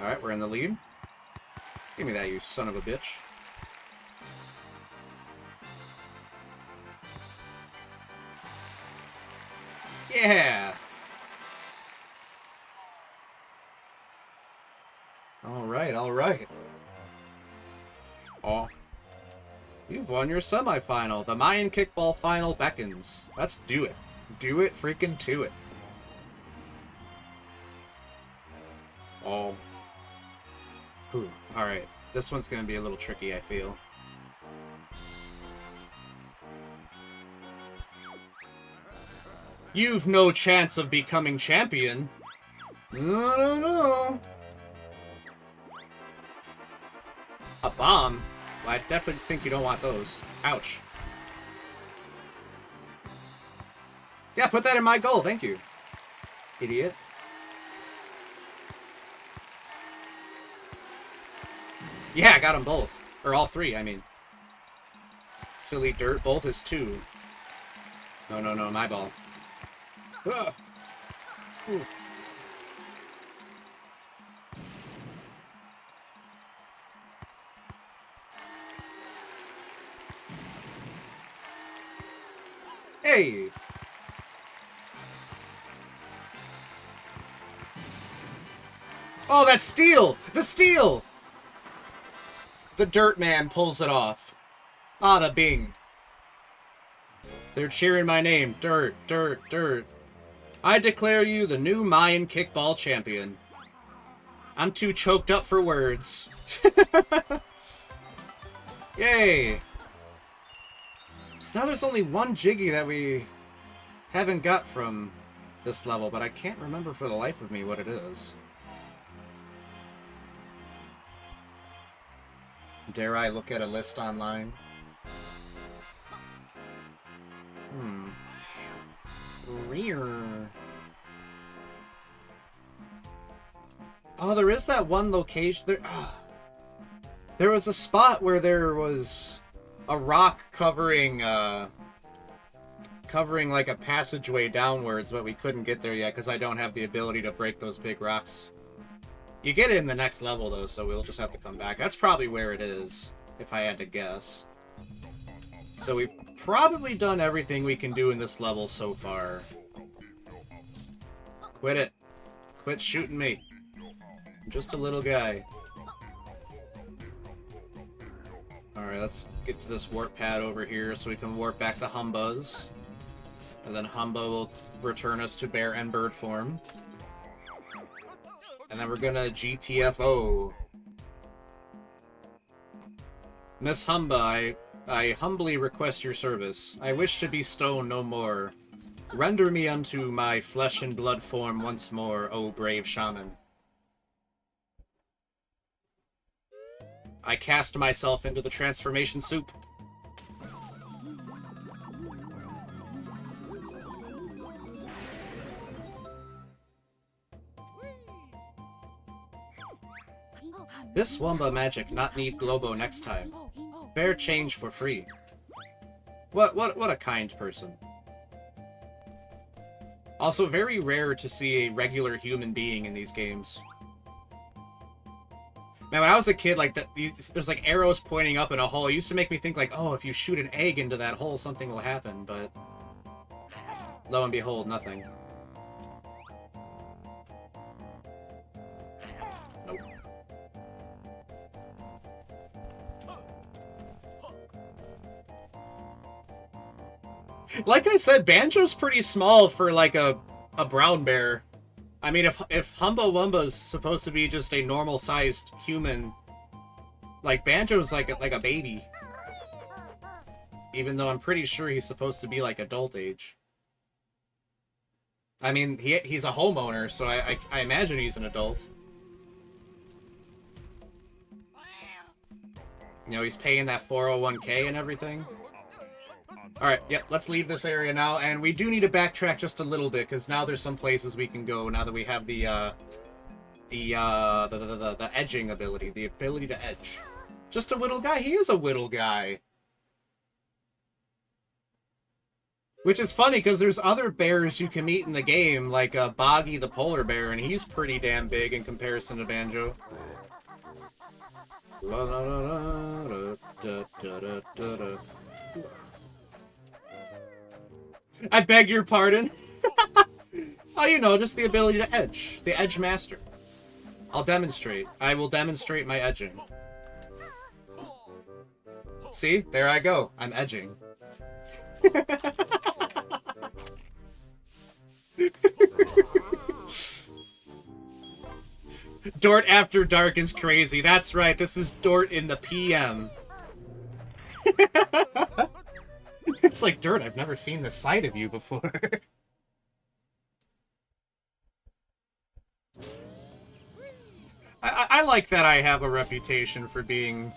Alright, we're in the lead. Give me that, you son of a bitch. Yeah! Alright, alright. Oh. You've won your semifinal. The Mayan Kickball final beckons. Let's do it. Do it freaking to it. Oh. Whew. Alright. This one's gonna be a little tricky, I feel. You've no chance of becoming champion. No. A bomb? Well, I definitely think you don't want those. Ouch. Yeah, put that in my goal, thank you. Idiot. Yeah, I got them both. Or all three, I mean. Silly dirt, both is 2. No, my ball. Ugh. Ooh. Hey! Oh, that's steel! The steel! The dirt man pulls it off. Bada bing. They're cheering my name. Dirt, dirt, dirt. I declare you the new Mayan Kickball champion. I'm too choked up for words. Yay! So now there's only one Jiggy that we haven't got from this level, but I can't remember for the life of me what it is. Dare I look at a list online? Rear. Oh, there is that one location. There was a spot where there was a rock covering like a passageway downwards, but we couldn't get there yet because I don't have the ability to break those big rocks. You get it in the next level though, so we'll just have to come back. That's probably where it is, if I had to guess. So we've probably done everything we can do in this level so far. Quit it. Quit shooting me. I'm just a little guy. Alright, let's get to this warp pad over here so we can warp back to Humbuzz. And then Humba will return us to bear and bird form. And then we're gonna GTFO. Miss Humba, I humbly request your service. I wish to be stone no more. Render me unto my flesh and blood form once more, O brave shaman. I cast myself into the transformation soup. This Wumba magic not need Globo next time. Fair change for free. What a kind person. Also, very rare to see a regular human being in these games. Man, when I was a kid, like, there's like arrows pointing up in a hole. It used to make me think like, oh, if you shoot an egg into that hole, something will happen, but lo and behold, nothing. Nope. Like I said, Banjo's pretty small for like a brown bear. I mean, if Humba Wumba's supposed to be just a normal-sized human, like Banjo's like a baby. Even though I'm pretty sure he's supposed to be like adult age. I mean, he's a homeowner, so I imagine he's an adult. You know, he's paying that 401k and everything. Alright, yep, let's leave this area now, and we do need to backtrack just a little bit, because now there's some places we can go, now that we have the edging ability, the ability to edge. Just a whittle guy? He is a whittle guy. Which is funny, because there's other bears you can meet in the game, like Boggy the polar bear, and he's pretty damn big in comparison to Banjo. La, la, la, la, da, da, da, da, da. I beg your pardon. Oh, you know, just the ability to edge. The edge master. I'll demonstrate. I will demonstrate my edging. See? There I go. I'm edging. Dort After Dark is crazy. That's right. This is Dort in the PM. It's like, Dort, I've never seen this side of you before. I like that I have a reputation for being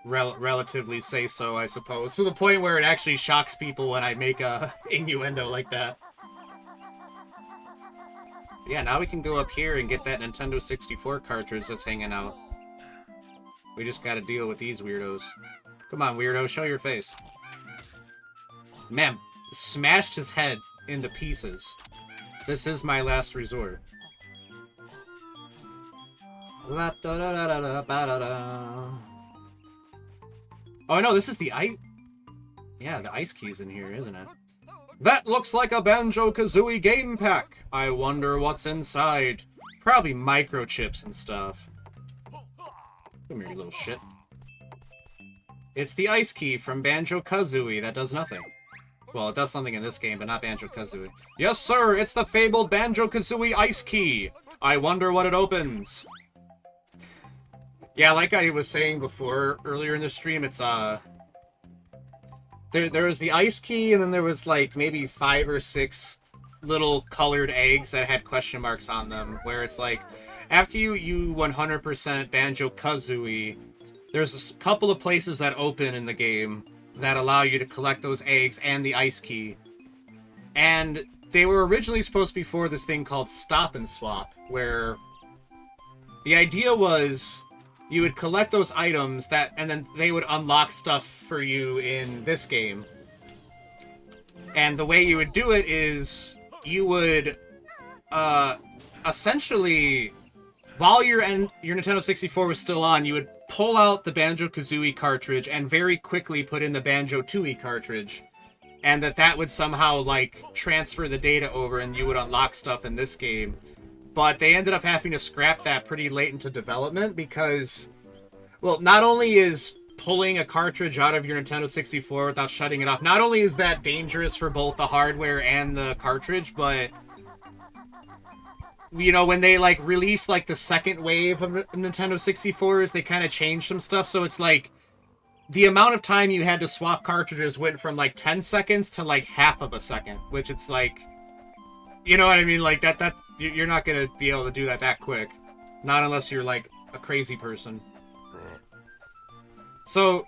relatively say-so, I suppose. To the point where it actually shocks people when I make a innuendo like that. Yeah, now we can go up here and get that Nintendo 64 cartridge that's hanging out. We just gotta deal with these weirdos. Come on, weirdo, show your face. Man, smashed his head into pieces. This is my last resort. La da da da da ba da da. Oh no, this is the ice. Yeah, the ice key's in here, isn't it? That looks like a Banjo-Kazooie game pack. I wonder what's inside. Probably microchips and stuff. Come here, you little shit. It's the ice key from Banjo-Kazooie that does nothing. Well, it does something in this game, but not Banjo-Kazooie. Yes, sir, it's the fabled Banjo-Kazooie ice key. I wonder what it opens. Yeah, like I was saying before, earlier in the stream, it's, There was the ice key, and then there was, like, maybe 5 or 6 little colored eggs that had question marks on them, where it's like, after you 100% Banjo-Kazooie, there's a couple of places that open in the game that allow you to collect those eggs and the ice key. And they were originally supposed to be for this thing called Stop and Swap, where the idea was you would collect those items and then they would unlock stuff for you in this game. And the way you would do it is you would essentially, while your Nintendo 64 was still on, you would pull out the Banjo-Kazooie cartridge and very quickly put in the Banjo-Tooie cartridge. And that would somehow, like, transfer the data over and you would unlock stuff in this game. But they ended up having to scrap that pretty late into development because, well, not only is pulling a cartridge out of your Nintendo 64 without shutting it off, not only is that dangerous for both the hardware and the cartridge, but, you know, when they, like, released, like, the second wave of Nintendo 64s, they kind of changed some stuff, so it's like, the amount of time you had to swap cartridges went from, like, 10 seconds to, like, half of a second, which it's like, you know what I mean? Like, that you're not gonna be able to do that quick. Not unless you're, like, a crazy person. So,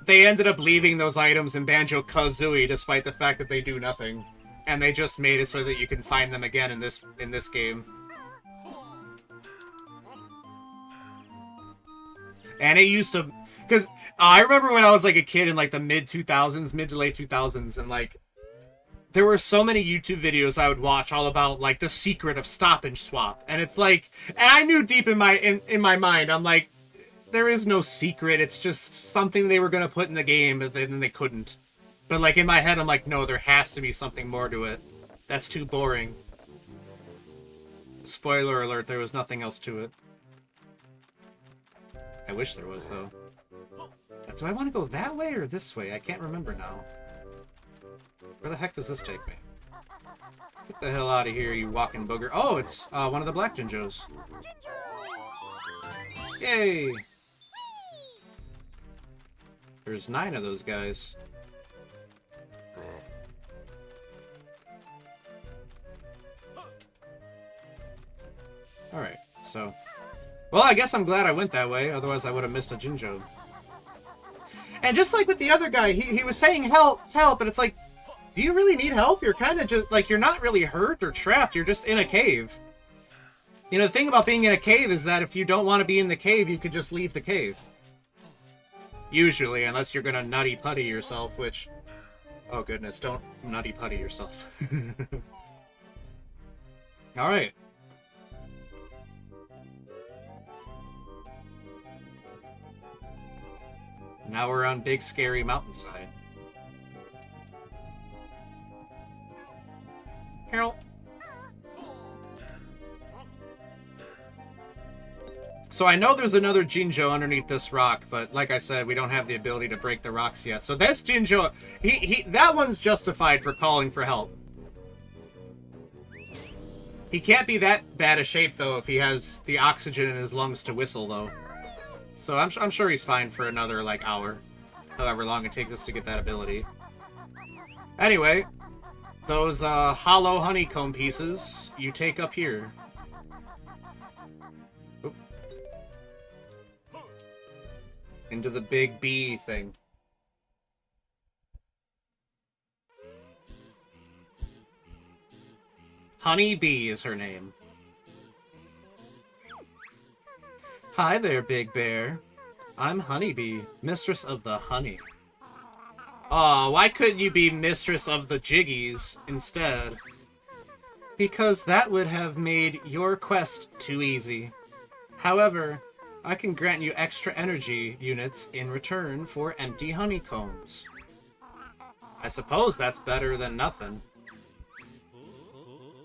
they ended up leaving those items in Banjo-Kazooie despite the fact that they do nothing. And they just made it so that you can find them again in this game. And it used to... Because I remember when I was, like, a kid in, like, the mid to late 2000s, and, like, there were so many YouTube videos I would watch all about, like, the secret of Stop and Swap. And it's like... And I knew deep in my mind, I'm like, there is no secret. It's just something they were going to put in the game, but then they couldn't. But, like, in my head, I'm like, no, there has to be something more to it. That's too boring. Spoiler alert, there was nothing else to it. I wish there was, though. Do I want to go that way or this way? I can't remember now. Where the heck does this take me? Get the hell out of here, you walking booger. Oh, it's one of the Black Jinjos. Yay! There's 9 of those guys. Alright, so... Well, I guess I'm glad I went that way, otherwise I would have missed a Jinjo. And just like with the other guy, he was saying help, help, and it's like, do you really need help? You're kind of just, like, you're not really hurt or trapped, you're just in a cave. You know, the thing about being in a cave is that if you don't want to be in the cave, you could just leave the cave. Usually, unless you're gonna nutty putty yourself, which... Oh goodness, don't nutty putty yourself. Alright. Now we're on big scary mountainside. Harold. So I know there's another Jinjo underneath this rock, but like I said, we don't have the ability to break the rocks yet. So this Jinjo, that one's justified for calling for help. He can't be that bad a shape, though, if he has the oxygen in his lungs to whistle, though. So I'm sure he's fine for another, like, hour. However long it takes us to get that ability. Anyway, those hollow honeycomb pieces you take up here. Oop. Into the big bee thing. Honey Bee is her name. Hi there, Big Bear. I'm Honeybee, mistress of the honey. Aw, why couldn't you be mistress of the jiggies instead? Because that would have made your quest too easy. However, I can grant you extra energy units in return for empty honeycombs. I suppose that's better than nothing.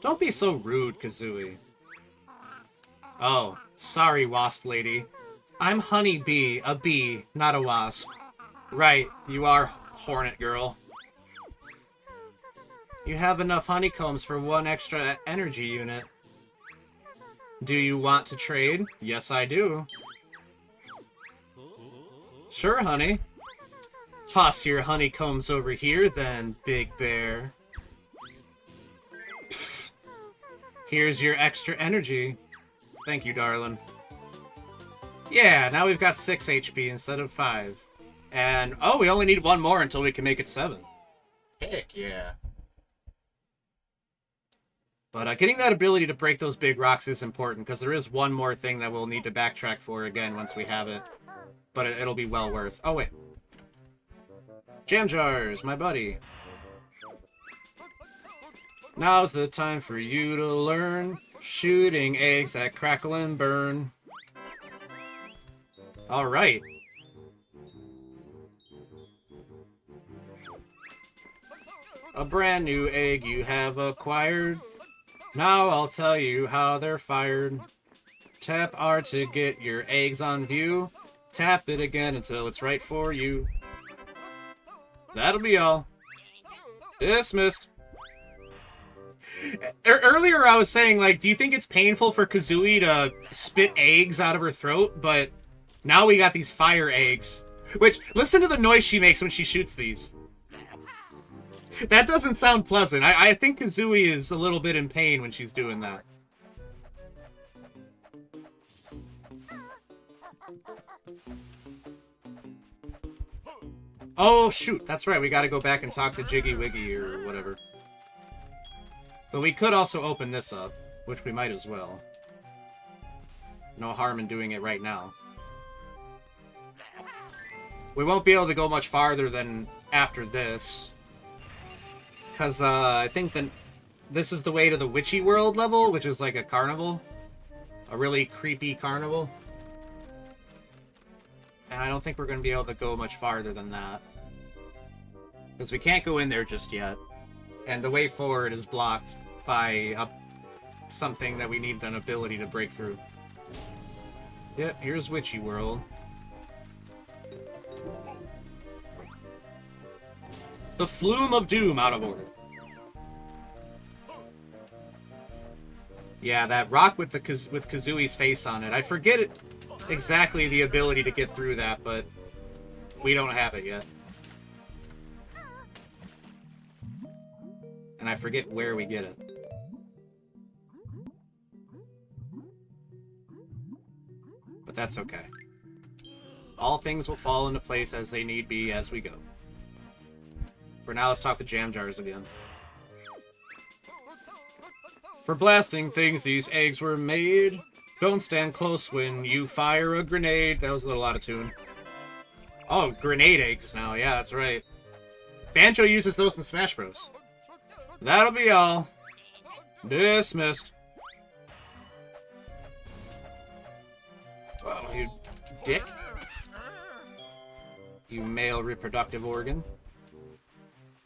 Don't be so rude, Kazooie. Oh, sorry, Wasp Lady. I'm Honey Bee, a bee, not a wasp. Right, you are Hornet Girl. You have enough honeycombs for one extra energy unit. Do you want to trade? Yes, I do. Sure, honey. Toss your honeycombs over here, then, Big Bear. Pfft. Here's your extra energy. Thank you, darling. Yeah, now we've got 6 HP instead of 5. And, oh, we only need one more until we can make it 7. Heck yeah. But getting that ability to break those big rocks is important, because there is one more thing that we'll need to backtrack for again once we have it. But it'll be well worth. Oh, wait. Jam Jars, my buddy. Now's the time for you to learn. Shooting eggs that crackle and burn. Alright. A brand new egg you have acquired. Now I'll tell you how they're fired. Tap R to get your eggs on view. Tap it again until it's right for you. That'll be all. Dismissed. Earlier I was saying, like, do you think it's painful for Kazooie to spit eggs out of her throat? But now we got these fire eggs. Which, listen to the noise she makes when she shoots these. That doesn't sound pleasant. I think Kazooie is a little bit in pain when she's doing that. Oh, shoot. That's right. We gotta go back and talk to Jiggy Wiggy or whatever. But we could also open this up, which we might as well. No harm in doing it right now. We won't be able to go much farther than after this. Because I think that this is the way to the Witchy World level, which is like a carnival. A really creepy carnival. And I don't think we're going to be able to go much farther than that. Because we can't go in there just yet. And the way forward is blocked by something that we need an ability to break through. Yep, here's Witchy World. The Flume of Doom out of order. Yeah, that rock with with Kazooie's face on it. I forget exactly the ability to get through that, but we don't have it yet. And I forget where we get it. But that's okay. All things will fall into place as they need be as we go. For now, let's talk to Jam Jars again. For blasting things, these eggs were made. Don't stand close when you fire a grenade. That was a little out of tune. Oh, grenade eggs now. Yeah, that's right. Banjo uses those in Smash Bros. That'll be all. Dismissed. Well, you dick. You male reproductive organ.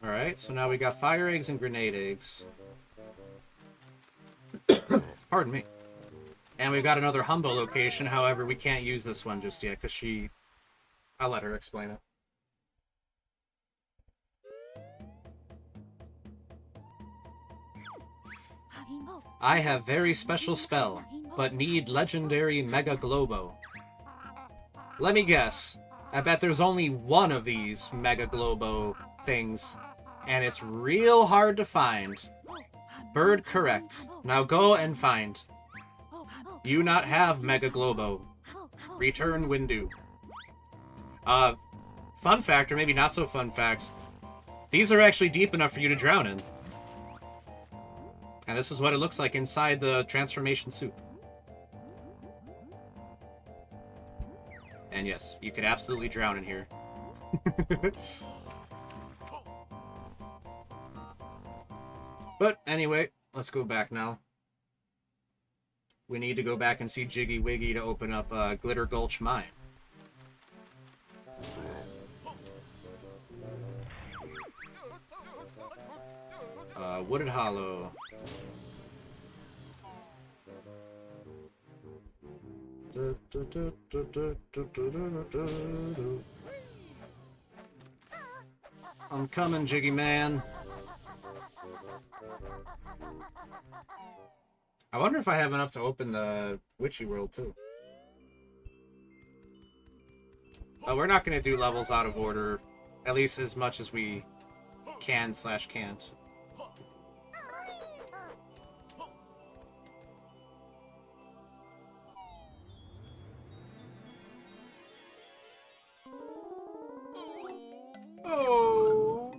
Alright, so now we got fire eggs and grenade eggs. Pardon me. And we've got another Humbo location, however, we can't use this one just yet, because she... I'll let her explain it. I have very special spell, but need legendary Mega Globo. Let me guess. I bet there's only one of these Mega Globo things, and it's real hard to find. Bird correct. Now go and find. You not have Mega Globo. Return Windu. Fun fact, or maybe not so fun fact. These are actually deep enough for you to drown in. And this is what it looks like inside the transformation soup. And yes, you could absolutely drown in here. But anyway, let's go back now. We need to go back and see Jiggy Wiggy to open up Glitter Gulch Mine. Wooded Hollow. I'm coming, Jiggy Man. I wonder if I have enough to open the Witchy World, too. But we're not going to do levels out of order, at least as much as we can/can't. Oh!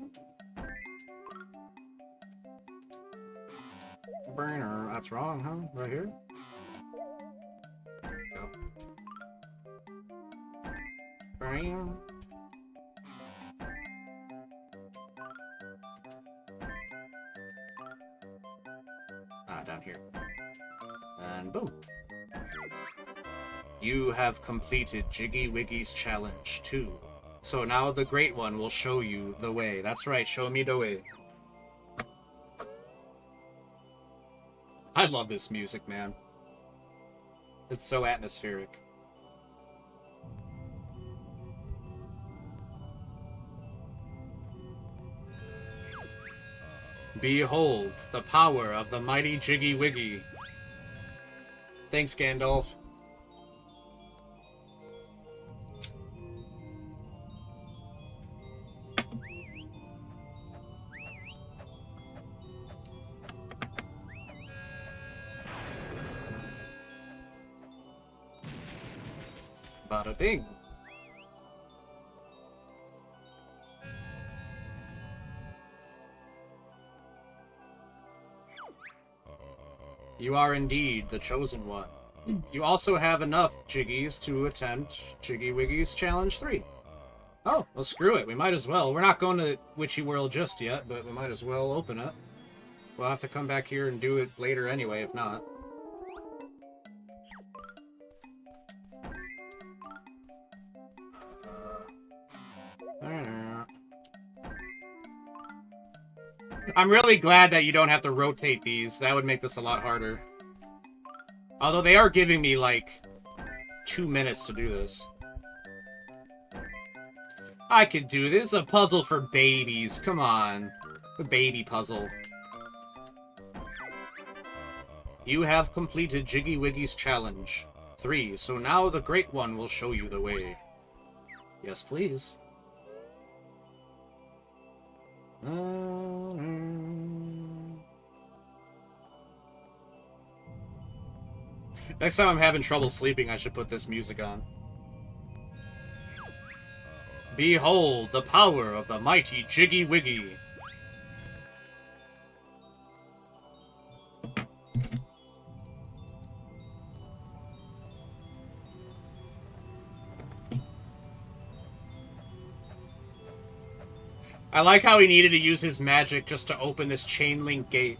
Burner, that's wrong, huh? Right here? Go. Burner. Down here. And boom. You have completed Jiggy Wiggy's challenge 2. So now the Great One will show you the way. That's right, show me the way. I love this music, man. It's so atmospheric. Behold the power of the mighty Jiggy Wiggy. Thanks, Gandalf. Bada bing. You are indeed the chosen one. You also have enough Jiggies to attempt Jiggy Wiggy's Challenge 3. Oh, well screw it, we might as well. We're not going to Witchy World just yet, but we might as well open it. We'll have to come back here and do it later anyway, if not. I'm really glad that you don't have to rotate these. That would make this a lot harder. Although they are giving me, like, 2 minutes to do this. I could do this. A puzzle for babies. Come on. A baby puzzle. You have completed Jiggy Wiggy's Challenge 3, so now the Great One will show you the way. Yes, please. Next time I'm having trouble sleeping, I should put this music on. Behold the power of the mighty Jiggy Wiggy. I like how he needed to use his magic just to open this chain link gate.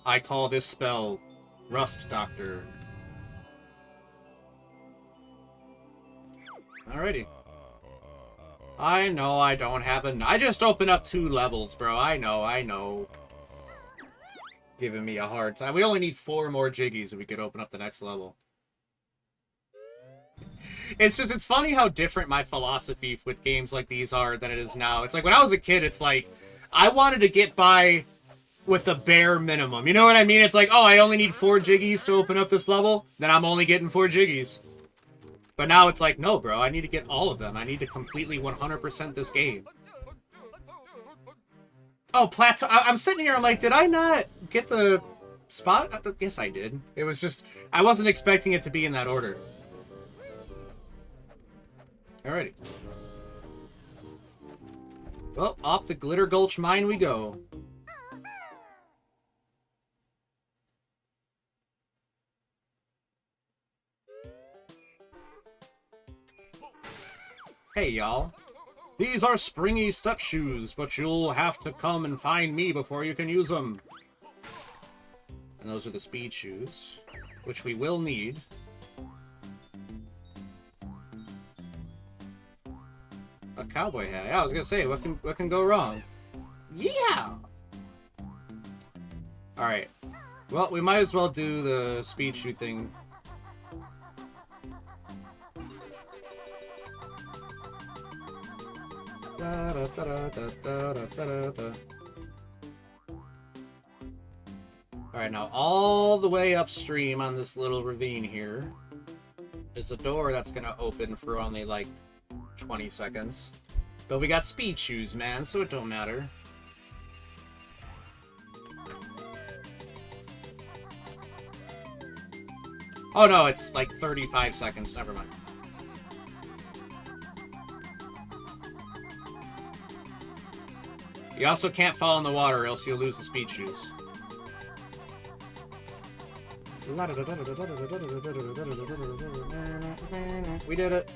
I call this spell Rust Doctor. Alrighty. I know I don't have I just opened up 2 levels, bro. I know. Giving me a hard time. We only need 4 more jiggies and we could open up the next level. It's funny how different my philosophy with games like these are than it is now. It's like when I was a kid, it's like, I wanted to get by with the bare minimum. You know what I mean? It's like, oh, I only need 4 jiggies to open up this level, then I'm only getting 4 jiggies. But now it's like, no, bro, I need to get all of them. I need to completely 100% this game. Oh, plateau. I'm sitting here, I'm like, did I not get the spot? Yes, I did. It was just, I wasn't expecting it to be in that order. Alrighty. Well, off the Glitter Gulch mine we go. Hey, y'all. These are springy step shoes, but you'll have to come and find me before you can use them. And those are the speed shoes, which we will need. A cowboy hat. Yeah, I was gonna say, what can go wrong? Yeah! Alright. Well, we might as well do the speed shoe thing. Alright, now all the way upstream on this little ravine here is a door that's gonna open for only like 20 seconds. But we got speed shoes, man, so it don't matter. Oh no, it's like 35 seconds, never mind. You also can't fall in the water, or else you'll lose the speed shoes. We did it.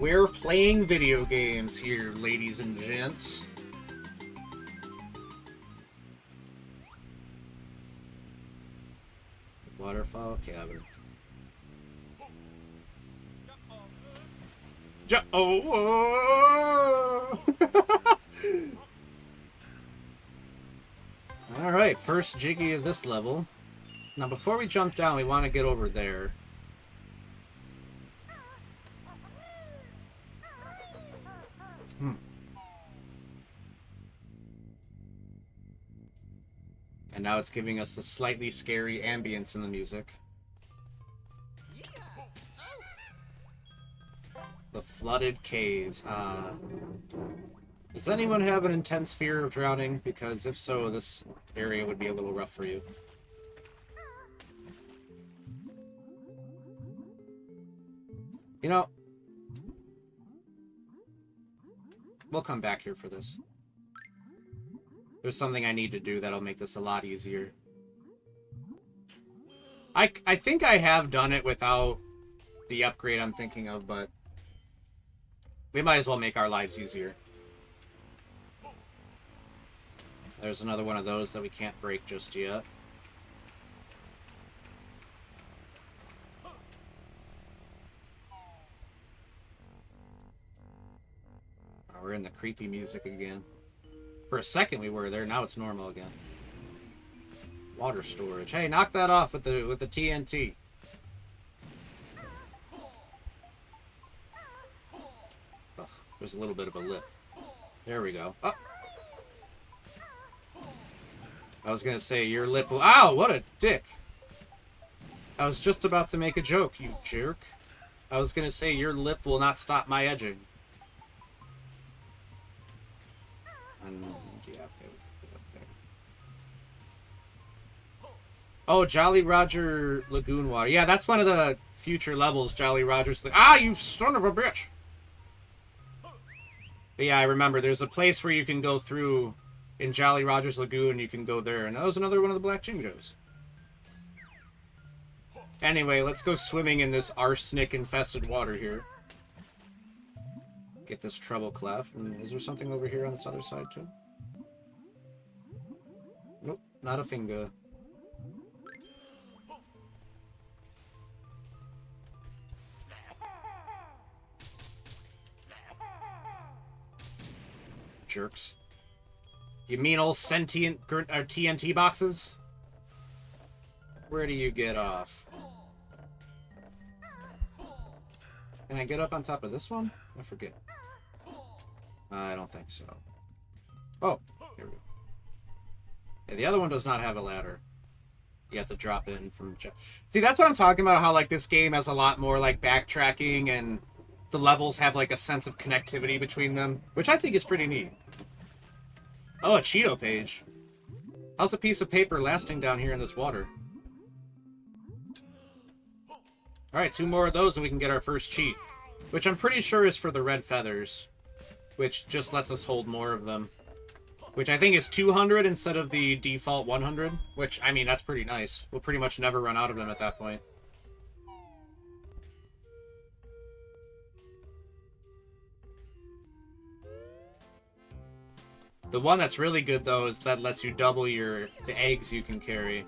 We're playing video games here, ladies and gents. Waterfall cabin. Alright, first jiggy of this level. Now before we jump down, we want to get over there. And now it's giving us the slightly scary ambience in the music. The flooded caves. Does anyone have an intense fear of drowning? Because if so, this area would be a little rough for you. You know, we'll come back here for this. There's something I need to do that'll make this a lot easier. I think I have done it without the upgrade I'm thinking of, but we might as well make our lives easier. There's another one of those that we can't break just yet. Oh, we're in the creepy music again. For a second we were there, now it's normal again. Water storage. Hey, knock that off with the TNT. Ugh, there's a little bit of a lip. There we go. Oh. I was gonna say your lip will... Ow, what a dick. I was just about to make a joke, you jerk. I was gonna say your lip will not stop my edging. And yeah, okay, we can get up there. Oh, Jolly Roger Lagoon Water. Yeah, that's one of the future levels, Jolly Roger's... Ah, you son of a bitch! But yeah, I remember. There's a place where you can go through in Jolly Roger's Lagoon. You can go there. And that was another one of the Black Jingos. Anyway, let's go swimming in this arsenic-infested water here. Get this treble clef. And is there something over here on this other side, too? Nope. Not a finger. Jerks. You mean old sentient or TNT boxes? Where do you get off? Can I get up on top of this one? I forget. I don't think so. Oh, here we go. Yeah, the other one does not have a ladder. You have to drop in from... See, that's what I'm talking about, how, like, this game has a lot more, like, backtracking, and the levels have, like, a sense of connectivity between them, which I think is pretty neat. Oh, a Cheeto page. How's a piece of paper lasting down here in this water? Alright, 2 more of those and we can get our first cheat. Which I'm pretty sure is for the red feathers. Which just lets us hold more of them. Which I think is 200 instead of the default 100. Which, I mean, that's pretty nice. We'll pretty much never run out of them at that point. The one that's really good, though, is that lets you double the eggs you can carry.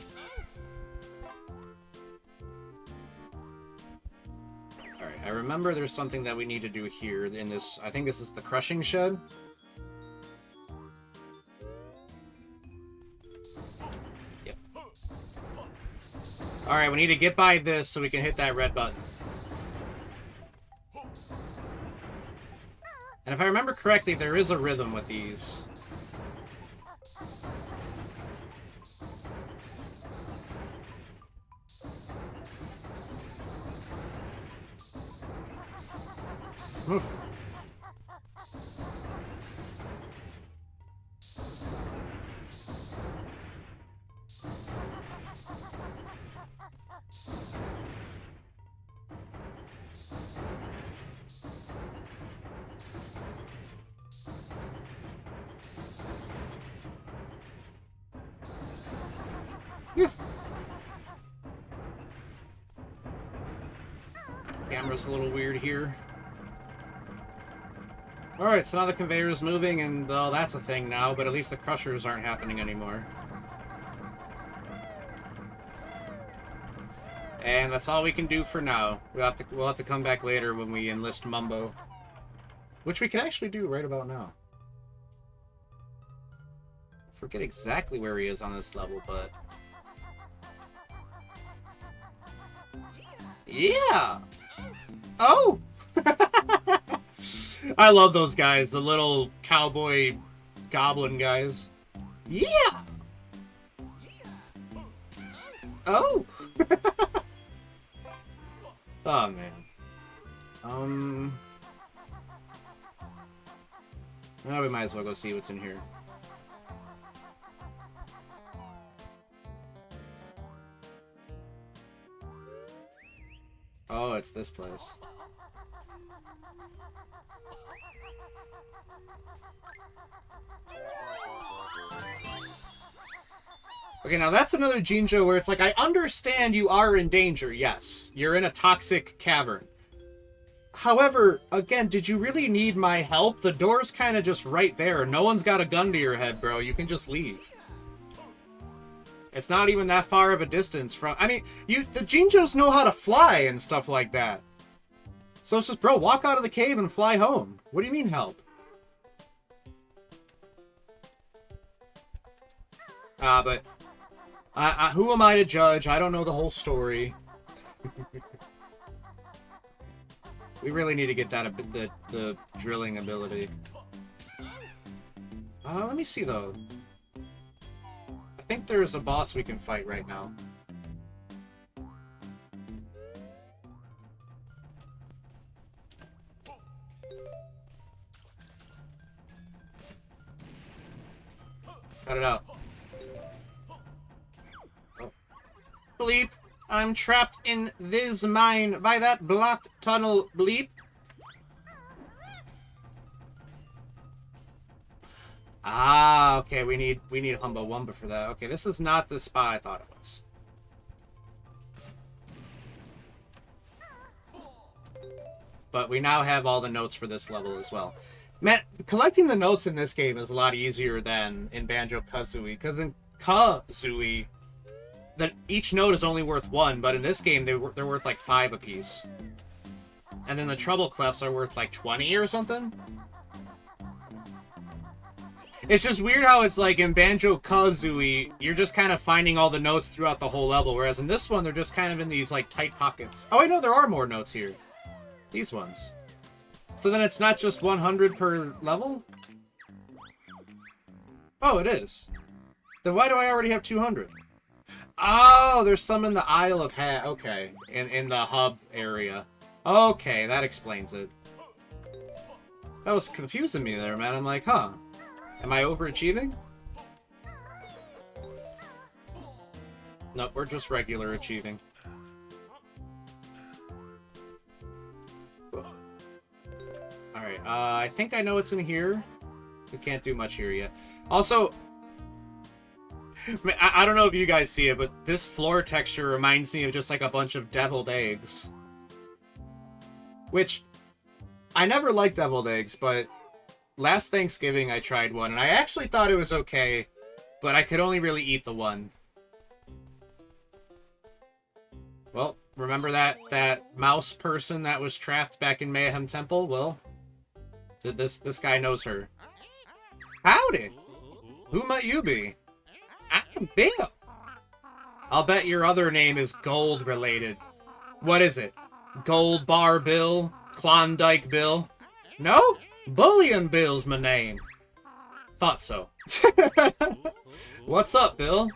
Alright, I remember there's something that we need to do here in this... I think this is the crushing shed. Yep. Alright, we need to get by this so we can hit that red button. And if I remember correctly, there is a rhythm with these. Oof. Camera's a little weird here. Alright, so now the conveyor is moving, and that's a thing now, but at least the crushers aren't happening anymore. And that's all we can do for now. We'll have to come back later when we enlist Mumbo. Which we can actually do right about now. I forget exactly where he is on this level, but... Yeah! Oh! I love those guys, the little cowboy goblin guys. Yeah! Oh! Oh, man. Well, we might as well go see what's in here. Oh, it's this place. Okay, now that's another Jinjo where it's like, I understand you are in danger, yes. You're in a toxic cavern. However, again, did you really need my help? The door's kind of just right there. No one's got a gun to your head, bro. You can just leave. It's not even that far of a distance from... I mean, the Jinjos know how to fly and stuff like that. So it's just, bro, walk out of the cave and fly home. What do you mean help? But... who am I to judge? I don't know the whole story. We really need to get that the drilling ability. Let me see, though. I think there's a boss we can fight right now. Cut it out. Oh. Bleep. I'm trapped in this mine by that blocked tunnel, bleep. Ah, okay, we need Humba Wumba for that. Okay, this is not the spot I thought it was. But we now have all the notes for this level as well. Man, collecting the notes in this game is a lot easier than in Banjo-Kazooie, because in Kazooie, that each note is only worth 1, but in this game they're worth like 5 apiece. And then the treble clefs are worth like 20 or something. It's just weird how it's like in Banjo-Kazooie, you're just kind of finding all the notes throughout the whole level, whereas in this one, they're just kind of in these like tight pockets. Oh, I know there are more notes here. These ones. So then it's not just 100 per level? Oh, it is. Then why do I already have 200? Oh, there's some in the Isle of Hat. Okay, in the hub area. Okay, that explains it. That was confusing me there, man. I'm like, huh. Am I overachieving? Nope, we're just regular achieving. Alright, I think I know what's in here. We can't do much here yet. Also, I don't know if you guys see it, but this floor texture reminds me of just like a bunch of deviled eggs. Which, I never liked deviled eggs, but last Thanksgiving I tried one, and I actually thought it was okay, but I could only really eat the one. Well, remember that mouse person that was trapped back in Mayhem Temple? Well, this guy knows her. Howdy! Who might you be? I'm Bill. I'll bet your other name is gold related. What is it? Gold Bar Bill? Klondike Bill? No? Bullion Bill's my name. Thought so. What's up, Bill?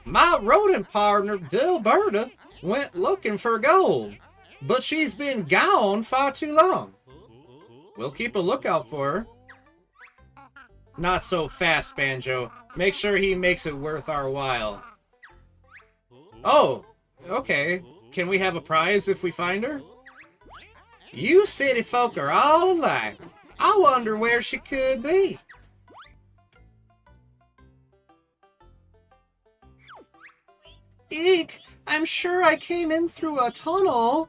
My rodent partner, Dilberta, went looking for gold, but she's been gone far too long. We'll keep a lookout for her. Not so fast, Banjo. Make sure he makes it worth our while. Oh, okay. Can we have a prize if we find her? You city folk are all alike. I wonder where she could be. Eek! I'm sure I came in through a tunnel.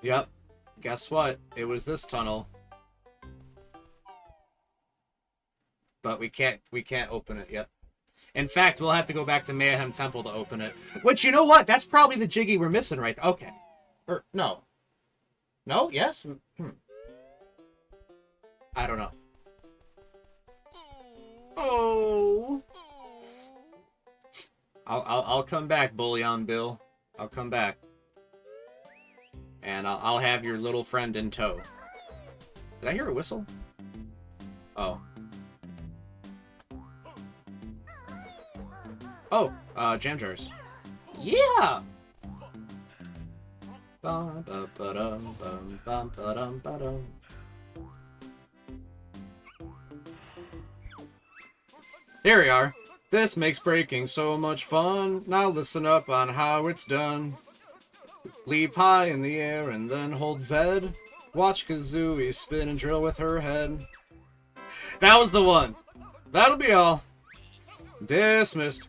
Yep. Guess what? It was this tunnel. But we can't open it yet. In fact, we'll have to go back to Mayhem Temple to open it. Which, you know what? That's probably the Jiggy we're missing right there. Okay. Or, no. No? Yes? I don't know. Oh. I'll come back, Bullion Bill. I'll come back. And I'll have your little friend in tow. Did I hear a whistle? Oh. Oh, jam jars. Yeah! Bum, ba, ba, dum, bum, bum, ba, dum, ba, dum. Here we are. This makes breaking so much fun. Now listen up on how it's done. Leap high in the air and then hold Z. Watch Kazooie spin and drill with her head. That was the one. That'll be all. Dismissed.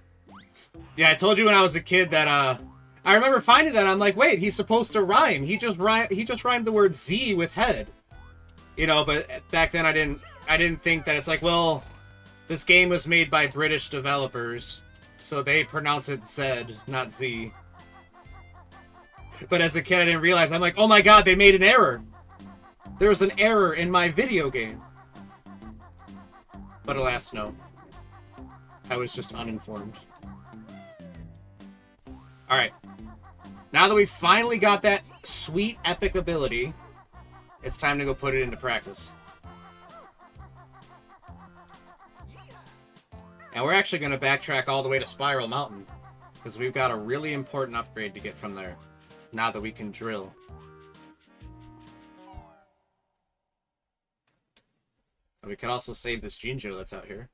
Yeah, I told you when I was a kid that, I remember finding that, I'm like, wait, he's supposed to rhyme. He just rhymed the word Z with head. You know, but back then I didn't think that it's like, well, this game was made by British developers, so they pronounce it Z, not Z. But as a kid, I didn't realize. I'm like, oh my god, they made an error. There was an error in my video game. But alas, no. I was just uninformed. Alright. Now that we finally got that sweet, epic ability, it's time to go put it into practice. And we're actually going to backtrack all the way to Spiral Mountain, because we've got a really important upgrade to get from there, now that we can drill. And we could also save this Jinjo that's out here.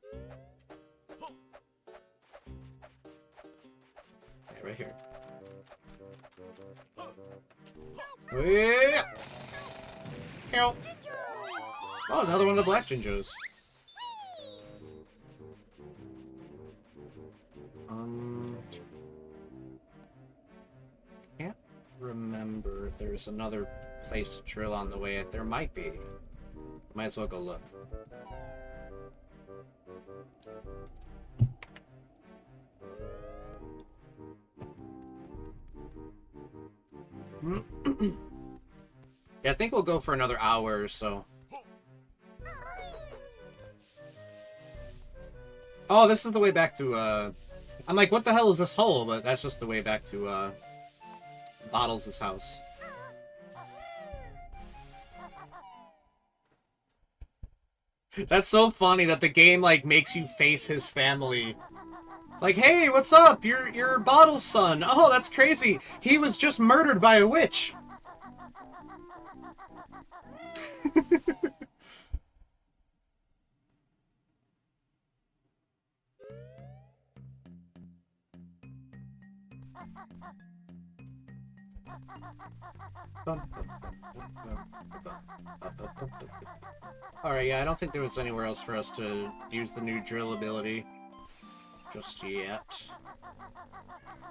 Yeah, right here. Help! Oh, another one of the black Jinjos. Can't remember if there's another place to drill on the way. There might be. Might as well go look. Yeah, I think we'll go for another hour or so. Oh, this is the way back to, I'm like, what the hell is this hole? But that's just the way back to, Bottles' house. That's so funny that the game, like, makes you face his family. Like, hey, what's up? You're Bottles' son. Oh, that's crazy. He was just murdered by a witch. Alright, yeah, I don't think there was anywhere else for us to use the new drill ability just yet.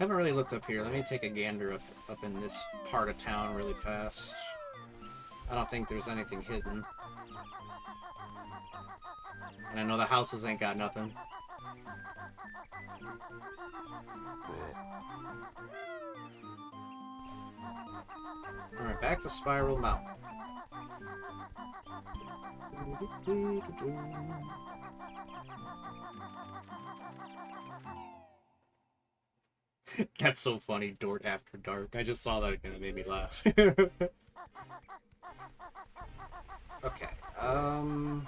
Haven't really looked up here. Let me take a gander up in this part of town really fast. I don't think there's anything hidden. And I know the houses ain't got nothing. Alright, back to Spiral Mountain. That's so funny, Dort After Dark. I just saw that again, it made me laugh. Okay, now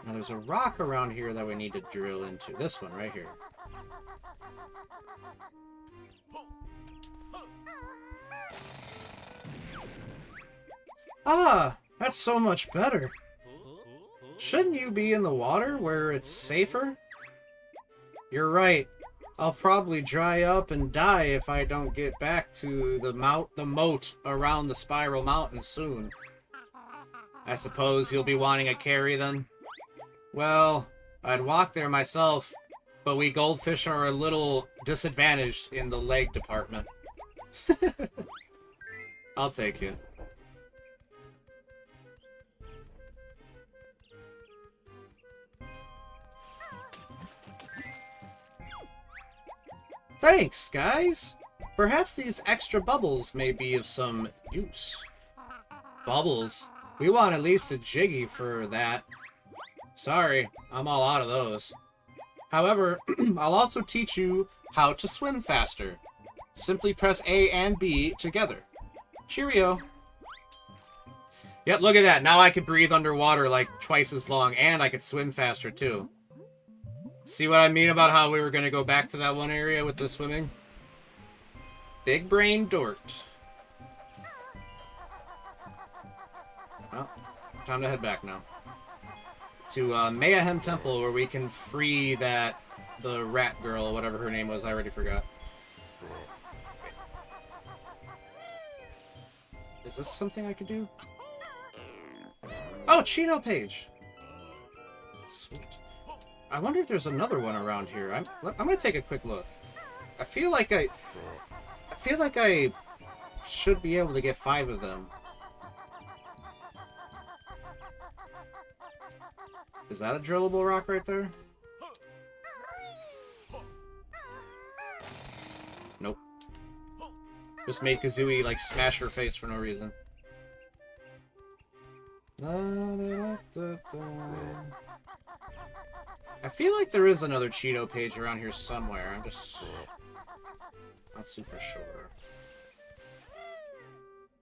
there's a rock around here that we need to drill into. This one right here. Ah, that's so much better. Shouldn't you be in the water where it's safer? You're right. I'll probably dry up and die if I don't get back to the moat around the Spiral Mountain soon. I suppose you'll be wanting a carry then? Well, I'd walk there myself, but we goldfish are a little disadvantaged in the leg department. I'll take you. Thanks, guys! Perhaps these extra bubbles may be of some use. Bubbles? We want at least a jiggy for that. Sorry, I'm all out of those. However, I'll also teach you how to swim faster. Simply press A and B together. Cheerio! Yep, look at that. Now I could breathe underwater like twice as long, and I could swim faster too. See what I mean about how we were going to go back to that one area with the swimming? Big brain Dort. Well, time to head back now. To Mayhem Temple, where we can free the rat girl, whatever her name was, I already forgot. Is this something I could do? Oh, Cheeto page! Sweet. I wonder if there's another one around here. I'm gonna take a quick look. I feel like I should be able to get 5 of them. Is that a drillable rock right there? Nope. Just made Kazooie like smash her face for no reason. I feel like there is another Cheeto page around here somewhere. I'm just not super sure.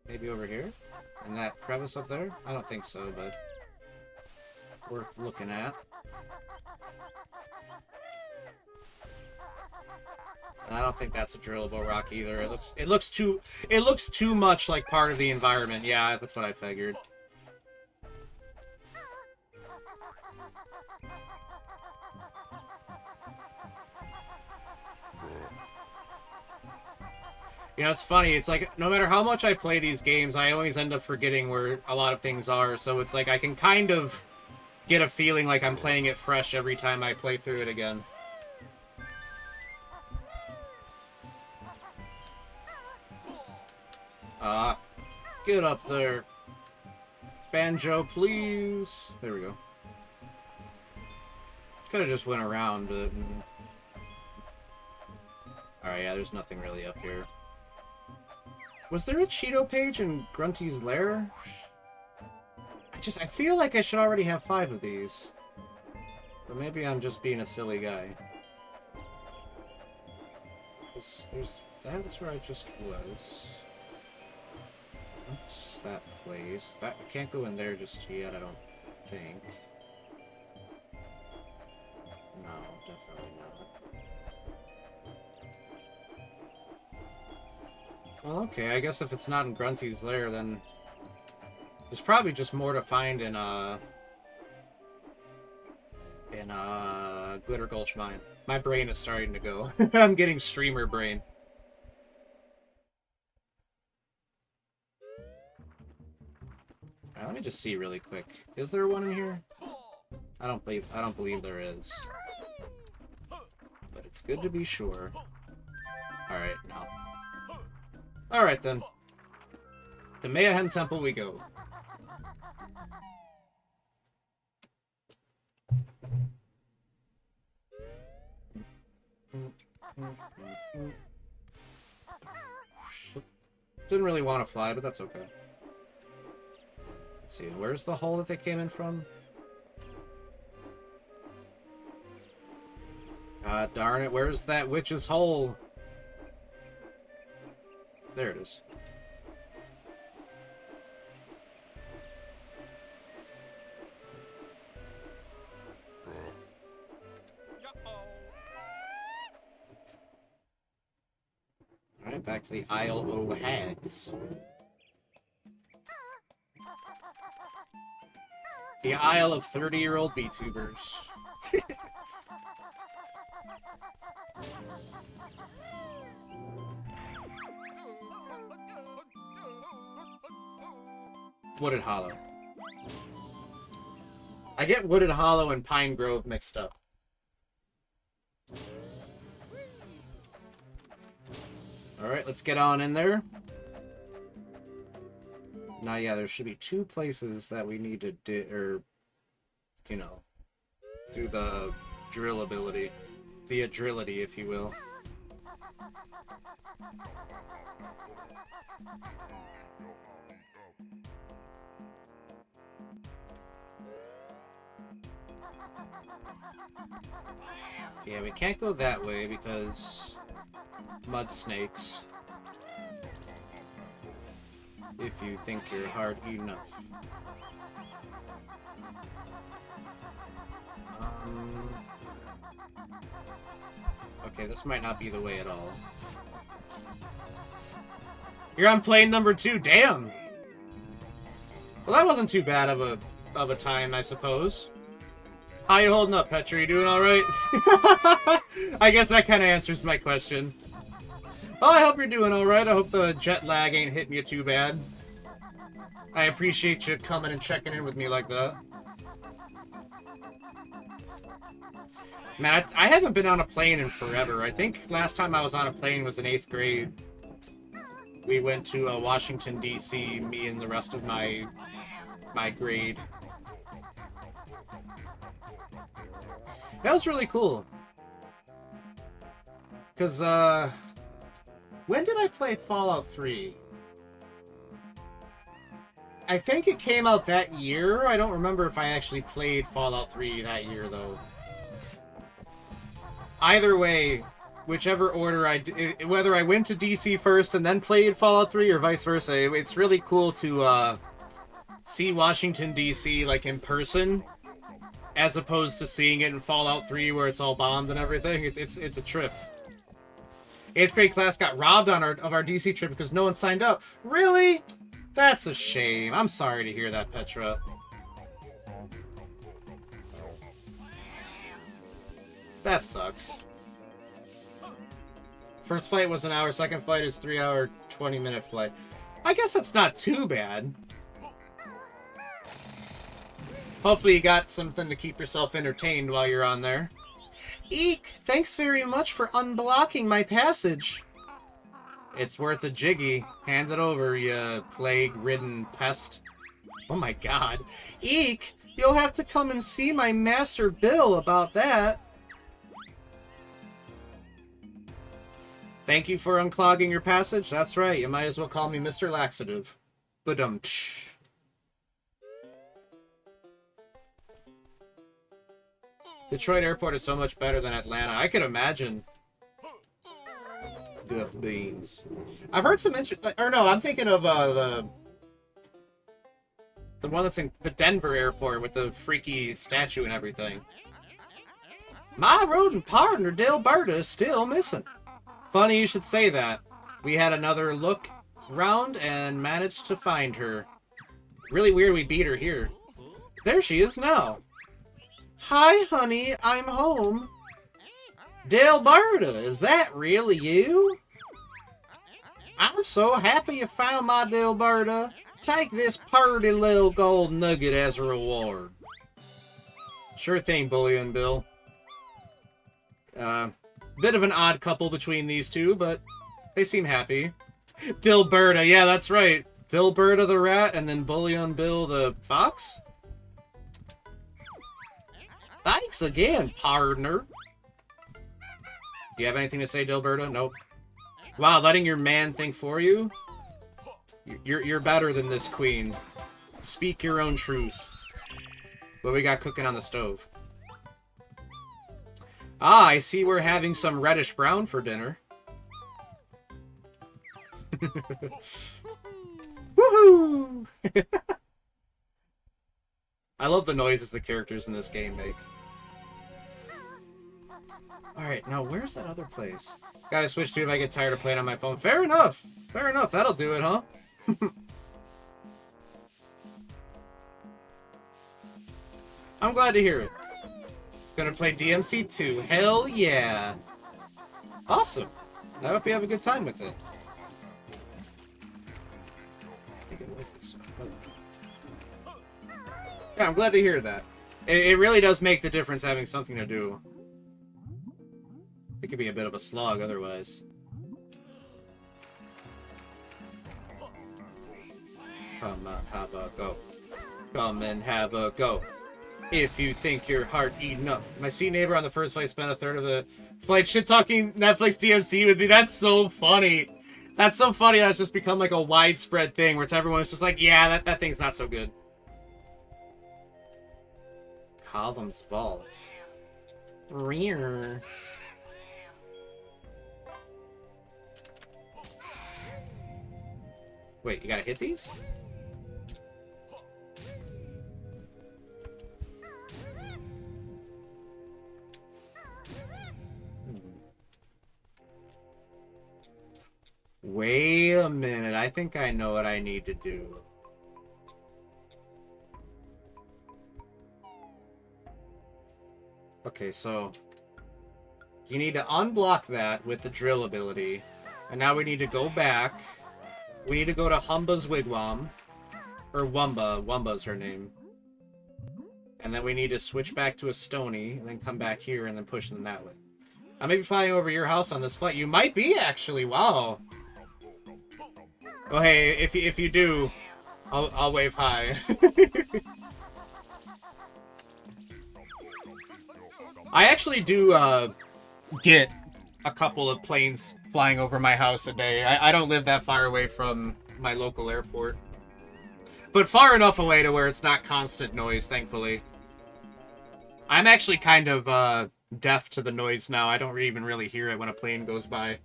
Maybe over here? In that crevice up there? I don't think so, but worth looking at. And I don't think that's a drillable rock either. It looks too much like part of the environment. Yeah, that's what I figured. You know, it's funny, it's like, no matter how much I play these games, I always end up forgetting where a lot of things are, so it's like I can kind of get a feeling like I'm playing it fresh every time I play through it again. Get up there. Banjo, please. There we go. Could have just went around, but... Alright, Alright, yeah, there's nothing really up here. Was there a Cheeto page in Grunty's lair? I feel like I should already have 5 of these. But maybe I'm just being a silly guy. That was where I just was. What's that place? I can't go in there just yet, I don't think. No, definitely not. Well, okay, I guess if it's not in Grunty's lair, then there's probably just more to find in Glitter Gulch Mine. My brain is starting to go. I'm getting streamer brain. Alright, let me just see really quick. Is there one in here? I don't believe there is. But it's good to be sure. Alright, no. Alright then. The Mayhem Temple we go. Didn't really want to fly, but that's okay. Let's see, where's the hole that they came in from? God darn it, where's that witch's hole? There it is. Alright, back to the Isle o' Hags. The Isle of 30-year-old VTubers. Wooded Hollow. I get Wooded Hollow and Pine Grove mixed up. Alright, let's get on in there. Now, yeah, there should be 2 places that we need to do the drill ability. The agility, if you will. Yeah, we can't go that way because mud snakes. If you think you're hard enough. Okay, this might not be the way at all. You're on plane number 2, damn! Well, that wasn't too bad of a time, I suppose. How you holding up, Petra? You doing alright? I guess that kind of answers my question. Well, I hope you're doing alright. I hope the jet lag ain't hitting you too bad. I appreciate you coming and checking in with me like that. Man, I haven't been on a plane in forever. I think last time I was on a plane was in 8th grade. We went to Washington, D.C., me and the rest of my grade. That was really cool. Because, when did I play Fallout 3? I think it came out that year. I don't remember if I actually played Fallout 3 that year, though. Either way, whichever order whether I went to DC first and then played Fallout 3 or vice versa, it's really cool to see Washington, D.C. like in person, as opposed to seeing it in Fallout 3 where it's all bombed and everything. It's a trip. 8th grade class got robbed on our DC trip because no one signed up. Really? That's a shame. I'm sorry to hear that, Petra. That sucks. First flight was an hour, second flight is 3-hour, 20-minute flight. I guess that's not too bad. Hopefully you got something to keep yourself entertained while you're on there. Eek! Thanks very much for unblocking my passage. It's worth a jiggy. Hand it over, you plague-ridden pest. Oh my god. Eek! You'll have to come and see my master Bill about that. Thank you for unclogging your passage. That's right. You might as well call me Mr. Laxative. Ba-dum-tsh. Detroit Airport is so much better than Atlanta. I could imagine. Guff beans. I've heard some or no, I'm thinking of the one that's in the Denver airport with the freaky statue and everything. My rodent partner, Dilberta, is still missing. Funny you should say that. We had another look round and managed to find her. Really weird we beat her here. There she is now. Hi, honey, I'm home. Dilberta, is that really you? I'm so happy you found my Dilberta. Take this purty little gold nugget as a reward. Sure thing, Bullion Bill. Bit of an odd couple between these two, but they seem happy. Dilberta, yeah, that's right. Dilberta the rat, and then Bullion Bill the fox? Thanks again, partner. Do you have anything to say, Dilberta? Nope. Wow, letting your man think for you? You're better than this, queen. Speak your own truth. What we got cooking on the stove? Ah, I see we're having some reddish brown for dinner. Woohoo! I love the noises the characters in this game make. Alright, now where's that other place? Gotta switch to if I get tired of playing on my phone. Fair enough! Fair enough, that'll do it, huh? I'm glad to hear it. Gonna play DMC 2. Hell yeah! Awesome! I hope you have a good time with it. I think it was this one. Yeah, I'm glad to hear that. It really does make the difference having something to do. It could be a bit of a slog otherwise. Come on, have a go. Come and have a go. If you think you're hard enough. My seat neighbor on the first flight spent a third of the flight shit-talking Netflix DMC with me. That's so funny. That's so funny that it's just become like a widespread thing where it's everyone's just like, yeah, that thing's not so good. Columns vault. Rear. Wait, you gotta hit these? Wait a minute, I think I know what I need to do. Okay, so you need to unblock that with the drill ability. And now we need to go back. We need to go to Humba's Wigwam. Or Wumba. Wumba's her name. And then we need to switch back to a Stony, and then come back here and then push them that way. I may be flying over your house on this flight. You might be, actually. Wow. Oh, hey, if you do, I'll wave hi. I actually do get a couple of planes flying over my house a day. I don't live that far away from my local airport. But far enough away to where it's not constant noise, thankfully. I'm actually kind of deaf to the noise now. I don't even really hear it when a plane goes by.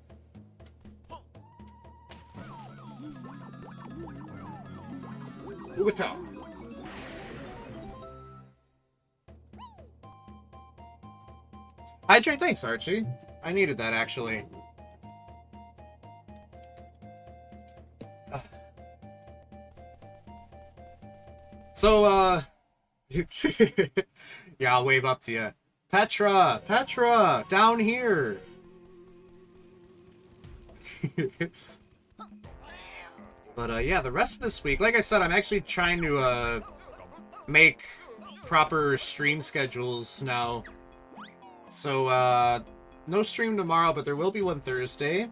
Uwata. Hydrate, thanks, Archie. I needed that, actually. So, yeah, I'll wave up to you. Petra! Petra! Down here! But, yeah, the rest of this week, like I said, I'm actually trying to, make proper stream schedules now. So, no stream tomorrow, but there will be one Thursday.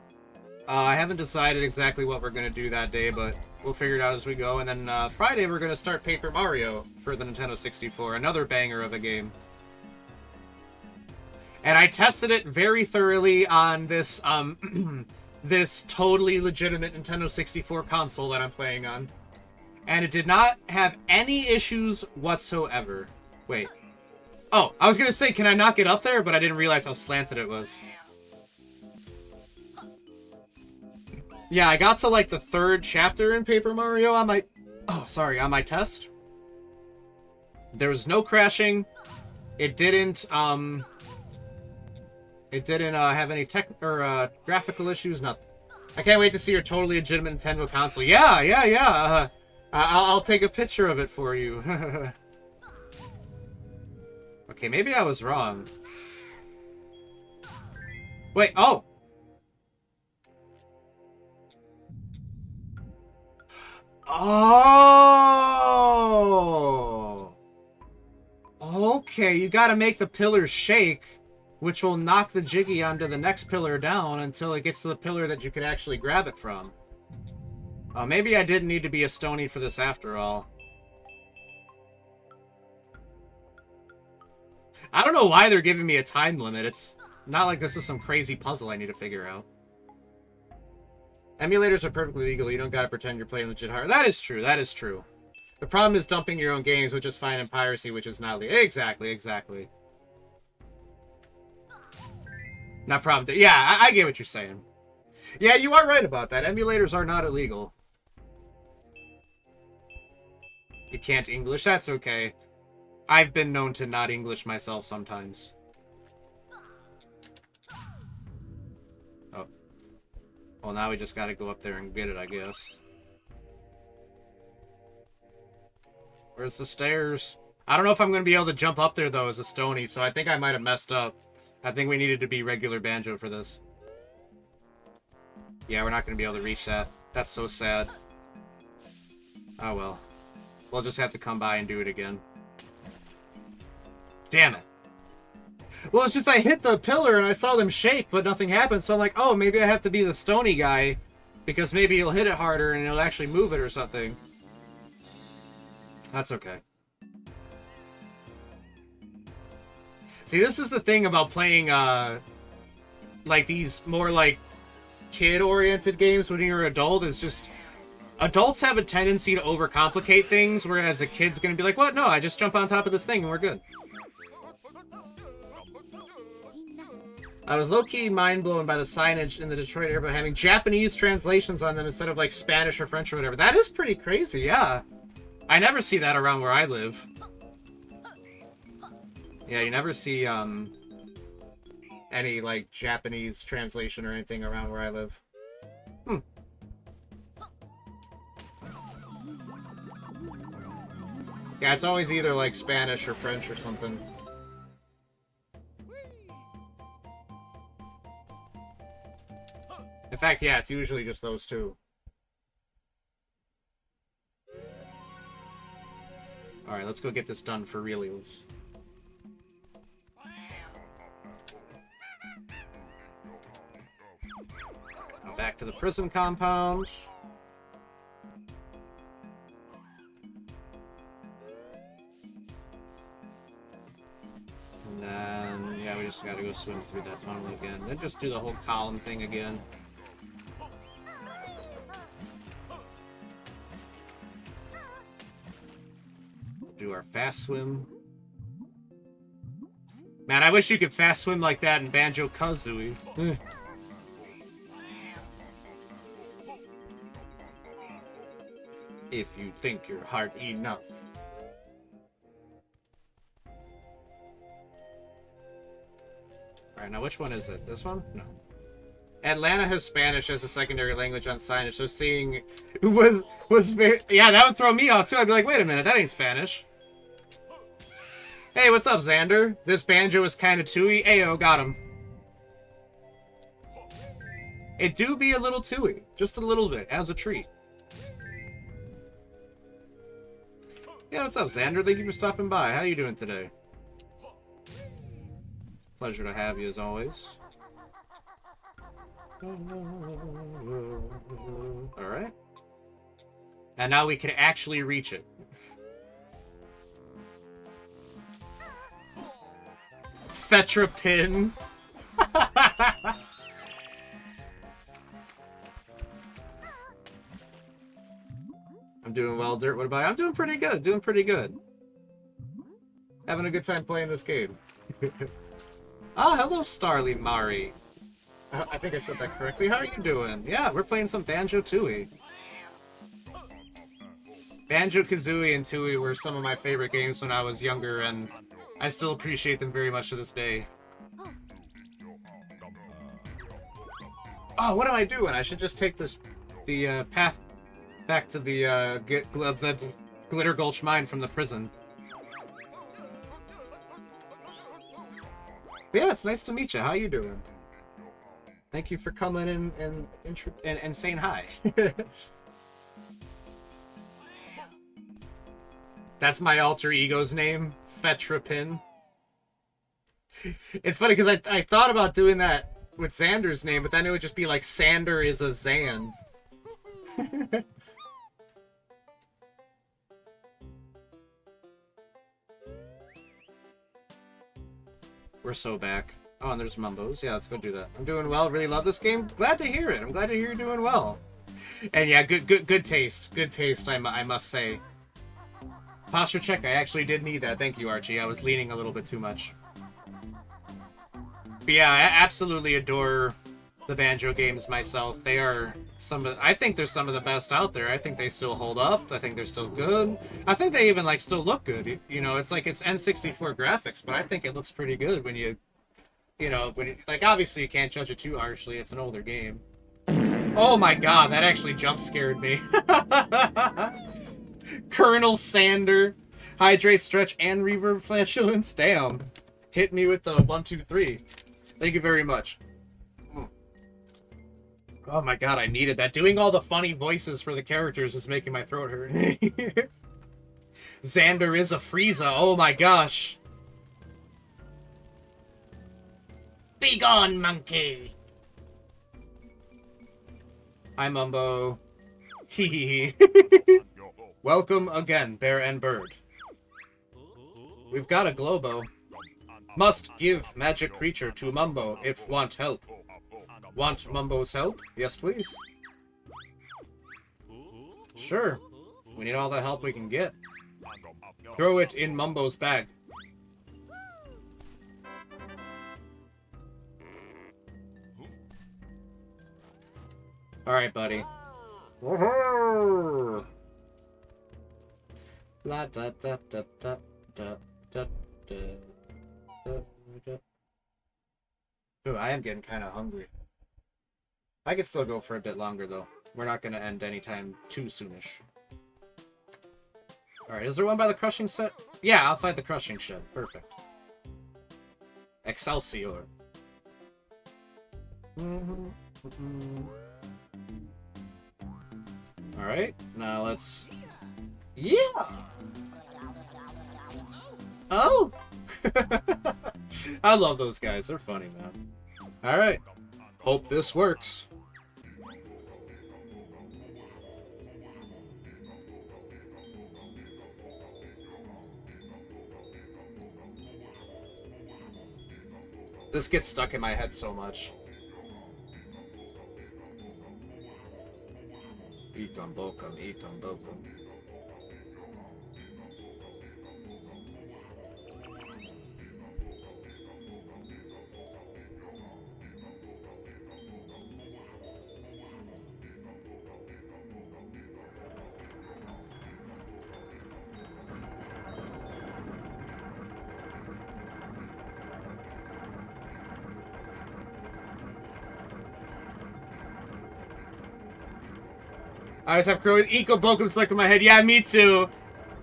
I haven't decided exactly what we're going to do that day, but we'll figure it out as we go. And then Friday, we're going to start Paper Mario for the Nintendo 64. Another banger of a game. And I tested it very thoroughly on this this totally legitimate Nintendo 64 console that I'm playing on. And it did not have any issues whatsoever. Wait. Oh, I was gonna say, can I not get up there? But I didn't realize how slanted it was. Yeah, I got to like the 3rd chapter in Paper Mario on my... Oh, sorry, on my test. There was no crashing. It didn't have any tech or graphical issues, nothing. I can't wait to see your totally legitimate Nintendo console. Yeah. I'll take a picture of it for you. Okay, maybe I was wrong. Wait, oh! Oh! Okay, you gotta make the pillars shake, which will knock the Jiggy onto the next pillar down until it gets to the pillar that you can actually grab it from. Maybe I didn't need to be a Stony for this after all. I don't know why they're giving me a time limit. It's not like this is some crazy puzzle I need to figure out. Emulators are perfectly legal. You don't gotta pretend you're playing legit hard. That is true. That is true. The problem is dumping your own games, which is fine, and piracy, which is not legal. Exactly. Not problem. Yeah, I get what you're saying. Yeah, you are right about that. Emulators are not illegal. You can't English. That's okay. I've been known to not English myself sometimes. Oh. Well, now we just gotta go up there and get it, I guess. Where's the stairs? I don't know if I'm gonna be able to jump up there, though, as a Stony, so I think I might have messed up. I think we needed to be regular Banjo for this. Yeah, we're not gonna be able to reach that. That's so sad. Oh, well. We'll just have to come by and do it again. Damn it. Well, it's just I hit the pillar and I saw them shake, but nothing happened. So I'm like, oh, maybe I have to be the Stony guy, because maybe he'll hit it harder and it'll actually move it or something. That's okay. See, this is the thing about playing, like, these more, like, kid-oriented games when you're an adult, is just... Adults have a tendency to overcomplicate things, whereas a kid's gonna be like, what? No, I just jump on top of this thing and we're good. I was low-key mind-blown by the signage in the Detroit airport having Japanese translations on them instead of, like, Spanish or French or whatever. That is pretty crazy, yeah. I never see that around where I live. Yeah, you never see, any, like, Japanese translation or anything around where I live. Yeah, it's always either, like, Spanish or French or something. In fact, yeah, it's usually just those two. Alright, let's go get this done for reals. Now back to the prison compound. And then, yeah, we just gotta go swim through that tunnel again. Then just do the whole column thing again. Do our fast swim. Man, I wish you could fast swim like that in Banjo-Kazooie. If you think you're hard enough. Alright, now which one is it? This one? No. Atlanta has Spanish as a secondary language on signage, so seeing was very... Yeah, that would throw me off too. I'd be like, wait a minute, that ain't Spanish. Hey, what's up, Xander? This banjo is kinda tooey. Ayo, got him. It do be a little tooey. Just a little bit, as a treat. Yeah, what's up, Xander? Thank you for stopping by. How you doing today? Pleasure to have you, as always. Alright. And now we can actually reach it. Fetra pin. I'm doing well, Dirt. What about you? I'm doing pretty good. Doing pretty good. Having a good time playing this game. Ah, hello, Starly Mari. I think I said that correctly. How are you doing? Yeah, we're playing some Banjo-Tooie. Banjo-Kazooie and Tooie were some of my favorite games when I was younger, and I still appreciate them very much to this day. Oh, what am I doing? I should just take the path back to the Glitter Gulch mine from the prison. But yeah, it's nice to meet you. How you doing? Thank you for coming in and saying hi. That's my alter ego's name, Fetrapin. It's funny because I thought about doing that with Xander's name, but then it would just be like Sander is a Zan. We're so back. Oh, and there's Mumbos. Yeah, let's go do that. I'm doing well. Really love this game. Glad to hear it. I'm glad to hear you're doing well. And yeah, good taste. Good taste, I must say. Posture check. I actually did need that. Thank you, Archie. I was leaning a little bit too much. But yeah, I absolutely adore the Banjo games myself. They are I think they're some of the best out there. I think they still hold up. I think they're still good. I think they even, like, still look good. You know, it's like it's N64 graphics, but I think it looks pretty good when you know, like, obviously you can't judge it too harshly. It's an older game. Oh my god, that actually jump scared me. Colonel Sander. Hydrate, stretch, and reverb flatulence. Damn. Hit me with the 1, 2, 3. Thank you very much. Oh my god, I needed that. Doing all the funny voices for the characters is making my throat hurt. Xander is a Frieza. Oh my gosh. Be gone, monkey. Hi, Mumbo. Hehehe. Welcome again, Bear and Bird. We've got a Globo. Must give magic creature to Mumbo if want help. Want Mumbo's help? Yes, please. Sure. We need all the help we can get. Throw it in Mumbo's bag. Alright, buddy. La da da da da da da da. Ooh, I am getting kind of hungry. I could still go for a bit longer, though. We're not going to end anytime too soonish. Alright, is there one by the crushing set? Yeah, outside the crushing shed. Perfect. Excelsior. Alright, now let's... Yeah! Oh! I love those guys. They're funny, man. Alright. Hope this works. This gets stuck in my head so much. Ikam bokam, ikam bokam. I always have Eco Bokum stuck in my head. Yeah, me too.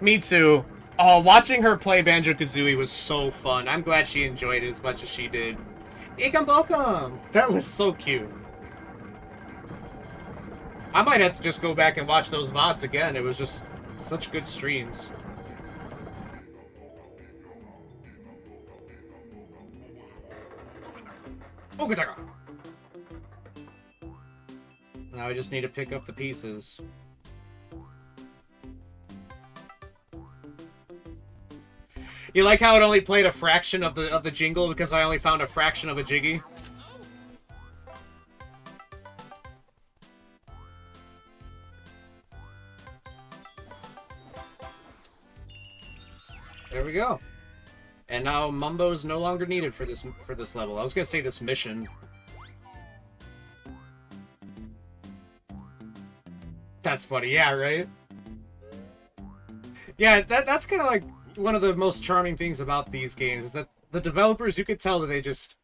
Me too. Oh, watching her play Banjo-Kazooie was so fun. I'm glad she enjoyed it as much as she did. Ikam Bokum! That was so cute. I might have to just go back and watch those VODs again. It was just such good streams. Ogataka! Now I just need to pick up the pieces. You like how it only played a fraction of the jingle because I only found a fraction of a Jiggy? There we go. And now Mumbo's no longer needed for this level. I was gonna say this mission. That's funny, yeah, right? Yeah, that's kind of like one of the most charming things about these games is that the developers, you could tell that they just,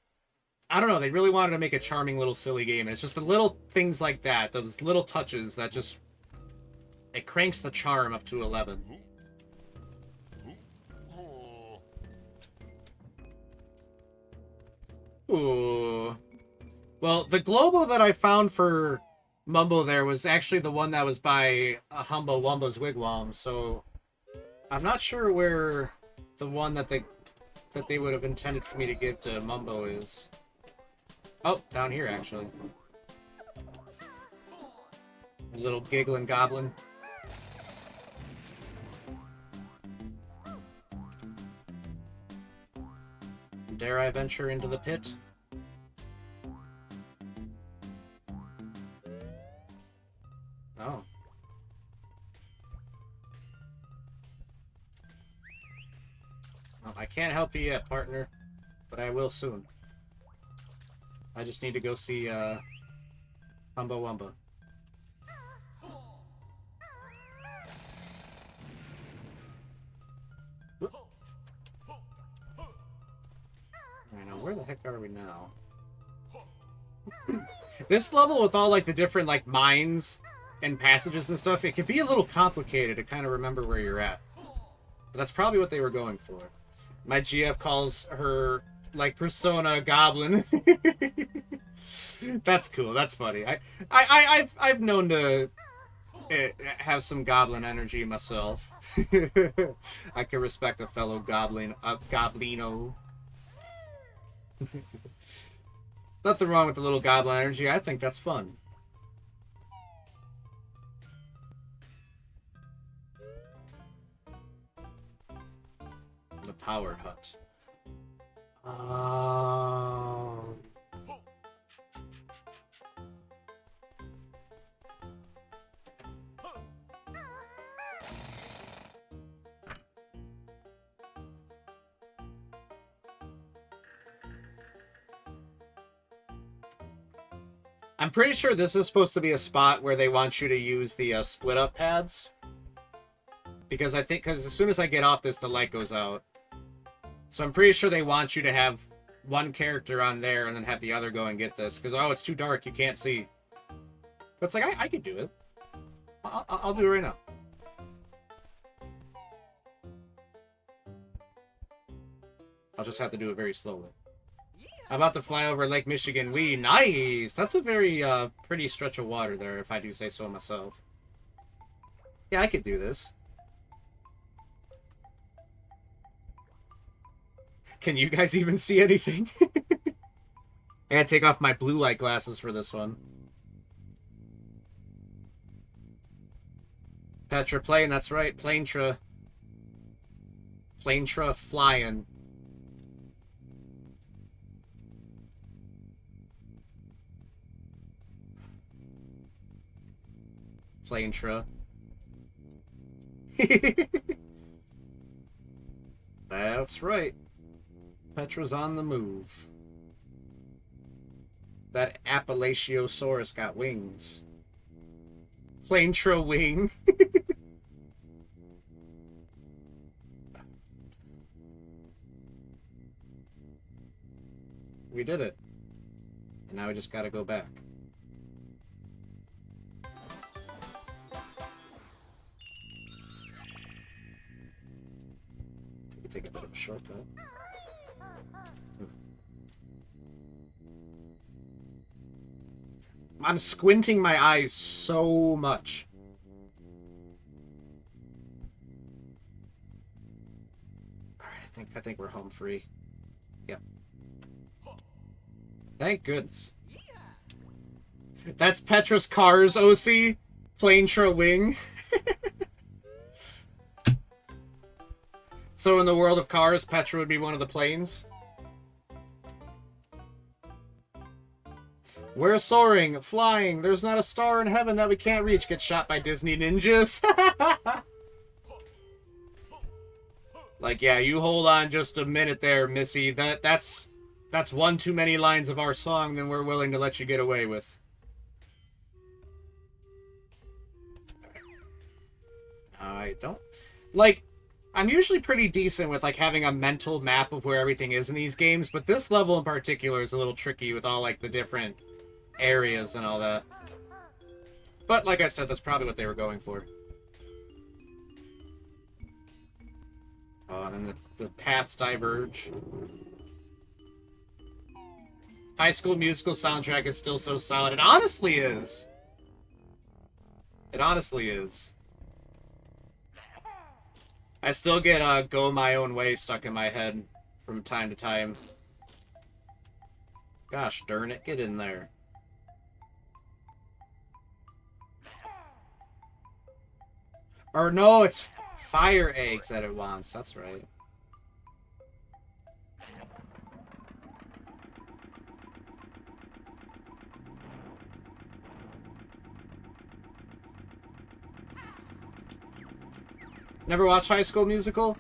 I don't know, they really wanted to make a charming little silly game. And it's just the little things like that, those little touches that just, it cranks the charm up to 11. Ooh. Well, the Globo that I found for Mumbo there was actually the one that was by Humbo Wumbo's Wigwam, so I'm not sure where the one that they would have intended for me to give to Mumbo is. Oh, down here actually. A little giggling goblin. Dare I venture into the pit? Oh. Well, I can't help you yet, partner, but I will soon. I just need to go see, Humbo Wumbo. Alright, now where the heck are we now? This level with all, like, the different, like, mines and passages and stuff, it can be a little complicated to kind of remember where you're at. But that's probably what they were going for. My GF calls her, like, Persona Goblin. That's cool. That's funny. I've known to have some goblin energy myself. I can respect a fellow goblin, goblino. Nothing wrong with the little goblin energy. I think that's fun. The power hut. I'm pretty sure this is supposed to be a spot where they want you to use the split up pads. Because as soon as I get off this, the light goes out. So I'm pretty sure they want you to have one character on there and then have the other go and get this. Because, oh, it's too dark, you can't see. But it's like, I could do it. I'll do it right now. I'll just have to do it very slowly. I'm about to fly over Lake Michigan. Wee, nice! That's a very pretty stretch of water there, if I do say so myself. Yeah, I could do this. Can you guys even see anything? I gotta take off my blue light glasses for this one. Petra plane, that's right. Planetra. Planetra flying. Planetra. That's right. Petra's on the move. That Appalachiosaurus got wings. Planetra wing. We did it. And now we just gotta go back. Take a bit of a shortcut. I'm squinting my eyes so much. Alright, I think we're home free. Yep. Thank goodness. That's Petra's Cars, OC. Planetra wing. So in the world of cars, Petra would be one of the planes? We're soaring, flying, there's not a star in heaven that we can't reach. Get shot by Disney ninjas. Like, yeah, you hold on just a minute there, Missy. That's one too many lines of our song than we're willing to let you get away with. I don't... Like, I'm usually pretty decent with, like, having a mental map of where everything is in these games, but this level in particular is a little tricky with all, like, the different areas and all that. But, like I said, that's probably what they were going for. Oh, and then the paths diverge. High School Musical soundtrack is still so solid. It honestly is. It honestly is. I still get Go My Own Way stuck in my head from time to time. Gosh darn it, get in there. Or no, it's fire eggs that it wants. That's right. Never watched High School Musical?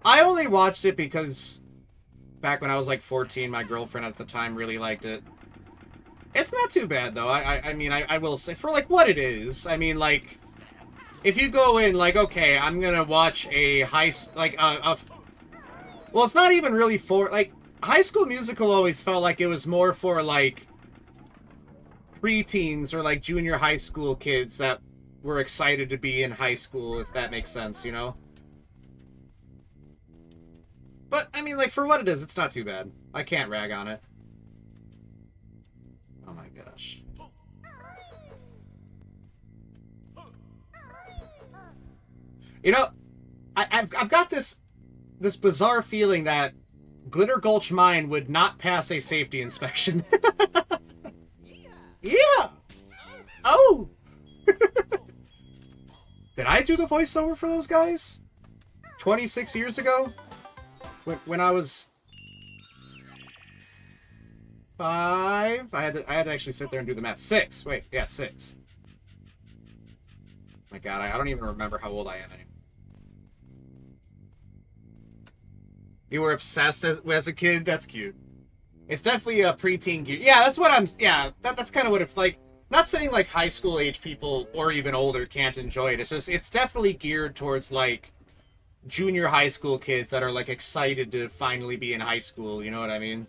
I only watched it because back when I was like 14, my girlfriend at the time really liked it. It's not too bad though. I mean, I will say for like what it is. I mean, like, if you go in like, okay, I'm gonna watch a well, it's not even really for like High School Musical. Always felt like it was more for like preteens or like junior high school kids that were excited to be in high school, if that makes sense, you know? But, I mean, like, for what it is, it's not too bad. I can't rag on it. Oh my gosh. You know, I've got this bizarre feeling that Glitter Gulch Mine would not pass a safety inspection. Yeah! Oh! Did I do the voiceover for those guys? 26 years ago? When I was 5? I had to actually sit there and do the math. 6. Wait, yeah, 6. My god, I don't even remember how old I am anymore. You were obsessed as a kid? That's cute. It's definitely a preteen gear. Yeah, that's what I'm... Yeah, that's kind of what it's like. Not saying, like, high school age people or even older can't enjoy it. It's just, it's definitely geared towards, like, junior high school kids that are, like, excited to finally be in high school. You know what I mean?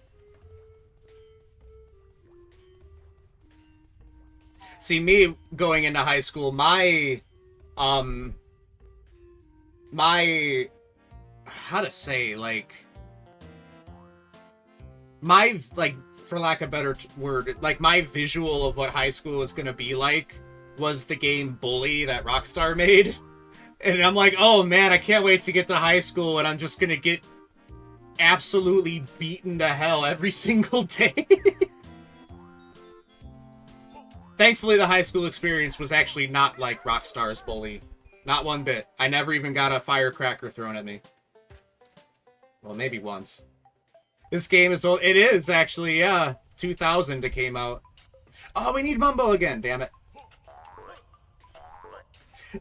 See, me going into high school, my... How to say, like... My, like... For lack of a better word, like, my visual of what high school was gonna be like was the game Bully that Rockstar made. And I'm like, oh man, I can't wait to get to high school and I'm just gonna get absolutely beaten to hell every single day. Thankfully, the high school experience was actually not like Rockstar's Bully. Not one bit. I never even got a firecracker thrown at me. Well, maybe once. This game is old. It is, actually, yeah. 2000 it came out. Oh, we need Mumbo again, damn it.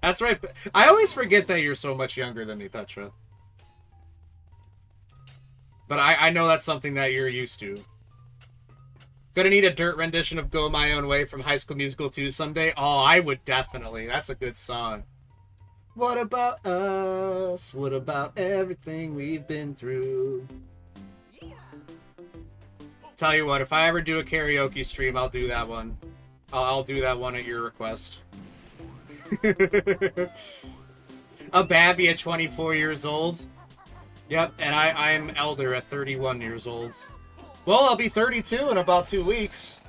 That's right. I always forget that you're so much younger than me, Petra. But I know that's something that you're used to. Gonna need a dirt rendition of Go My Own Way from High School Musical 2 someday? Oh, I would definitely. That's a good song. What about us? What about everything we've been through? Tell you what, if I ever do a karaoke stream, I'll do that one. I'll do that one at your request. A babby at 24 years old. Yep, and I'm elder at 31 years old. Well, I'll be 32 in about 2 weeks.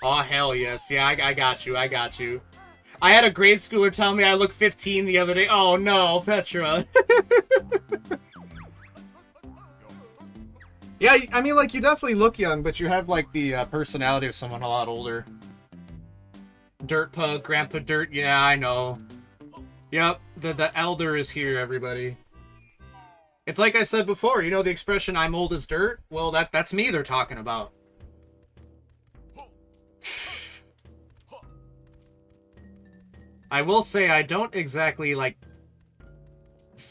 Oh, hell yes. Yeah, I got you. I got you. I had a grade schooler tell me I look 15 the other day. Oh, no, Petra. Yeah, I mean, like, you definitely look young, but you have, like, the personality of someone a lot older. Dirt Pug, Grandpa Dirt, yeah, I know. Yep, the elder is here, everybody. It's like I said before, you know the expression, I'm old as dirt? Well, that's me they're talking about. I will say, I don't exactly, like,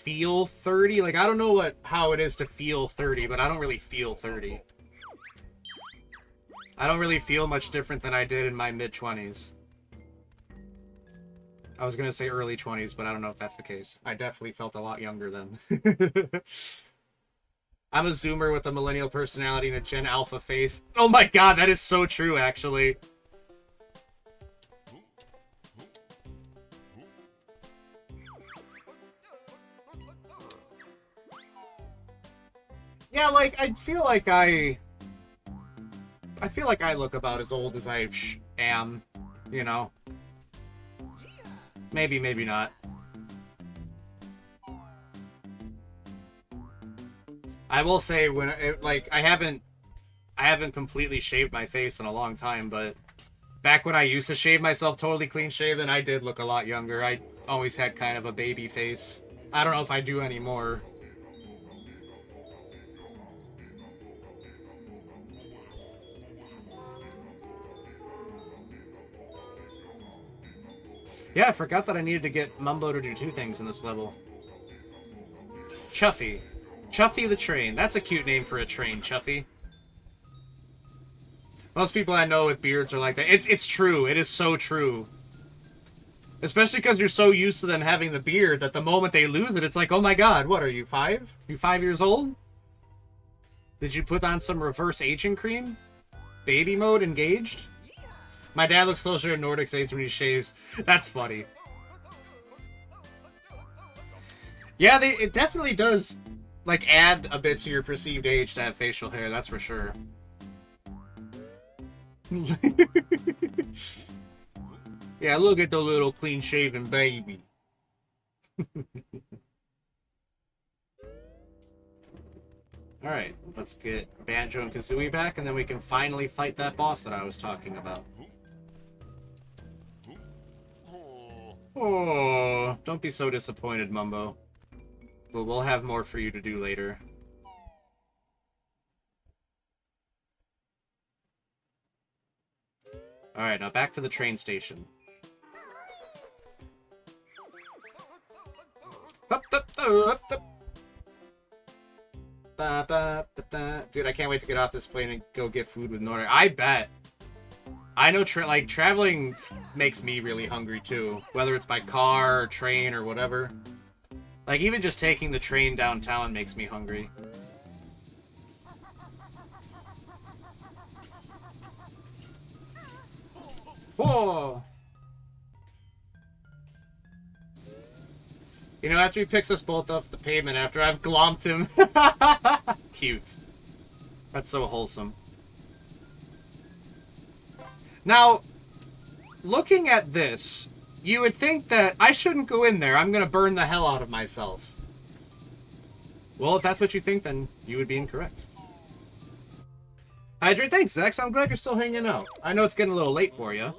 feel 30. Like, I don't know how it is to feel 30, but I don't really feel 30. I don't really feel much different than I did in my mid-20s. I was gonna say early 20s, but I don't know if that's the case. I definitely felt a lot younger then. I'm a Zoomer with a millennial personality and a Gen Alpha face. Oh my god, that is so true, actually. Yeah, like, I feel like I look about as old as I am, you know? Maybe, maybe not. I will say, I haven't completely shaved my face in a long time, but back when I used to shave myself totally clean shaven, I did look a lot younger. I always had kind of a baby face. I don't know if I do anymore. Yeah, I forgot that I needed to get Mumbo to do 2 things in this level. Chuffy. Chuffy the train. That's a cute name for a train, Chuffy. Most people I know with beards are like that. It's true. It is so true. Especially because you're so used to them having the beard that the moment they lose it, it's like, oh my god, what are you, 5? You 5 years old? Did you put on some reverse aging cream? Baby mode engaged? My dad looks closer to Nordic age when he shaves. That's funny. Yeah, it definitely does, like, add a bit to your perceived age to have facial hair, that's for sure. Yeah, look at the little clean-shaven baby. Alright, let's get Banjo and Kazooie back, and then we can finally fight that boss that I was talking about. Oh, don't be so disappointed, Mumbo. But we'll have more for you to do later. Alright, now back to the train station. Dude, I can't wait to get off this plane and go get food with Nordic. I bet. I know, traveling makes me really hungry, too. Whether it's by car, or train, or whatever. Like, even just taking the train downtown makes me hungry. Whoa! You know, after he picks us both off the pavement, after I've glomped him. Cute. That's so wholesome. Now, looking at this, you would think that I shouldn't go in there. I'm gonna burn the hell out of myself. Well, if that's what you think, then you would be incorrect. Hydrate, thanks, Zex. I'm glad you're still hanging out. I know it's getting a little late for you.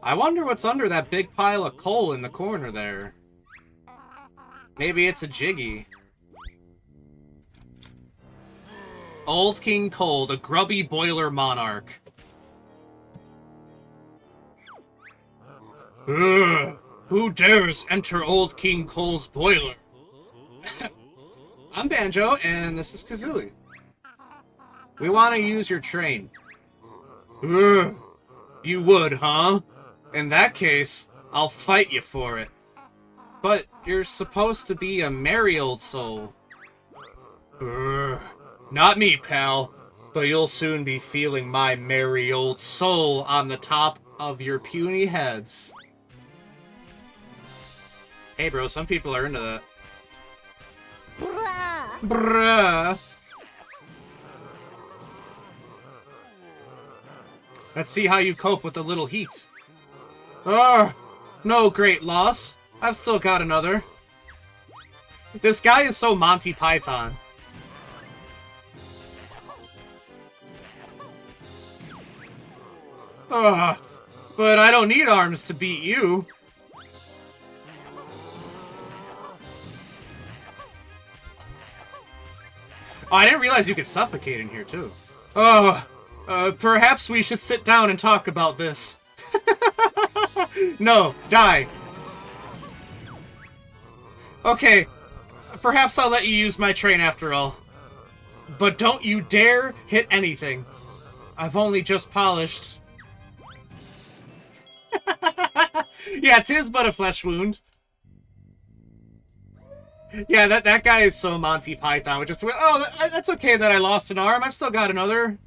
I wonder what's under that big pile of coal in the corner there. Maybe it's a Jiggy. Old King Cold, a grubby boiler monarch. Ugh, who dares enter Old King Cole's boiler? I'm Banjo, and this is Kazooie. We want to use your train. Ugh, you would, huh? In that case, I'll fight you for it. But you're supposed to be a merry old soul. Ugh, not me, pal. But you'll soon be feeling my merry old soul on the top of your puny heads. Hey, bro, some people are into that. Bruh. Bruh. Let's see how you cope with a little heat. Ugh, no great loss. I've still got another. This guy is so Monty Python. Ugh, but I don't need arms to beat you. Oh, I didn't realize you could suffocate in here, too. Oh, perhaps we should sit down and talk about this. No, die. Okay, Perhaps I'll let you use my train after all. But don't you dare hit anything. I've only just polished. Yeah, 'tis but a flesh wound. Yeah, that guy is so Monty Python. Just, oh, that's okay that I lost an arm. I've still got another.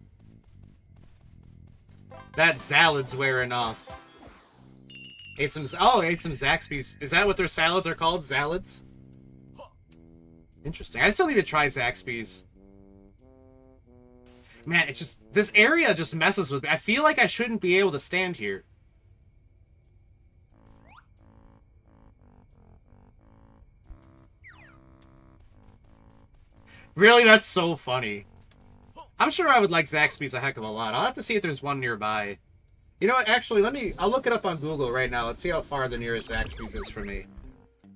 That salad's wearing off. Ate some Zaxby's. Is that what their salads are called? Salads? Interesting. I still need to try Zaxby's. Man, it's just... This area just messes with me. I feel like I shouldn't be able to stand here. Really? That's so funny. I'm sure I would like Zaxby's a heck of a lot. I'll have to see if there's one nearby. You know what? Actually, I'll look it up on Google right now. Let's see how far the nearest Zaxby's is from me.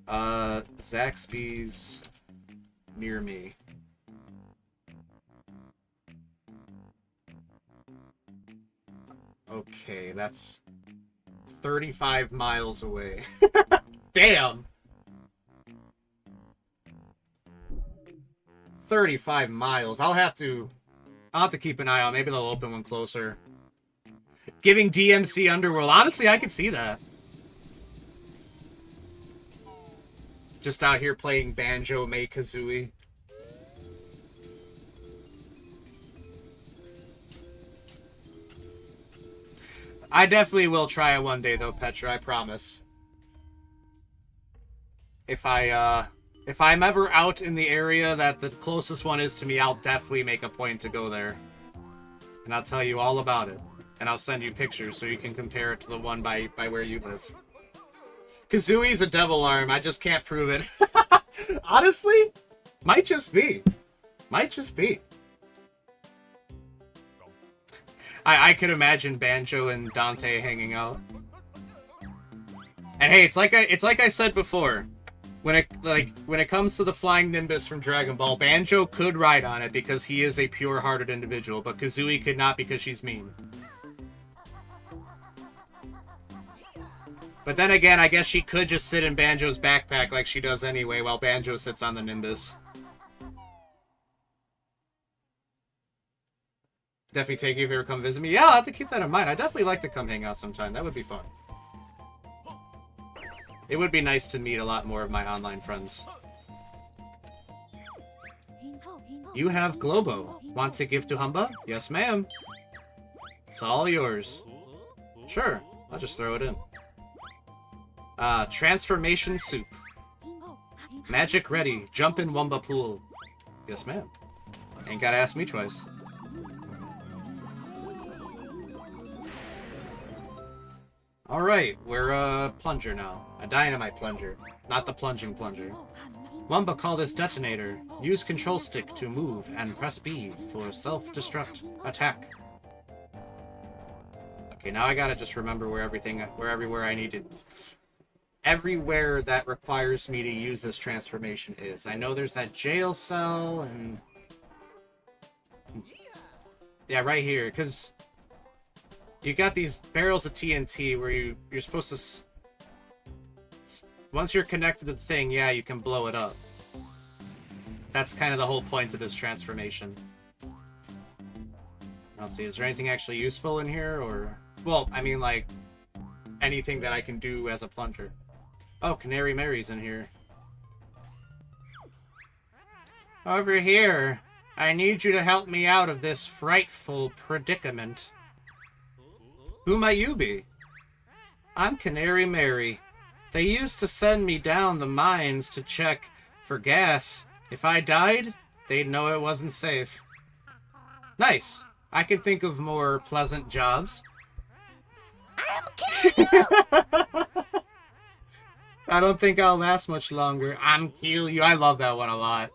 Zaxby's near me. Okay, that's 35 miles away. Damn! 35 miles. I'll have to keep an eye out. Maybe they'll open one closer. Giving DMC Underworld. Honestly, I could see that. Just out here playing Banjo-Kazooie. I definitely will try it one day, though, Petra. I promise. If I'm ever out in the area that the closest one is to me, I'll definitely make a point to go there. And I'll tell you all about it. And I'll send you pictures so you can compare it to the one by where you live. Kazooie's a devil arm. I just can't prove it. Honestly, might just be. Might just be. I could imagine Banjo and Dante hanging out. And hey, it's like I said before. When it comes to the flying Nimbus from Dragon Ball, Banjo could ride on it because he is a pure-hearted individual, but Kazooie could not because she's mean. But then again, I guess she could just sit in Banjo's backpack like she does anyway, while Banjo sits on the Nimbus. Definitely take you if you ever come visit me. Yeah, I'll have to keep that in mind. I'd definitely like to come hang out sometime. That would be fun. It would be nice to meet a lot more of my online friends. You have Globo. Want to give to Humba? Yes, ma'am. It's all yours. Sure, I'll just throw it in. Transformation soup. Magic ready. Jump in Wumba pool. Yes, ma'am. Ain't gotta ask me twice. Alright, we're a plunger now. A dynamite plunger. Not the plunging plunger. Wumba call this detonator. Use control stick to move and press B for self-destruct attack. Okay, now I gotta just remember everywhere I need to... Everywhere that requires me to use this transformation is. I know there's that jail cell and... Yeah, right here, because... You got these barrels of TNT where you're supposed to... Once you're connected to the thing, yeah, you can blow it up. That's kind of the whole point of this transformation. Let's see, is there anything actually useful in here, or... Well, I mean, like, anything that I can do as a plunger. Oh, Canary Mary's in here. Over here. I need you to help me out of this frightful predicament. Who might you be? I'm Canary Mary. They used to send me down the mines to check for gas. If I died, they'd know it wasn't safe. Nice. I can think of more pleasant jobs. I'm kill you! I don't think I'll last much longer. I'm kill you. I love that one a lot.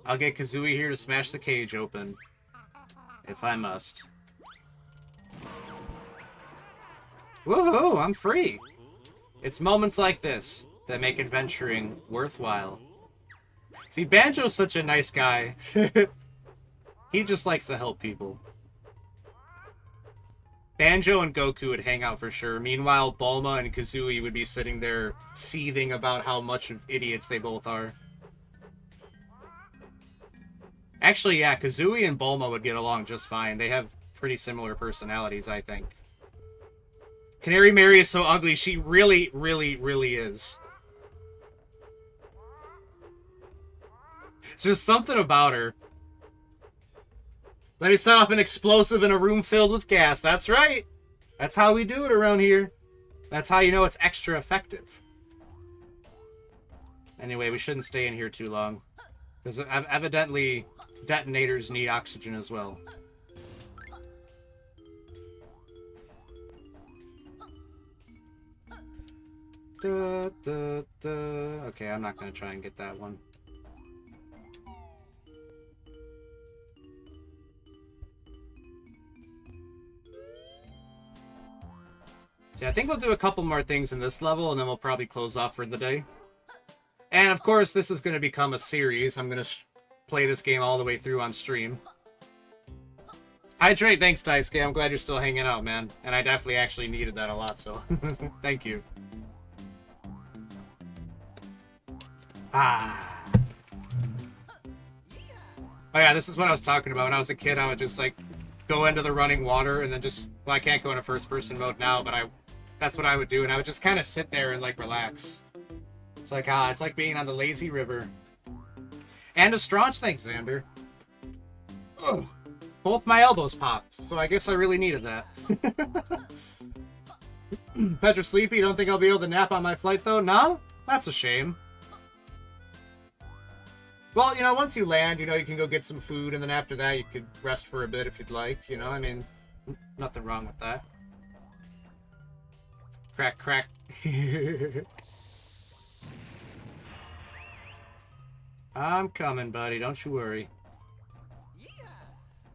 I'll get Kazooie here to smash the cage open. If I must. Woohoo! I'm free! It's moments like this that make adventuring worthwhile. See, Banjo's such a nice guy. He just likes to help people. Banjo and Goku would hang out for sure. Meanwhile, Bulma and Kazooie would be sitting there seething about how much of idiots they both are. Actually, yeah, Kazooie and Bulma would get along just fine. They have pretty similar personalities, I think. Canary Mary is so ugly. She really, really, really is. It's just something about her. Let me set off an explosive in a room filled with gas. That's right. That's how we do it around here. That's how you know it's extra effective. Anyway, we shouldn't stay in here too long. Because evidently, detonators need oxygen as well. Okay, I'm not going to try and get that one. See, I think we'll do a couple more things in this level, and then we'll probably close off for the day. And, of course, this is going to become a series. I'm going to play this game all the way through on stream. Hydrate, thanks, Daisuke. I'm glad you're still hanging out, man. And I definitely actually needed that a lot, so thank you. Ah. Oh, yeah, this is what I was talking about. When I was a kid, I would just, like, go into the running water and then just... Well, I can't go into first-person mode now, but that's what I would do. And I would just kind of sit there and, like, relax. It's like, it's like being on the lazy river. And a Straunch, thanks, Xander. Ugh. Both my elbows popped, so I guess I really needed that. Petra sleepy, you don't think I'll be able to nap on my flight, though? No? That's a shame. Well, you know, once you land, you know, you can go get some food, and then after that, you could rest for a bit if you'd like, you know? I mean, nothing wrong with that. Crack, crack. I'm coming, buddy. Don't you worry.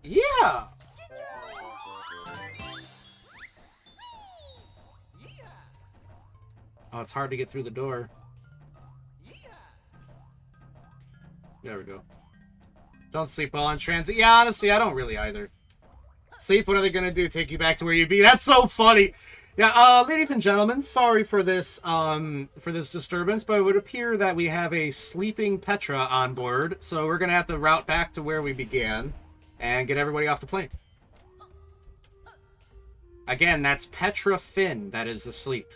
Yeah! Oh, it's hard to get through the door. There we go. Don't sleep while on transit. Yeah, honestly, I don't really either. Sleep, what are they gonna do? Take you back to where you be? That's so funny! Yeah, ladies and gentlemen, sorry for this disturbance, but it would appear that we have a sleeping Petra on board, so we're gonna have to route back to where we began and get everybody off the plane. Again, that's Petra Finn that is asleep.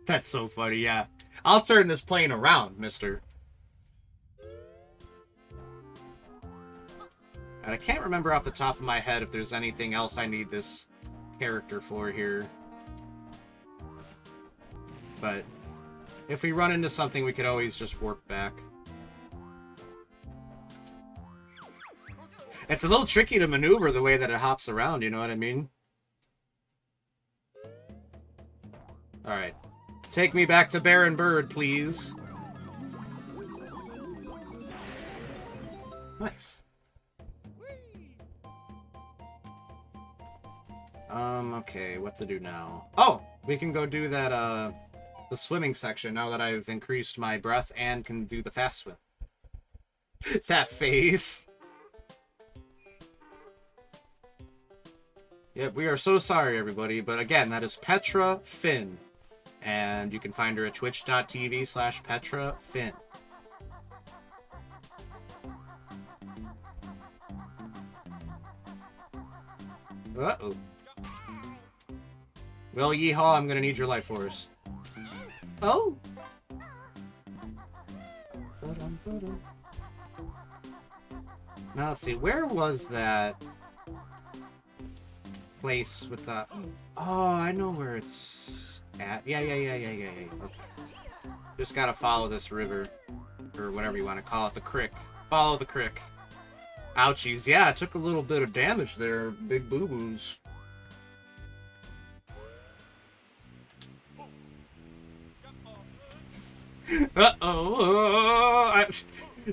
That's so funny, yeah. I'll turn this plane around, mister. And I can't remember off the top of my head if there's anything else I need this character for here. But if we run into something, we could always just warp back. It's a little tricky to maneuver the way that it hops around, you know what I mean? Alright. Take me back to Baron Bird, please. Nice. Okay, what to do now? Oh! We can go do that, the swimming section now that I've increased my breath and can do the fast swim. That face! Yep, we are so sorry, everybody, but again, that is Petra Finn. And you can find her at twitch.tv/Petra Finn. Uh-oh. Well, yeehaw, I'm gonna need your life force. Oh! Now, let's see, where was that place with the... Oh, I know where it's at. Yeah. Okay. Just gotta follow this river. Or whatever you want to call it, the crick. Follow the crick. Ouchies. Yeah, it took a little bit of damage there. Big boo-boos. Uh-oh.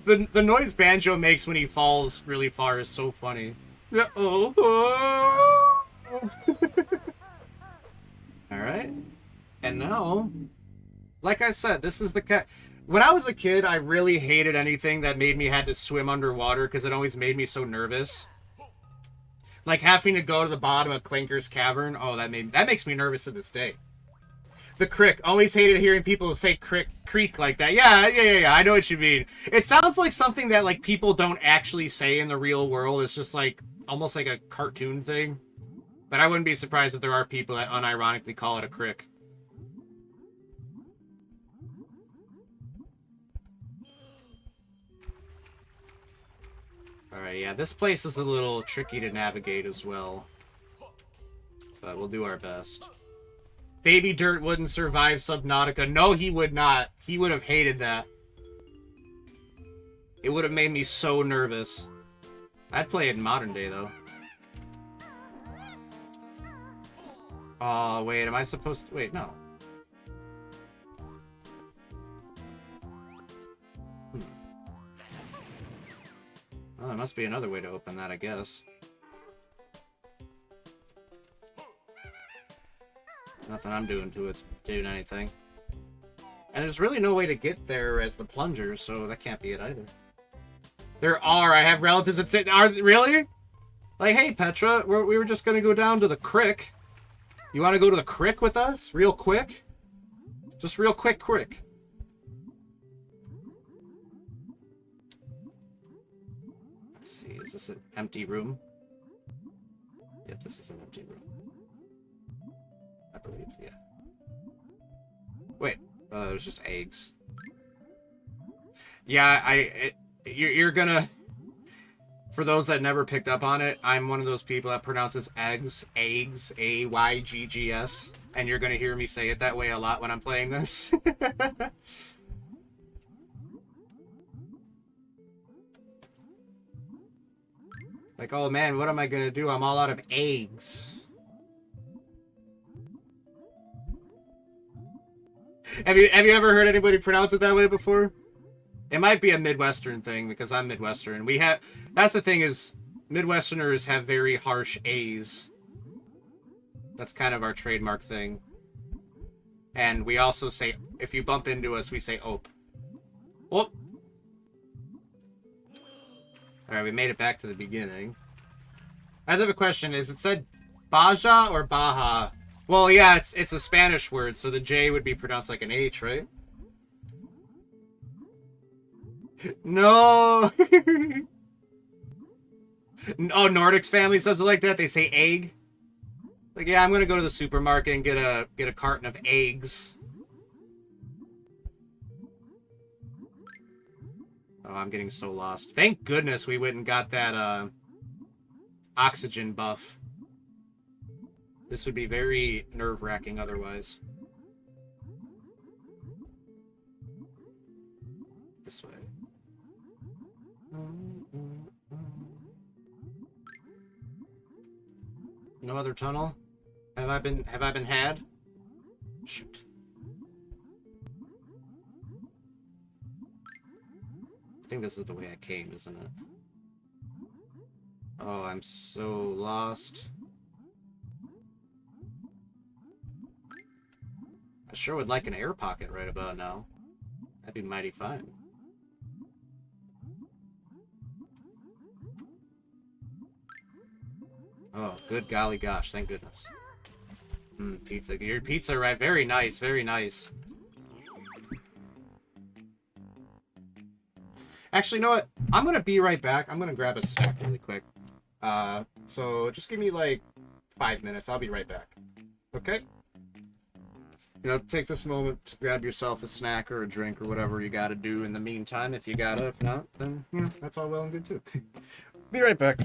The noise Banjo makes when he falls really far is so funny. Uh-oh. Alright. And now, like I said, this is the when I was a kid, I really hated anything that made me had to swim underwater because it always made me so nervous. Like having to go to the bottom of Clinker's Cavern. Oh, that makes me nervous to this day. The crick. Always hated hearing people say creek like that. Yeah. I know what you mean. It sounds like something that like people don't actually say in the real world. It's just like almost like a cartoon thing. But I wouldn't be surprised if there are people that unironically call it a crick. Alright, yeah, this place is a little tricky to navigate as well. But we'll do our best. Baby Dirt wouldn't survive Subnautica. No, he would not. He would have hated that. It would have made me so nervous. I'd play it in modern day, though. Oh, wait, am I supposed to... Wait, no. Well, there must be another way to open that, I guess. Nothing I'm doing to it's doing anything. And there's really no way to get there as the plungers, so that can't be it either. There are. I have relatives that say... Are really? Like, hey, Petra, we were just going to go down to the crick. You want to go to the crick with us? Real quick? Just real quick. Let's see. Is this an empty room? Yep, this is an empty room. I believe, yeah. Wait, it was just eggs. Yeah, you're gonna... For those that never picked up on it, I'm one of those people that pronounces eggs, A-Y-G-G-S, and you're gonna hear me say it that way a lot when I'm playing this. Like, oh man, what am I gonna do? I'm all out of eggs. Have you ever heard anybody pronounce it that way before? It might be a Midwestern thing because I'm Midwestern. That's the thing is, Midwesterners have very harsh A's. That's kind of our trademark thing. And we also say, if you bump into us, we say ope. Ope. Alright, we made it back to the beginning. I have a question. Is it said Baja or Baja? Well, yeah, it's a Spanish word, so the J would be pronounced like an H, right? No! Oh, Nordic's family says it like that? They say egg? Like, yeah, I'm gonna go to the supermarket and get a carton of eggs. Oh, I'm getting so lost. Thank goodness we went and got that, oxygen buff. This would be very nerve-wracking otherwise. This way. No other tunnel? Have I been had? Shoot. I think this is the way I came, isn't it? Oh, I'm so lost. I sure would like an air pocket right about now. That'd be mighty fine. Oh, good golly gosh, thank goodness. Pizza. Your pizza, right? Very nice, very nice. Actually, you know what? I'm gonna be right back. I'm gonna grab a snack really quick. So just give me like 5 minutes. I'll be right back. Okay? You know, take this moment to grab yourself a snack or a drink or whatever you gotta do in the meantime. If you gotta, if not, then, you know, that's all well and good too. Be right back.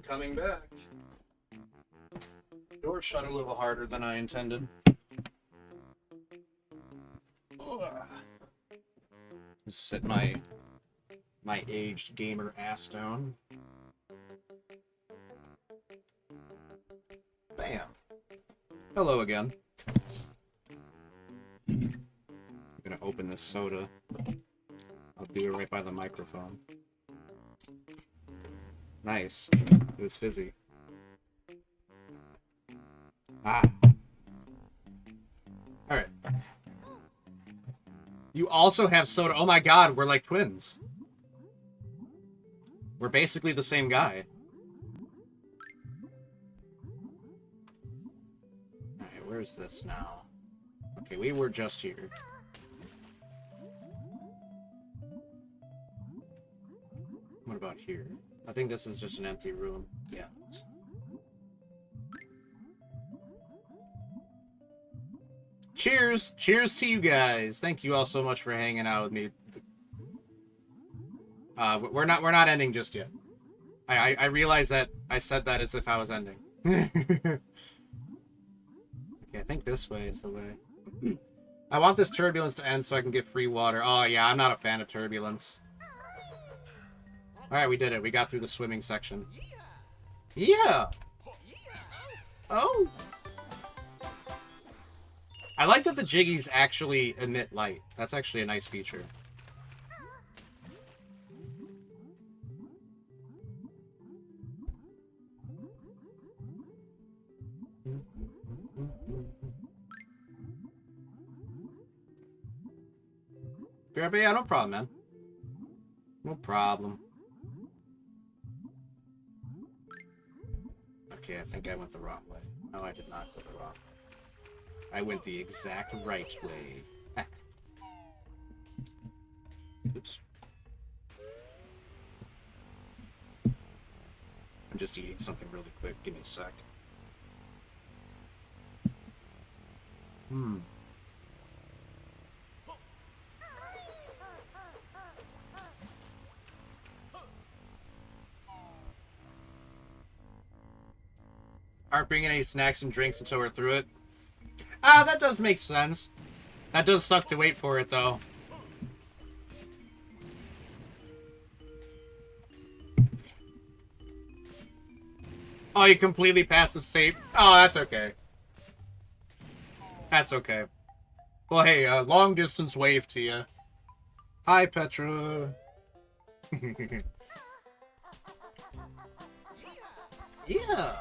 I'm coming back. Door shut a little harder than I intended. Just sit my aged gamer ass down. Bam. Hello again. I'm gonna open this soda. I'll do it right by the microphone. Nice. It was fizzy. Ah. Alright. You also have soda. Oh my god, we're like twins. We're basically the same guy. Alright, where's this now? Okay, we were just here. What about here? I think this is just an empty room. Yeah. Cheers! Cheers to you guys! Thank you all so much for hanging out with me. We're not ending just yet. I realize that I said that as if I was ending. Okay, I think this way is the way. I want this turbulence to end so I can get free water. Oh yeah, I'm not a fan of turbulence. Alright, we did it. We got through the swimming section. Yeah! Oh! I like that the jiggies actually emit light. That's actually a nice feature. Yeah, no problem, man. No problem. Okay, I think I went the wrong way. No, I did not go the wrong way. I went the exact right way. Oops. I'm just eating something really quick. Give me a sec. Aren't bringing any snacks and drinks until we're through it. Ah, that does make sense. That does suck to wait for it, though. Oh, you completely passed the state. Oh, that's okay. That's okay. Well, hey, long distance wave to you. Hi, Petra. Yeah.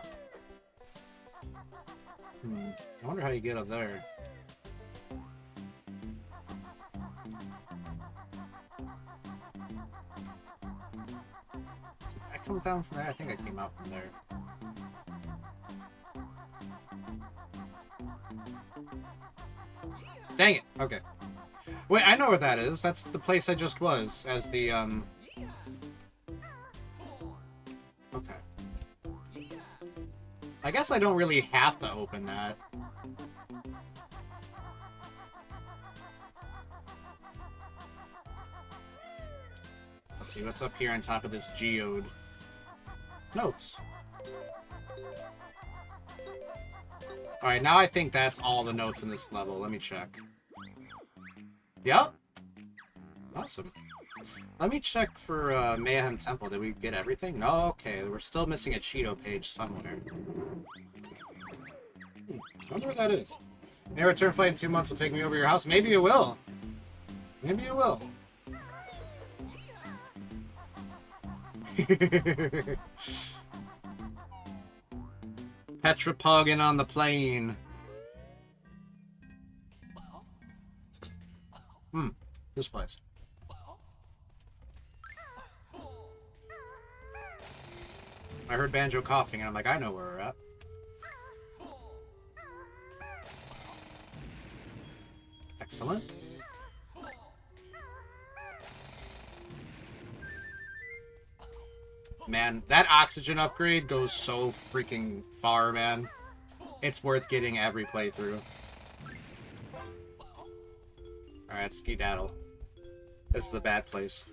I wonder how you get up there. Did I come down from there? I think I came out from there. Dang it. Okay. Wait, I know where that is. That's the place I just was as the, Okay. I guess I don't really have to open that. Let's see what's up here on top of this geode. Notes. Alright, now I think that's all the notes in this level. Let me check. Yep. Awesome. Let me check for Mayhem Temple. Did we get everything? No, okay. We're still missing a Cheeto page somewhere. I wonder where that is. May return flight in 2 months will take me over your house. Maybe it will. Maybe it will. Petra Poggin on the plane. This place. I heard Banjo coughing, and I'm like, I know where we're at. Excellent. Man, that oxygen upgrade goes so freaking far, man. It's worth getting every playthrough. Alright, skedaddle. This is a bad place.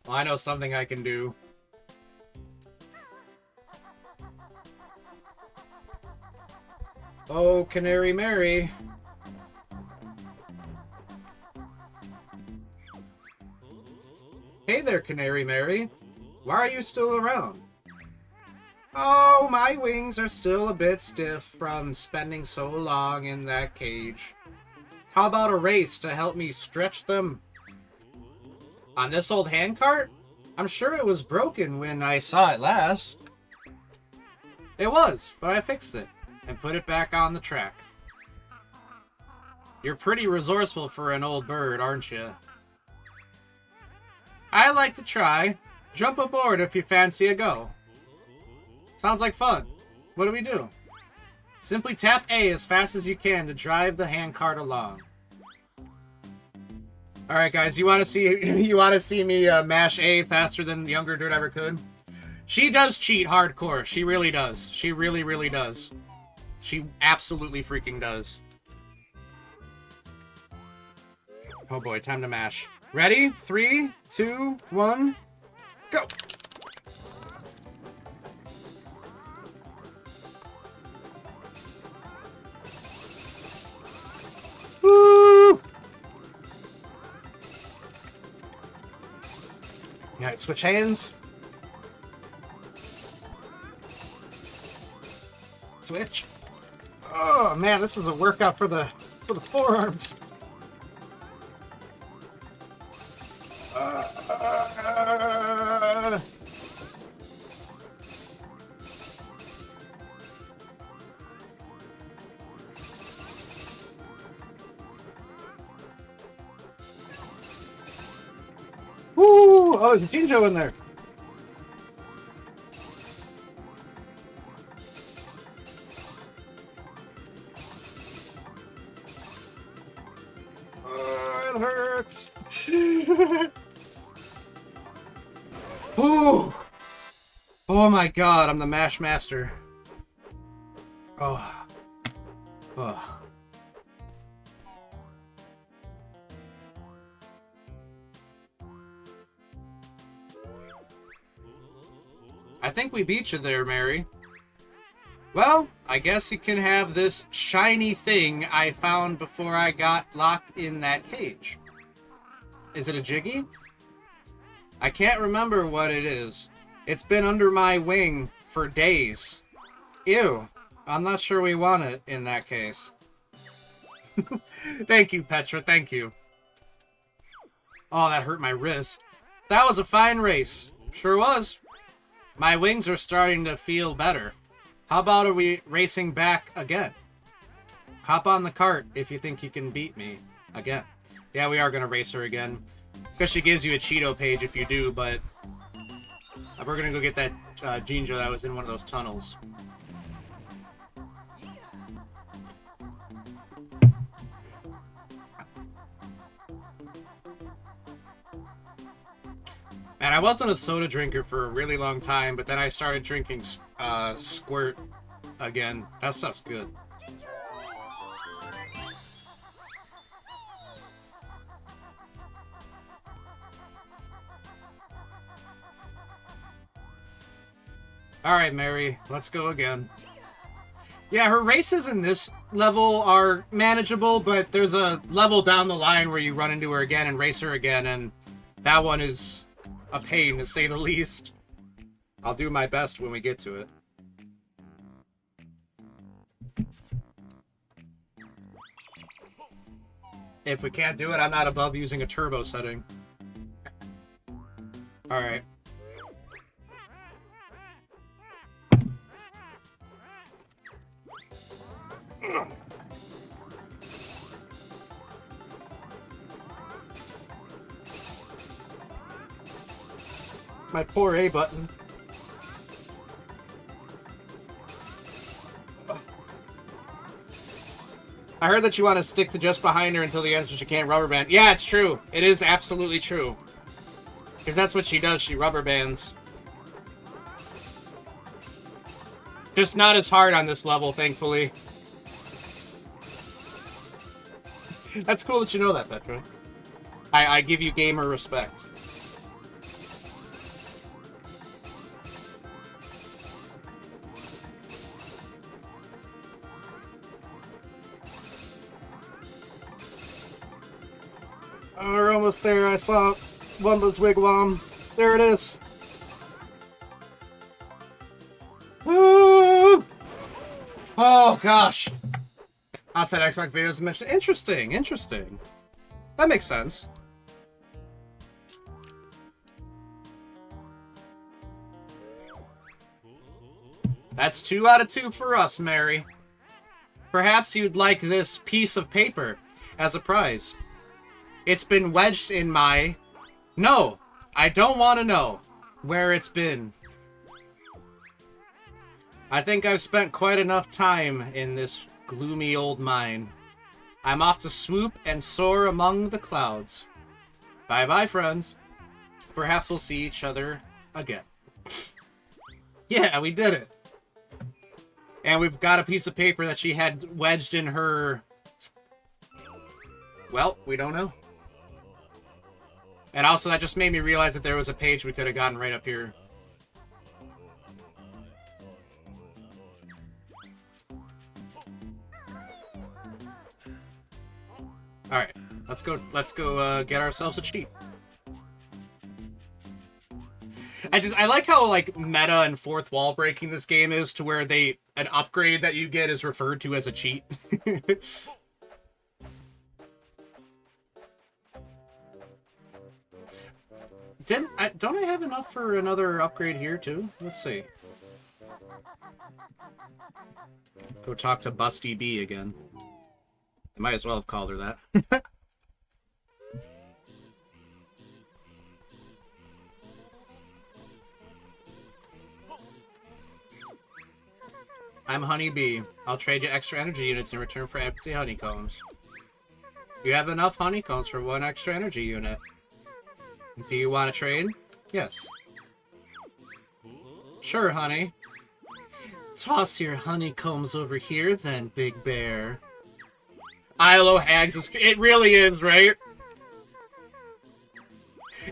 Well, I know something I can do. Oh, Canary Mary. Hey there, Canary Mary. Why are you still around? Oh, my wings are still a bit stiff from spending so long in that cage. How about a race to help me stretch them? On this old handcart? I'm sure it was broken when I saw it last. It was, but I fixed it and put it back on the track. You're pretty resourceful for an old bird, aren't you? I like to try. Jump aboard if you fancy a go. Sounds like fun. What do we do? Simply tap A as fast as you can to drive the handcart along. All right, guys, you want to see me mash A faster than the younger Dirt ever could? She does cheat hardcore. She really does. She really, really does. She absolutely freaking does. Oh boy, time to mash. Ready? 3, 2, 1, go! Woo! Alright, switch hands. Switch. Oh man, this is a workout for the forearms. Woo! Oh, there's a Jinjo in there. It hurts. Ooh. Oh my god, I'm the mash master. Oh. Oh. I think we beat you there, Mary. Well, I guess you can have this shiny thing I found before I got locked in that cage. Is it a Jiggy? I can't remember what it is. It's been under my wing for days. Ew. I'm not sure we want it in that case. Thank you, Petra. Thank you. Oh, that hurt my wrist. That was a fine race. Sure was. My wings are starting to feel better. How about are we racing back again? Hop on the cart if you think you can beat me again. Yeah, we are going to race her again. Because she gives you a Cheeto page if you do, but we're going to go get that Jinjo that was in one of those tunnels. Man, I wasn't a soda drinker for a really long time, but then I started drinking Squirt again. That stuff's good. Alright, Mary, let's go again. Yeah, her races in this level are manageable, but there's a level down the line where you run into her again and race her again, and that one is a pain, to say the least. I'll do my best when we get to it. If we can't do it, I'm not above using a turbo setting. Alright. My poor A button. I heard that you want to stick to just behind her until the end so she can't rubber band. Yeah, it's true. It is absolutely true. Because that's what she does. She rubber bands. Just not as hard on this level, thankfully. That's cool that you know that, Petra. I give you gamer respect. we're almost there. I saw Wumba's wigwam. There it is. Woo! Oh, gosh. Outside Xbox videos mentioned. Interesting, interesting. That makes sense. That's 2 out of 2 for us, Mary. Perhaps you'd like this piece of paper as a prize. It's been wedged in my... No, I don't want to know where it's been. I think I've spent quite enough time in this gloomy old mine. I'm off to swoop and soar among the clouds. Bye-bye, friends. Perhaps we'll see each other again. Yeah, we did it. And we've got a piece of paper that she had wedged in her... Well, we don't know. And also, that just made me realize that there was a page we could have gotten right up here. Alright, let's go get ourselves a cheat. I like how, like, meta and fourth wall breaking this game is, to where an upgrade that you get is referred to as a cheat. Don't I have enough for another upgrade here, too? Let's see. Go talk to Busty B again. I might as well have called her that. I'm Honey Bee. I'll trade you extra energy units in return for empty honeycombs. You have enough honeycombs for 1 extra energy unit. Do you want to trade? Yes. Sure, honey. Toss your honeycombs over here, then, Big Bear. ILO Hags is... It really is, right?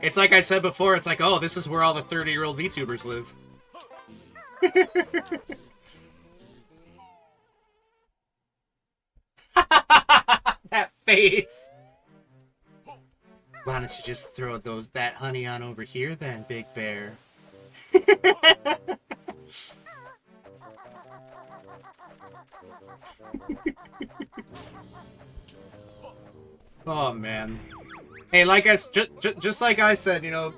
It's like I said before, it's like, oh, this is where all the 30-year-old VTubers live. That face! Why don't you just throw that honey on over here then, Big Bear? Oh man. Hey, like just like I said, you know,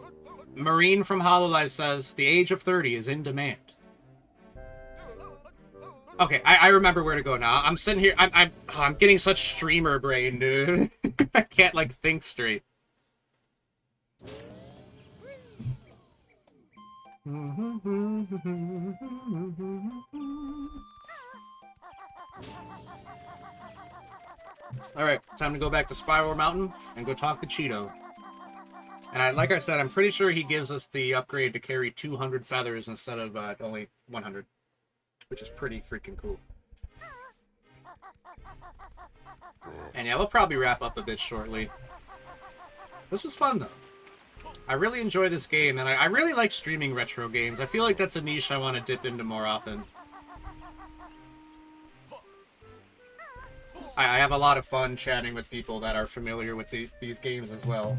Marine from HoloLive says the age of 30 is in demand. Okay, I remember where to go now. I'm sitting here. I'm getting such streamer brain, dude. I can't like think straight. Alright, time to go back to Spiral Mountain and go talk to Cheeto. And like I said, I'm pretty sure he gives us the upgrade to carry 200 feathers instead of only 100. Which is pretty freaking cool. And yeah, we'll probably wrap up a bit shortly. This was fun, though. I really enjoy this game, and I really like streaming retro games. I feel like that's a niche I want to dip into more often. I have a lot of fun chatting with people that are familiar with these games as well.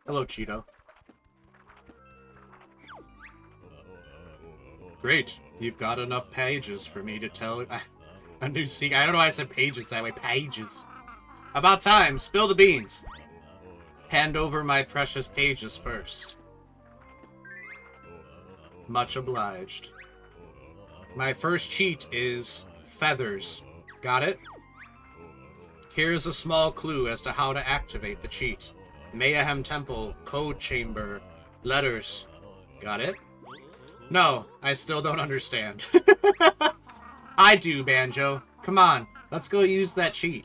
Hello, Cheeto. Great. You've got enough pages for me to tell a new secret. I don't know why I said pages that way. Pages. About time. Spill the beans. Hand over my precious pages first. Much obliged. My first cheat is feathers. Got it? Here's a small clue as to how to activate the cheat. Mayhem Temple, Code Chamber, letters. Got it? No, I still don't understand. I do, Banjo. Come on, let's go use that cheat.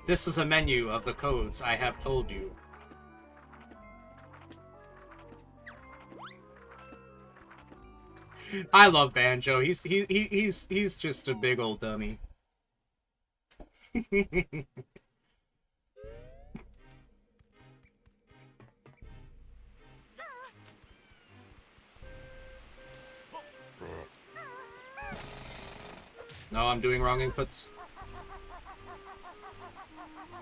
This is a menu of the codes I have told you. I love Banjo. He's just a big old dummy. No, I'm doing wrong inputs.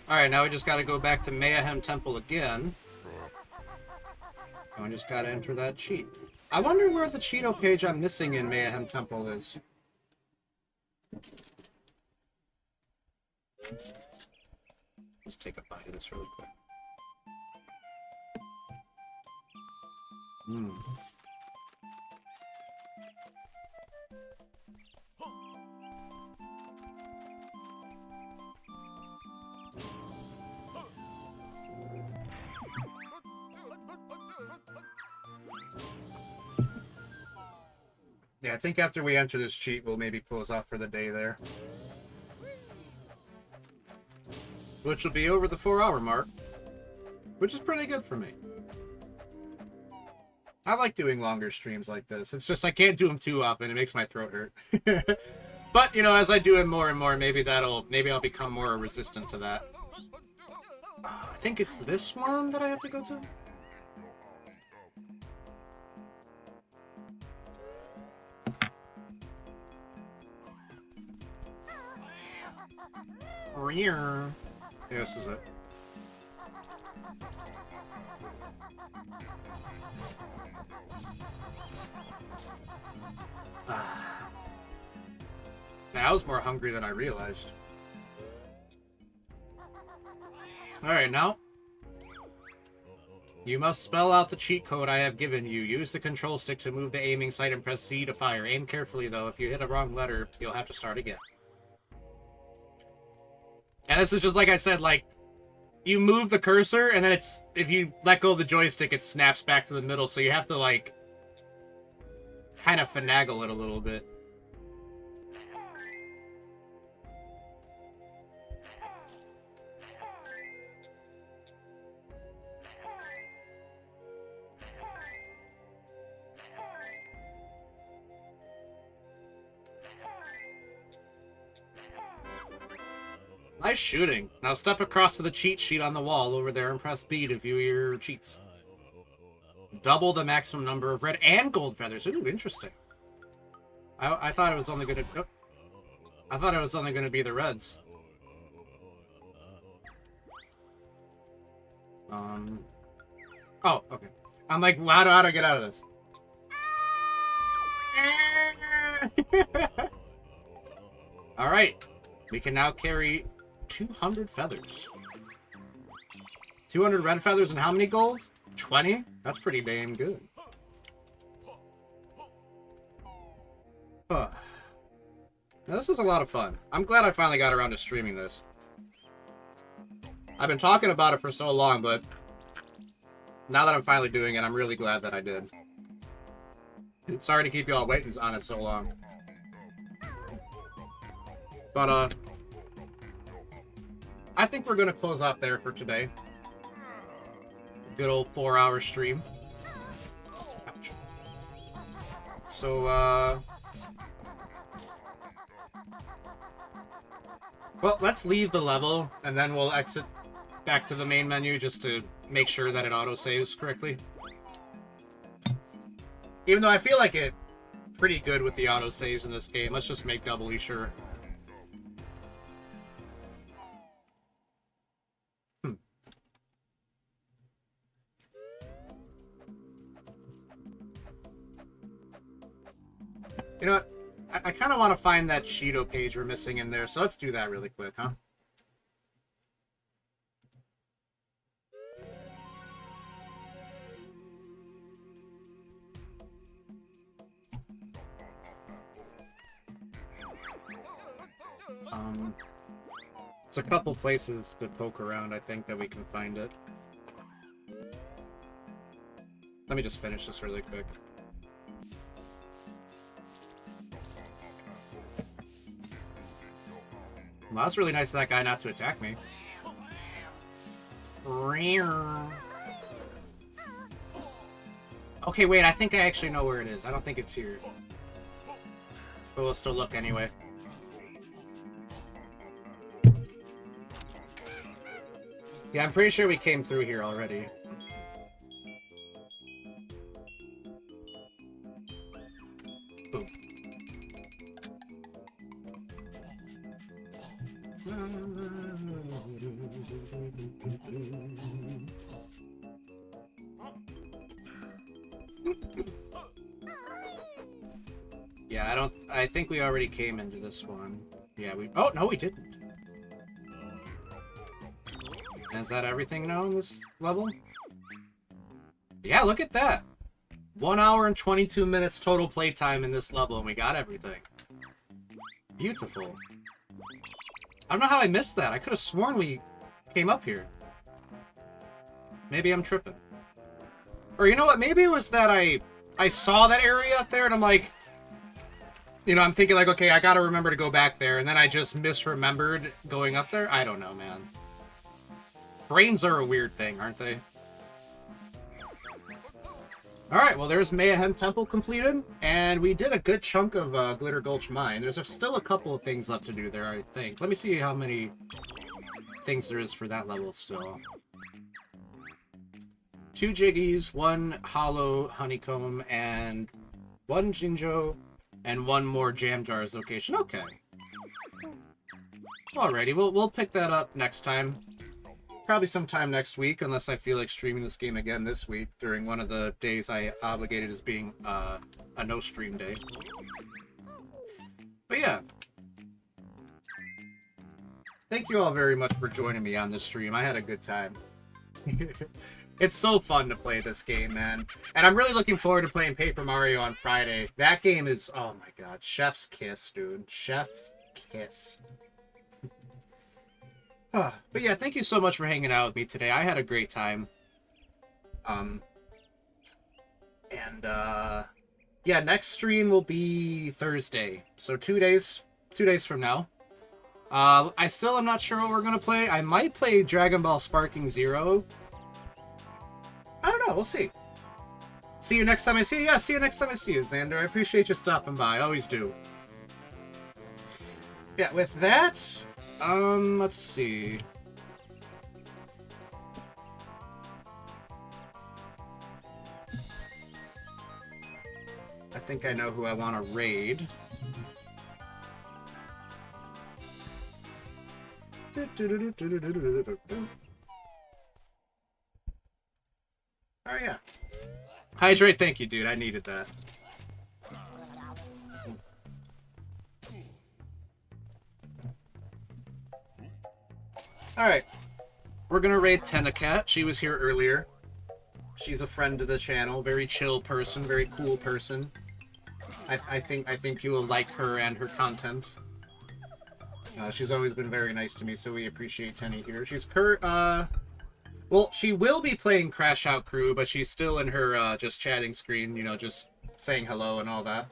Alright, now we just gotta go back to Mayhem Temple again. And we just gotta enter that cheat. I wonder where the Cheeto page I'm missing in Mayhem Temple is. Let's take a bite of this really quick. Hmm. Yeah, I think after we enter this cheat, we'll maybe close off for the day there. Which will be over the 4-hour mark. Which is pretty good for me. I like doing longer streams like this. It's just I can't do them too often. It makes my throat hurt. But, you know, as I do it more and more, maybe I'll become more resistant to that. I think it's this one that I have to go to. Yeah, this is it. Man, I was more hungry than I realized. Alright, now. You must spell out the cheat code I have given you. Use the control stick to move the aiming sight and press Z to fire. Aim carefully, though. If you hit a wrong letter, you'll have to start again. And this is just like I said, like, you move the cursor, and then if you let go of the joystick, it snaps back to the middle, so you have to, like, kind of finagle it a little bit. Nice shooting. Now step across to the cheat sheet on the wall over there and press B to view your cheats. Double the maximum number of red and gold feathers. Ooh, interesting. I thought it was only gonna... Oh, I thought it was only gonna be the reds. Oh, okay. I'm like, how do I get out of this? Alright. We can now carry 200 feathers. 200 red feathers and how many gold? 20? That's pretty damn good. Now, this is a lot of fun. I'm glad I finally got around to streaming this. I've been talking about it for so long, but now that I'm finally doing it, I'm really glad that I did. Sorry to keep you all waiting on it so long. But, I think we're going to close out there for today. Good old 4-hour stream. Ouch. So, well, let's leave the level, and then we'll exit back to the main menu just to make sure that it auto-saves correctly. Even though I feel like it's pretty good with the auto-saves in this game, let's just make doubly sure. You know what? I kind of want to find that Cheeto page we're missing in there, so let's do that really quick, huh? It's a couple places to poke around, I think, that we can find it. Let me just finish this really quick. Well, that's really nice of that guy not to attack me. Okay, wait, I think I actually know where it is. I don't think it's here. But we'll still look anyway. Yeah, I'm pretty sure we came through here already. Boom. Yeah, I think we already came into this one. Yeah, oh, no, we didn't. Is that everything now in this level? Yeah, look at that. 1 hour and 22 minutes total playtime in this level, and we got everything. Beautiful. I don't know how I missed that. I could have sworn we came up here. Maybe I'm tripping. Or you know what? Maybe it was that I saw that area up there, and I'm like... You know, I'm thinking like, okay, I gotta remember to go back there, and then I just misremembered going up there? I don't know, man. Brains are a weird thing, aren't they? Alright, well, there's Mayhem Temple completed, and we did a good chunk of Glitter Gulch Mine. There's still a couple of things left to do there, I think. Let me see how many things there is for that level still. 2 Jiggies, 1 Hollow Honeycomb, and 1 Jinjo, and 1 more Jam Jars location. Okay. Alrighty, we'll pick that up next time. Probably sometime next week, unless I feel like streaming this game again this week during one of the days I obligated as being a no-stream day. But yeah. Thank you all very much for joining me on this stream. I had a good time. It's so fun to play this game, man. And I'm really looking forward to playing Paper Mario on Friday. That game is, oh my god, chef's kiss, dude. Chef's kiss. But yeah, thank you so much for hanging out with me today. I had a great time. Yeah, next stream will be Thursday. So 2 days from now. I still am not sure what we're gonna play. I might play Dragon Ball Sparking Zero. I don't know, we'll see. See you next time I see you. Yeah, see you next time I see you, Xander. I appreciate you stopping by. I always do. Yeah, with that, let's see. I think I know who I want to raid. Oh yeah. Hydrate, thank you, dude. I needed that. Alright. We're gonna raid Tenacat. She was here earlier. She's a friend of the channel. Very chill person, very cool person. I think you will like her and her content. She's always been very nice to me, so we appreciate Tenny here. She's well, she will be playing Crash Out Crew, but she's still in her just chatting screen, you know, just saying hello and all that.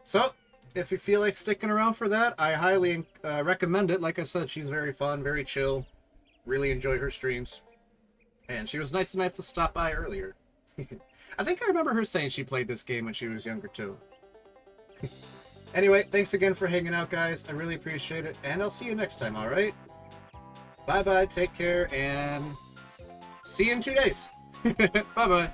So, if you feel like sticking around for that, I highly recommend it. Like I said, she's very fun, very chill. Really enjoy her streams. And she was nice enough to stop by earlier. I think I remember her saying she played this game when she was younger, too. Anyway, thanks again for hanging out, guys. I really appreciate it. And I'll see you next time, alright? Bye-bye, take care, and see you in 2 days. Bye-bye.